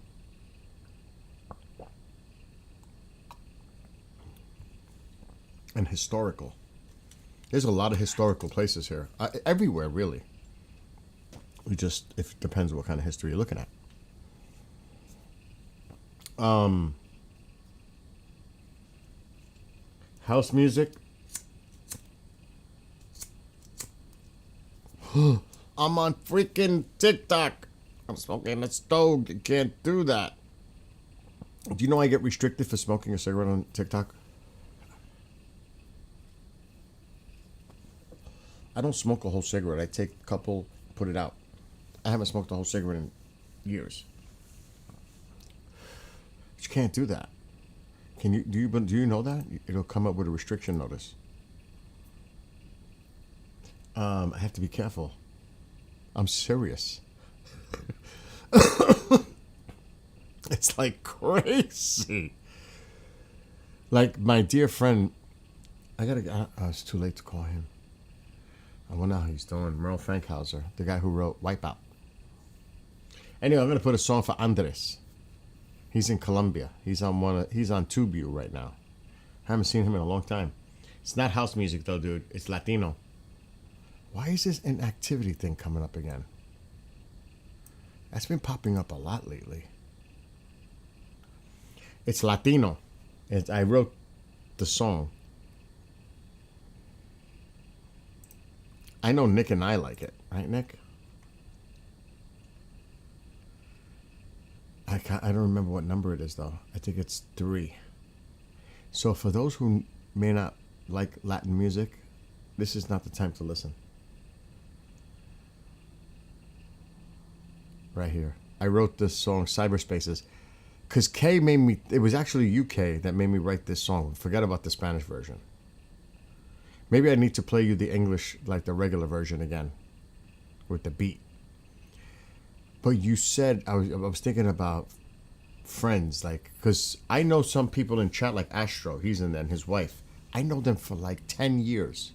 And historical. There's a lot of historical places here. Everywhere, really. It depends what kind of history you're looking at. House music. I'm on freaking TikTok. I'm smoking a stove. You can't do that. Do you know I get restricted for smoking a cigarette on TikTok? I don't smoke a whole cigarette. I take a couple, put it out. I haven't smoked a whole cigarette in years. But you can't do that. Can you? Do you know that? It'll come up with a restriction notice. I have to be careful. I'm serious. It's like crazy. Like my dear friend, it's too late to call him. I wonder how he's doing. Merle Fankhauser, the guy who wrote Wipeout. Anyway, I'm gonna put a song for Andres. He's in Colombia. He's on Tubu right now. I haven't seen him in a long time. It's not house music though, dude. It's Latino. Why is this inactivity thing coming up again? That's been popping up a lot lately. It's Latino. I wrote the song. I know Nick and I like it. Right, Nick? I don't remember what number it is, though. I think it's 3. So for those who may not like Latin music, this is not the time to listen. Right here. I wrote this song, Cyberspaces, because Kay made me... It was actually UK that made me write this song. Forget about the Spanish version. Maybe I need to play you the English, like the regular version again, with the beat. But you said, I was thinking about friends, like, because I know some people in chat, like Astro, he's in there, and his wife. I know them for like 10 years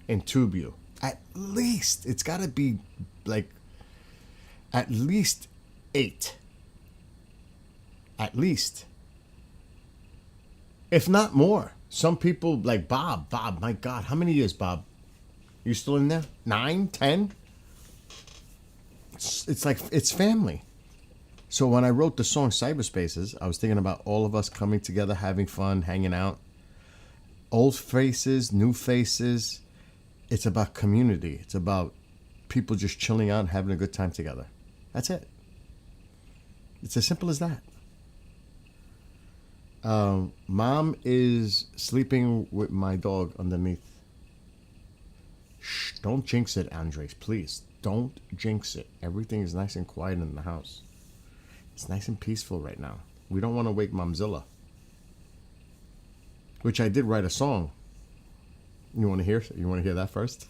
in Tubu. At least, it's got to be like, at least 8. At least. If not more. Some people, like Bob, my God, how many years, Bob? You still in there? 9, 10? It's like, it's family. So when I wrote the song Cyberspaces, I was thinking about all of us coming together, having fun, hanging out. Old faces, new faces. It's about community. It's about people just chilling out and having a good time together. That's it. It's as simple as that. Mom is sleeping with my dog underneath. Shh, don't jinx it, Andres, please. Don't jinx it. Everything is nice and quiet in the house. It's nice and peaceful right now. We don't want to wake Momzilla. Which I did write a song. You want to hear? You want to hear that first?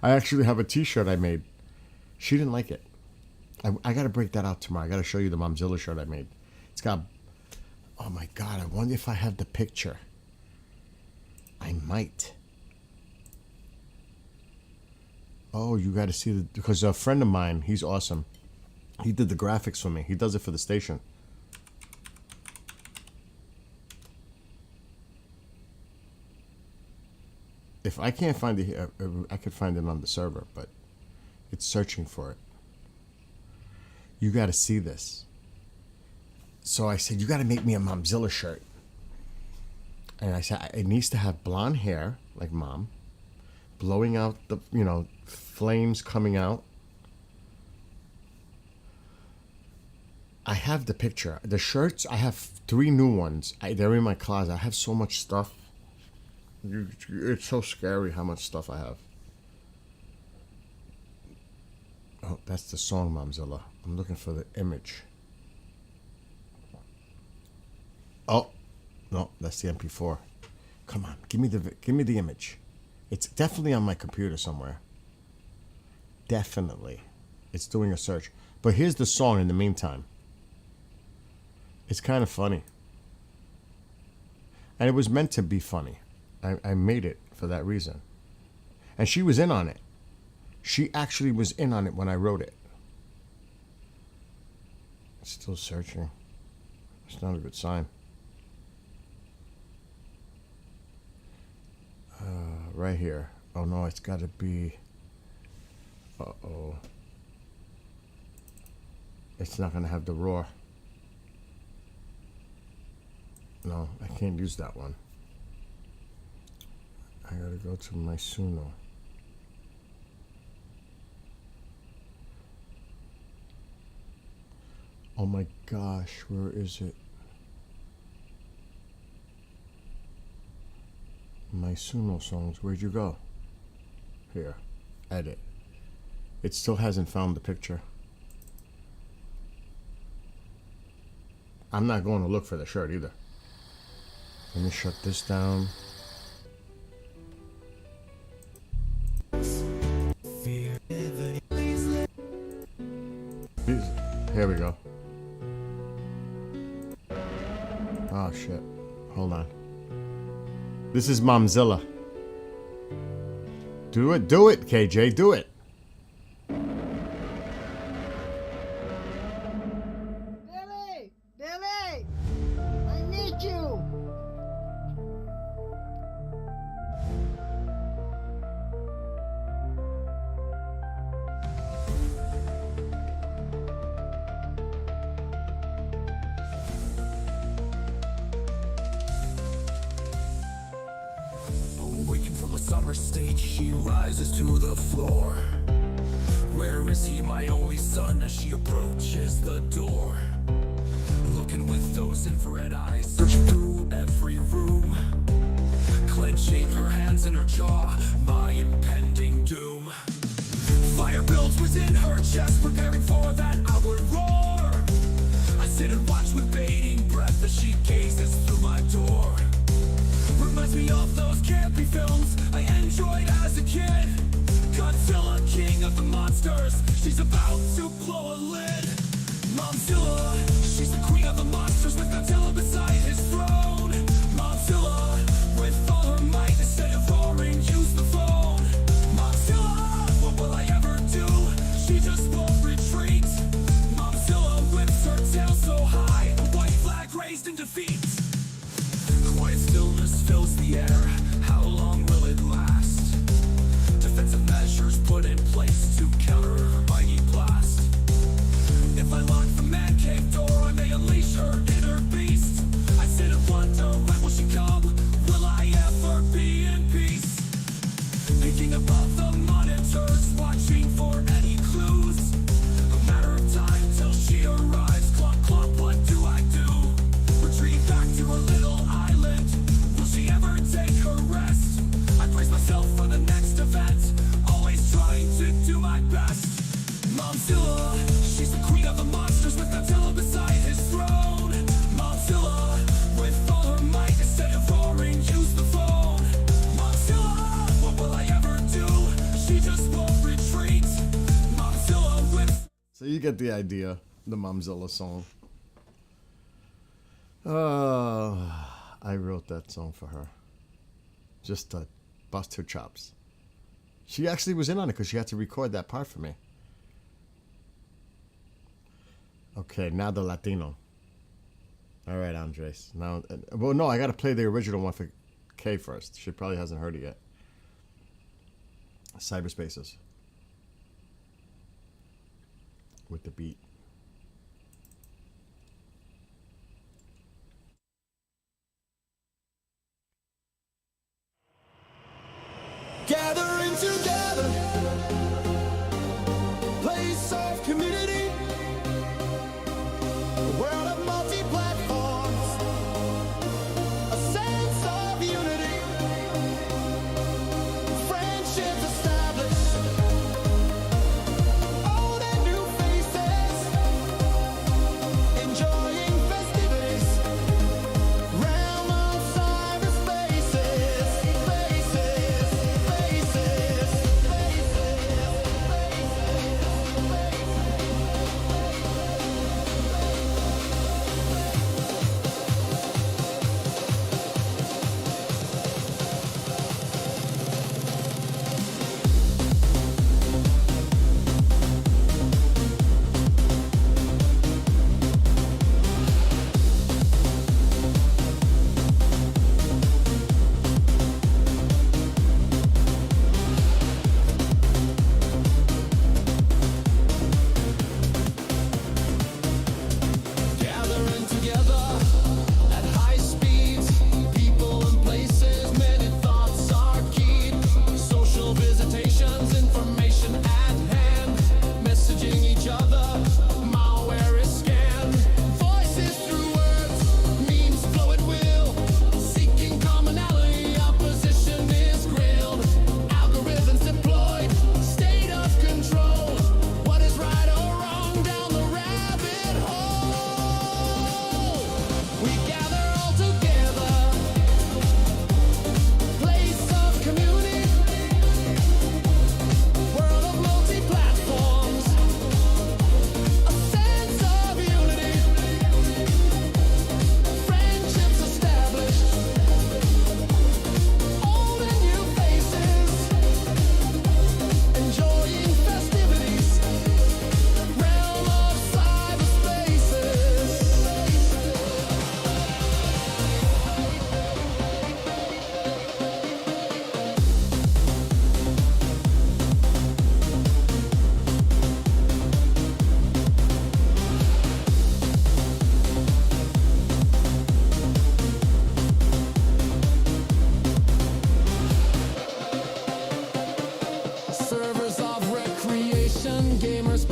I actually have a T-shirt I made. She didn't like it. I got to break that out tomorrow. I got to show you the Momzilla shirt I made. It's got... Oh my God, I wonder if I have the picture. I might. Oh, you got to see the... Because a friend of mine, he's awesome. He did the graphics for me. He does it for the station. If I can't find it, I could find it on the server, but it's searching for it. You got to see this. So I said, you got to make me a Momzilla shirt. And I said, it needs to have blonde hair, like Mom, blowing out the, flames coming out. I have the picture. The shirts, I have 3 new ones. They're in my closet. I have so much stuff. It's so scary how much stuff I have. Oh, that's the song, Momzilla. I'm looking for the image. Oh, no, that's the MP4. Come on, give me the image. It's definitely on my computer somewhere. Definitely. It's doing a search. But here's the song in the meantime. It's kind of funny. And it was meant to be funny. I made it for that reason. And she was in on it. She actually was in on it when I wrote it. Still searching. It's not a good sign. Right here. Oh no, it's got to be. Uh-oh. It's not going to have the roar. No, I can't use that one. I gotta go to my Suno. Oh my gosh, where is it? My Suno songs, where'd you go? Here, edit. It still hasn't found the picture. I'm not going to look for the shirt either. Let me shut this down. Here we go. Oh shit. Hold on. This is Momzilla. Do it, KJ, do it. Billy! Billy! I need you! Waking from a summer state, she rises to the floor. Where is he, my only son, as she approaches the door? Looking with those infrared eyes, searching through every room, clenching her hands in her jaw, my impending doom. Fire builds within her chest, preparing for that outward roar. I sit and watch with bating breath as she gazes through my door. Reminds me of those campy films I enjoyed as a kid. Godzilla, king of the monsters, she's about to blow a lid. Momzilla, she's the queen of the monsters with Godzilla beside his throne. Momzilla, with all her might, instead of roaring, use the phone. Momzilla, what will I ever do? She just won't retreat. Momzilla whips her tail so high, a white flag raised in defeat. Quiet stillness fills the air. How long will it last? Defensive measures put in place to counter her mighty blast. If I lock the man cave door, I may unleash her inner beast. I sit and wonder, when will she come? Will I ever be in peace? Peeking above the monitors, watching for any clues. A matter of time till she arrives. Clomp, clomp, what do I do? Retreat back to her little island. Will she ever take her rest? I brace myself for the next event, always trying to do my best. Momzilla, she's the queen of the monsters with Godzilla beside his throne. Momzilla, with all her might, instead of roaring, use the phone. Momzilla, what will I ever do? She just won't retreat. Momzilla whips. So you get the idea, the Momzilla song. I wrote that song for her. Just to bust her chops. She actually was in on it because she had to record that part for me. Okay, now the Latino. All right, Andres. Now, well, no, I got to play the original one for Kay first. She probably hasn't heard it yet. Cyberspaces. With the beat. Gathering together, place of community, a world of multi-platforms, a sense of unity, friendships established, old and new faces,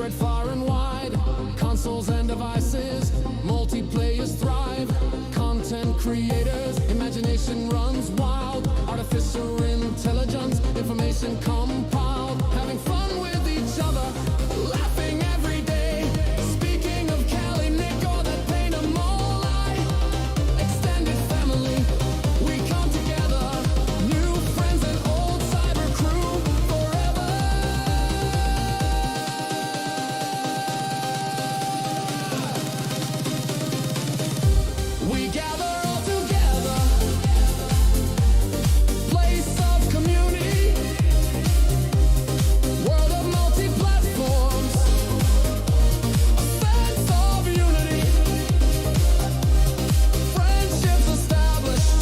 spread far and wide. Consoles and devices, multiplayers thrive. Content creators, imagination runs wild. Artificial intelligence, information compiled. Having fun with each other, laughing every day. Speaking of Cali, Nick, or that pain of Molai. Extended family, we come together. New friends and old cyber crew forever. We gather all together. Place of community. World of multi-platforms. A sense of unity. Friendships established.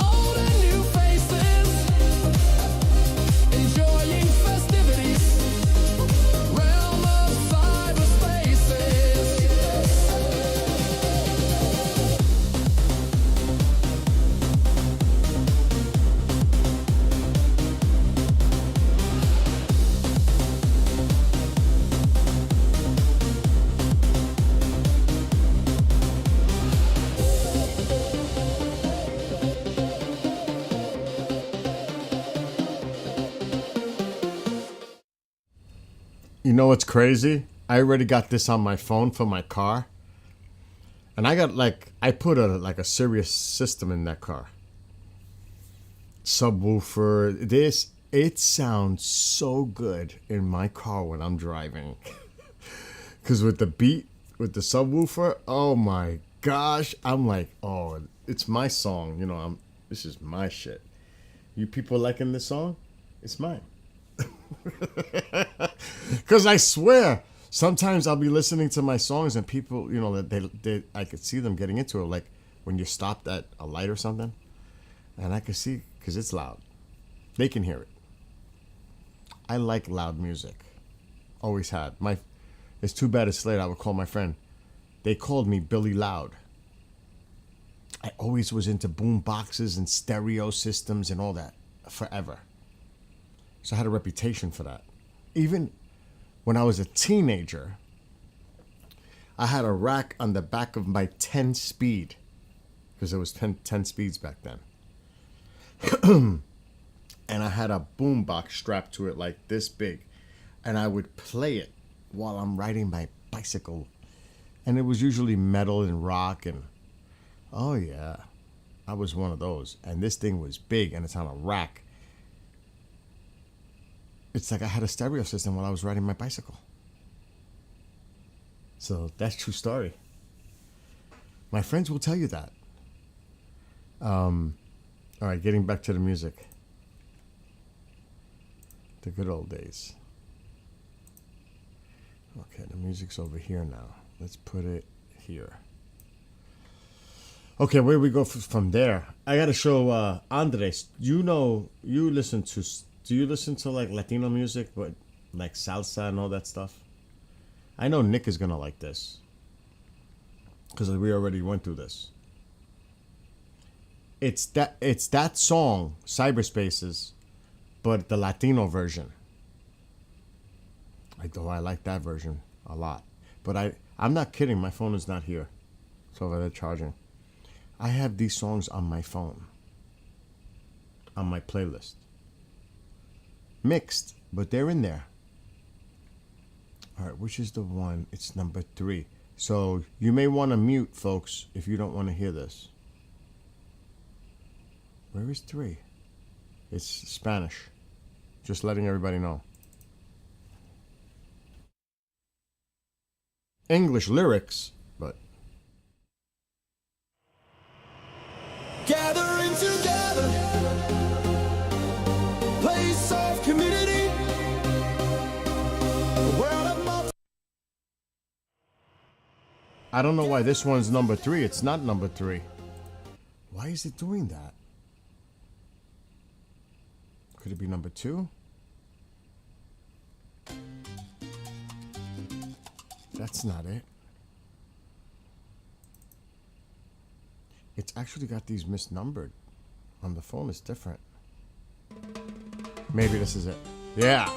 Old and new faces. Enjoying festivities. Realm of cyberspaces. You know what's crazy? I already got this on my phone for my car. And I got I put a serious system in that car. Subwoofer, it sounds so good in my car when I'm driving. Cause with the beat, with the subwoofer, oh my gosh, I'm like, oh, it's my song. You know, this is my shit. You people liking this song? It's mine. Because I swear, sometimes I'll be listening to my songs and people, you know, that I could see them getting into it, like when you stopped at a light or something, and I could see, because it's loud. They can hear it. I like loud music. Always had. It's too bad it's late. I would call my friend. They called me Billy Loud. I always was into boom boxes and stereo systems and all that forever. So I had a reputation for that. Even when I was a teenager, I had a rack on the back of my 10 speed, because there was 10 speeds back then. And I had a boom box strapped to it like this big. And I would play it while I'm riding my bicycle. And it was usually metal and rock and, oh yeah, I was one of those. And this thing was big and it's on a rack. It's like I had a stereo system while I was riding my bicycle. So that's true story. My friends will tell you that. All right, getting back to the music. The good old days. Okay, the music's over here now. Let's put it here. Okay, where do we go from there? I gotta show Andres. Do you listen to like Latino music, but like salsa and all that stuff? I know Nick is gonna like this because we already went through this. It's that song, Cyberspaces, but the Latino version. I like that version a lot. But I'm not kidding. My phone is not here. It's over there charging. I have these songs on my phone, on my playlist. Mixed, but they're in there. All right, which is the one? It's number 3. So you may want to mute, folks, if you don't want to hear this. Where is 3? It's Spanish. Just letting everybody know. English lyrics, but Gathering together, place of community, a world of multi. I don't know why this one's number 3. It's not number 3. Why is it doing that? Could it be number 2? That's not it. It's actually got these misnumbered. On the phone, it's different. Maybe this is it. Yeah.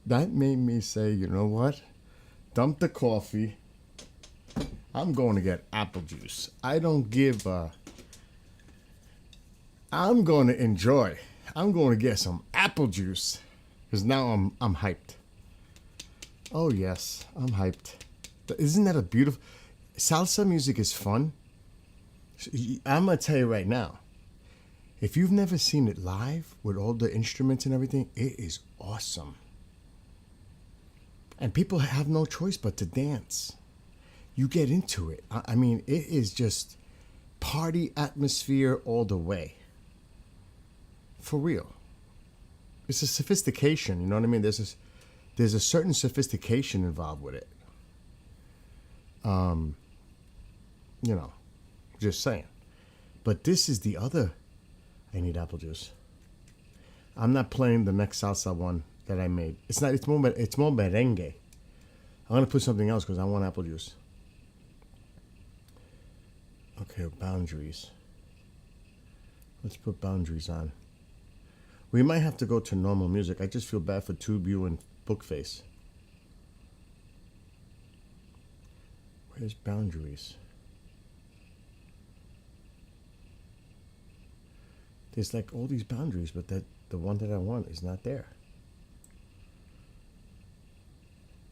that made me say, you know what? Dump the coffee. I'm going to get apple juice. I don't give a. I'm going to enjoy. I'm going to get some apple juice because now I'm hyped. Oh yes, I'm hyped. Isn't that a beautiful? Salsa music is fun. I'm gonna tell you right now. If you've never seen it live with all the instruments and everything, it is awesome. And people have no choice but to dance. You get into it. I mean, it is just party atmosphere all the way. For real. It's a sophistication, you know what I mean? There's a certain sophistication involved with it. You know, just saying. But this is the other. I need apple juice. I'm not playing the next salsa one that I made. It's not. It's more merengue. I'm gonna put something else because I want apple juice. Okay, boundaries. Let's put boundaries on. We might have to go to normal music. I just feel bad for TubeU and Bookface. Where's boundaries? There's like all these boundaries, but the one that I want is not there.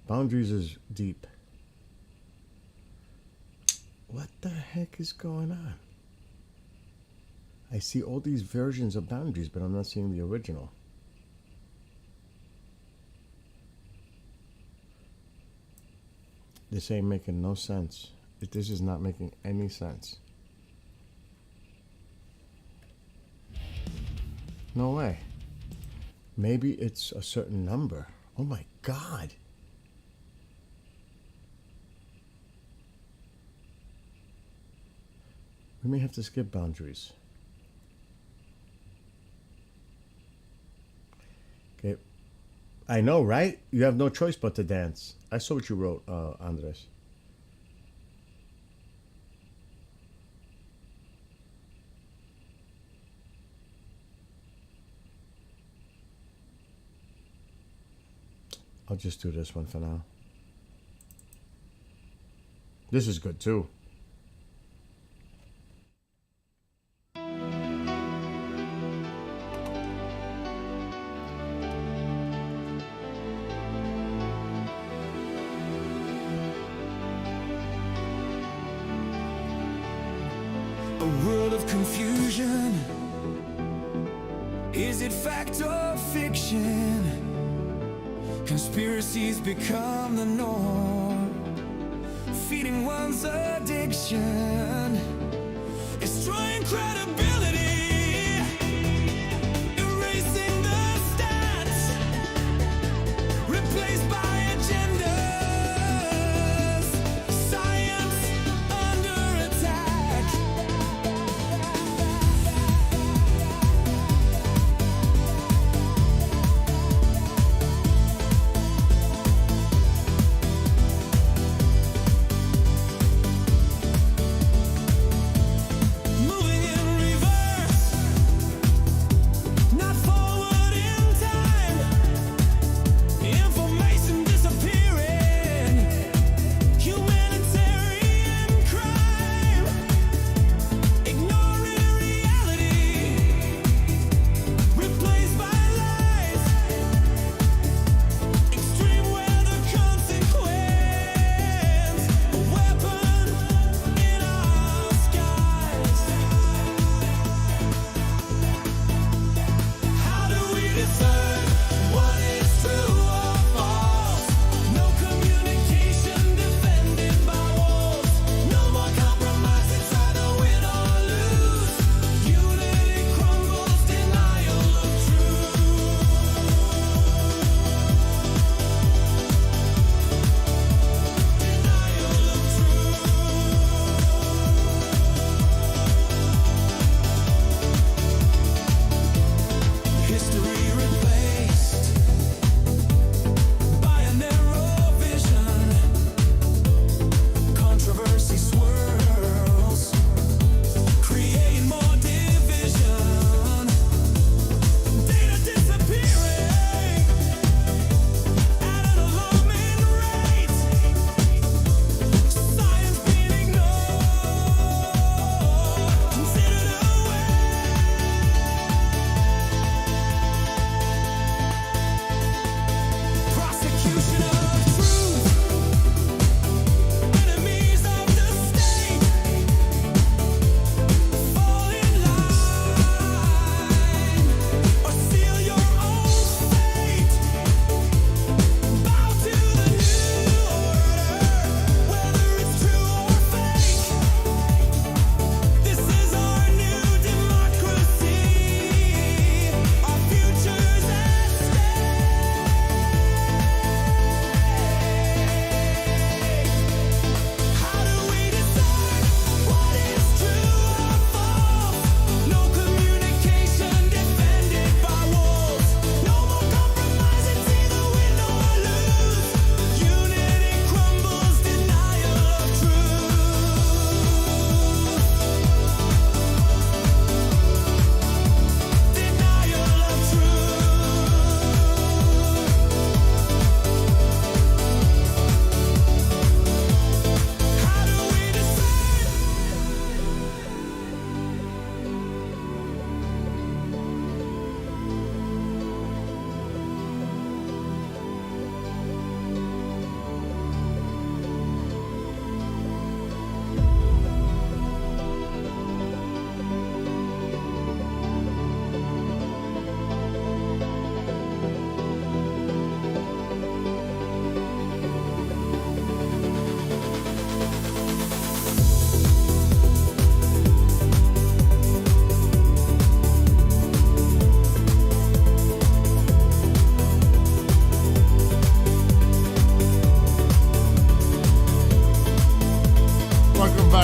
Boundaries is deep. What the heck is going on? I see all these versions of boundaries, but I'm not seeing the original. This ain't making no sense. This is not making any sense. No way. Maybe it's a certain number. Oh my God. We may have to skip boundaries. Okay. I know, right? You have no choice but to dance. I saw what you wrote, Andres. I'll just do this one for now. This is good too. A world of confusion. Is it fact or fiction? Conspiracies become the norm, feeding one's addiction, destroying credibility, erasing the stats, replaced by agendas, science under attack. Moving in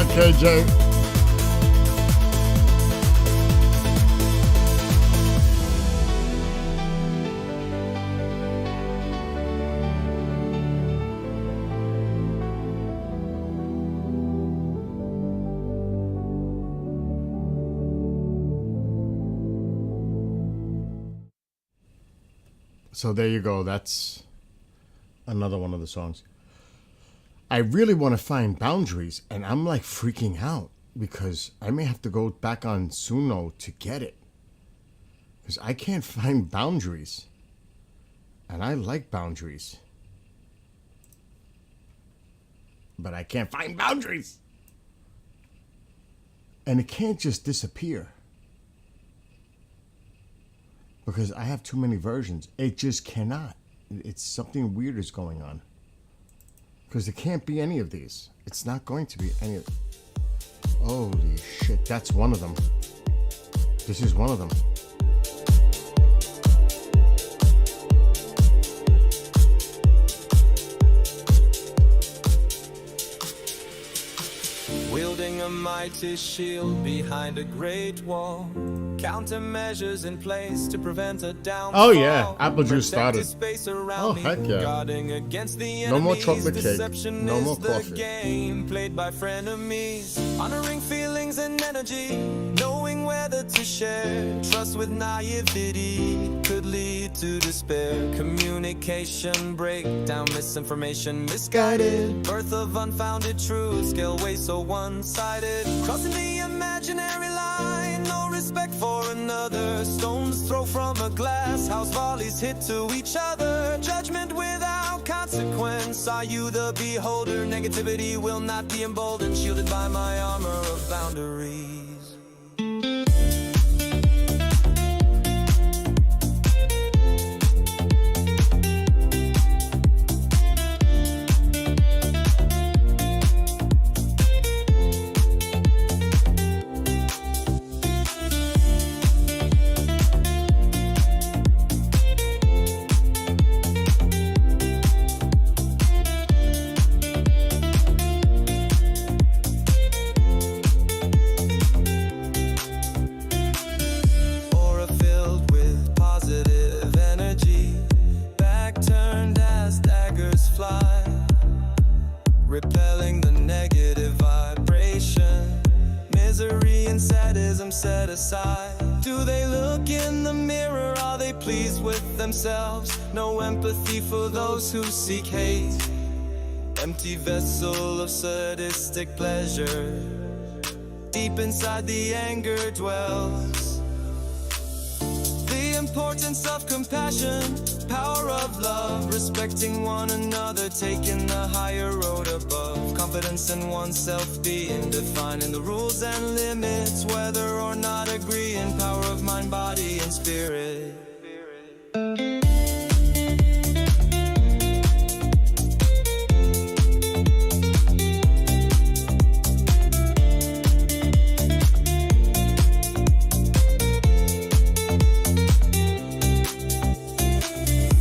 that, KJ. So there you go. That's another one of the songs. I really want to find Boundaries, and I'm like freaking out because I may have to go back on Suno to get it. Because I can't find Boundaries. And I like Boundaries. But I can't find Boundaries. And it can't just disappear. Because I have too many versions. It just cannot. It's something weird is going on. Because it can't be any of these. It's not going to be any of... Holy shit, that's one of them. This is one of them. Wielding a mighty shield behind a great wall. Countermeasures in place to prevent a downfall. Oh yeah, apple juice started. Space around Oh me, heck yeah. guarding against the No more enemies. chocolate cake. Deception No is more the coffee. game played by frenemies. Honoring feelings and energy, knowing whether to share. Trust with naivety could lead to despair. Communication breakdown, misinformation misguided. Birth of unfounded truth, scale way so one-sided. Crossing the imaginary line, no respect for another. Stones throw from a glass house, volleys hit to each other. Judgment without consequence. Are you the beholder? Negativity will not be emboldened, shielded by my armor of boundaries. Aura filled with positive energy, back turned as daggers fly, repelling the negative vibration. Misery and sadism set aside. Do they look in the mirror? Are they pleased with themselves? No empathy for those who seek hate. Empty vessel of sadistic pleasure. Deep inside the anger dwells. The importance of compassion, power of love, respecting one another, taking the higher road above. Confidence in oneself, being defining the rules and limits, whether or not agreeing. Power of mind, body, and spirit.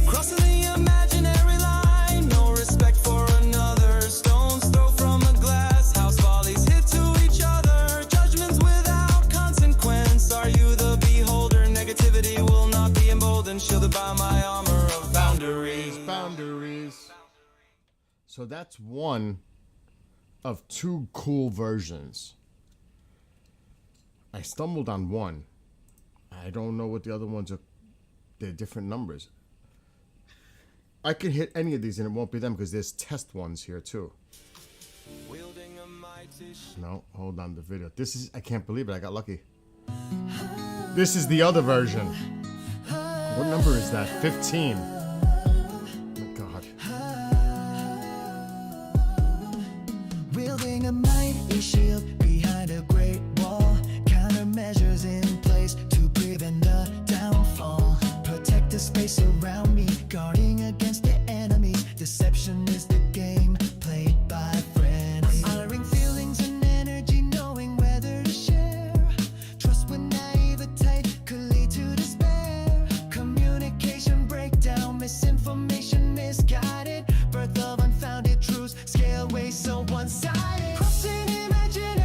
Crossing the imaginary line, no respect for another. Stones throw from a glass house, volleys hit to each other. Judgments without consequence. Are you the beholder? Negativity will not be emboldened, shielded by my armor of boundaries. Boundaries. So that's one of two cool versions. I stumbled on one. I don't know what the other ones are. They're different numbers. I could hit any of these and it won't be them because there's test ones here too. Wielding a mighty No, hold on, the video. This is, I can't believe it, I got lucky. This is the other version. What number is that? 15. Oh my God. Wielding a mighty shield behind a great wall. Countermeasures in place to prevent the downfall. Protect the space around me, guarding against the enemies. Deception is the game played by friends. Honoring feelings and energy, knowing whether to share. Trust with naivete could lead to despair. Communication breakdown, misinformation misguided. Birth of unfounded truths, scale way so one-sided. Crossing imaginary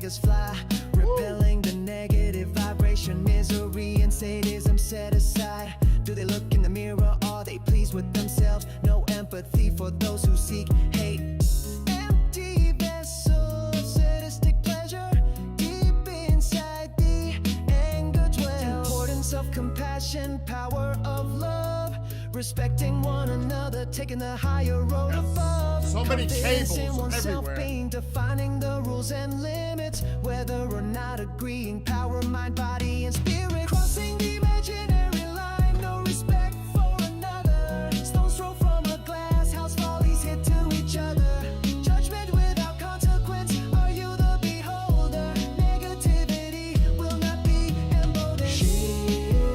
us fly, repelling the negative vibration, misery and sadism set aside. Do they look in the mirror? Are they pleased with themselves? No empathy for those who seek hate. Empty vessels, sadistic pleasure, deep inside the anger dwells. Importance of compassion, power of love, respecting one another, taking the higher road above. So many Confidence tables in oneself, everywhere. being defining the rules and limits, whether or not agreeing. Power, mind, body, and spirit. Crossing the imaginary line, no respect for another. Stones thrown from a glass house, follies hit to each other. Judgment without consequence. Are you the beholder? Negativity will not be emboldened. Shielded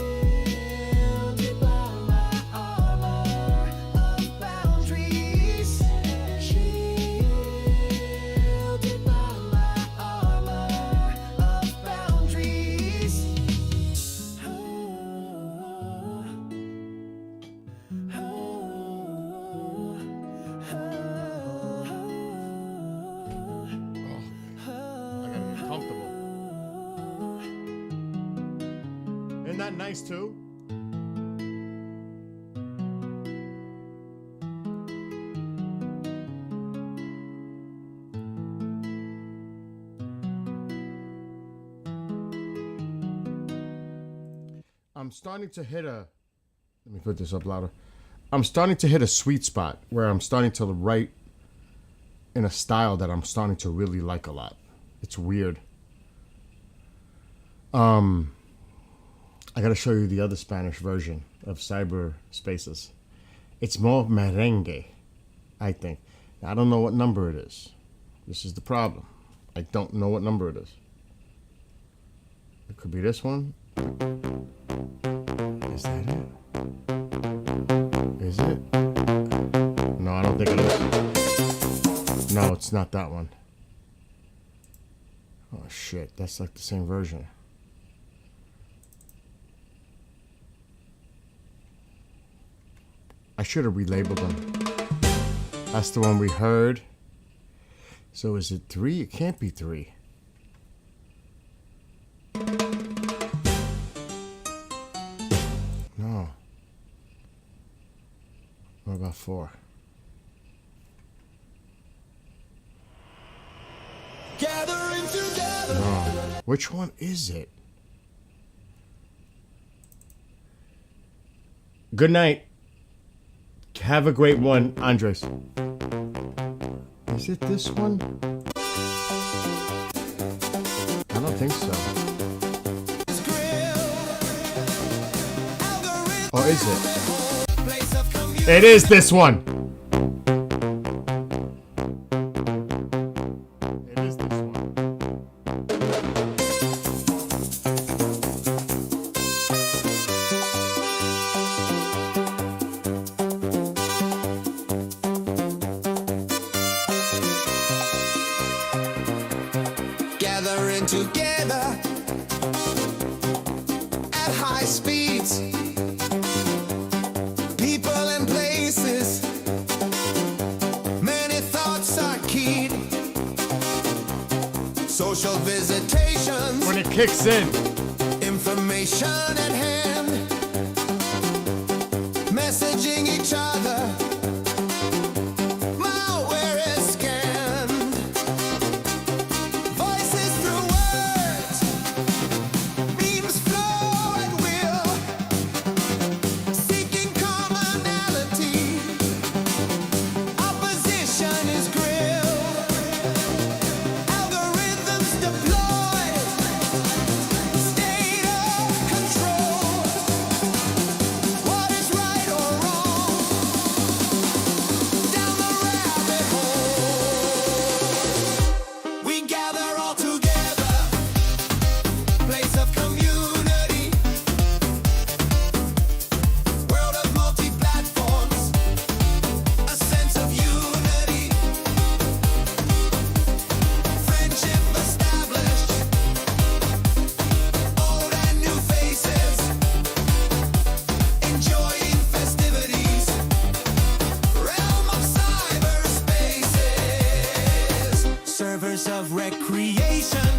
by my armor of boundaries. Shielded by my armor of boundaries. I gotta get comfortable. Isn't that nice too? I'm starting to hit a. Let me put this up louder. I'm starting to hit a sweet spot where I'm starting to write in a style that I'm starting to really like a lot. It's weird. I gotta show you the other Spanish version of Cyberspaces. It's more merengue, I think. I don't know what number it is. This is the problem. I don't know what number it is. It could be this one. Is that it? Is it? No, I don't think it is. No, it's not that one. Oh shit, that's like the same version. I should have relabeled them. That's the one we heard. So is it 3? It can't be 3. No. What about 4? Gathering together. No. Which one is it? Good night. Have a great one, Andres. Is it this one? I don't think so. Or is it? It is this one. It is this one. Gathering together at high speeds. People and places. Many thoughts are keyed. Social visitations. When it kicks in. Information at hand. Messaging each other. Malware is scanned. Voices through words. Memes flow at will. Seeking commonality. Opposition is grilled. Algorithms deployed. State of control. What is right or wrong? Down the rabbit hole. We gather all together. Place of community. World of multi-platforms. A sense of unity. Friendship established. Old and new faces. Enjoying festivities. Realm of cyberspaces. Servers of recreation.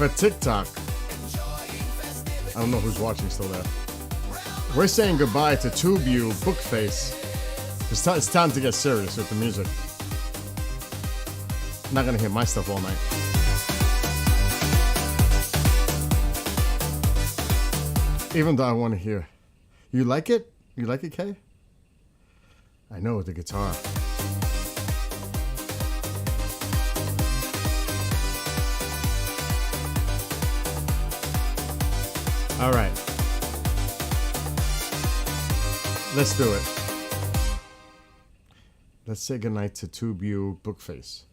a TikTok. I don't know who's watching still there. We're saying goodbye to TubeU Bookface. It's time to get serious with the music. I'm not gonna hear my stuff all night. Even though I want to hear. You like it? You like it, Kay? I know, the guitar. All right. Let's do it. Let's say goodnight to TubeU Bookface.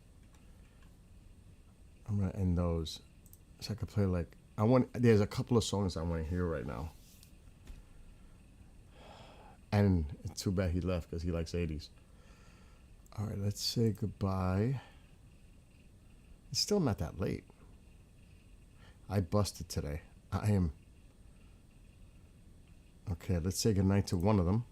I'm gonna end those. So I could play like there's a couple of songs I want to hear right now. And it's too bad he left because he likes 80s. All right, let's say goodbye. It's still not that late. I busted today. I am. Okay, let's say goodnight to one of them.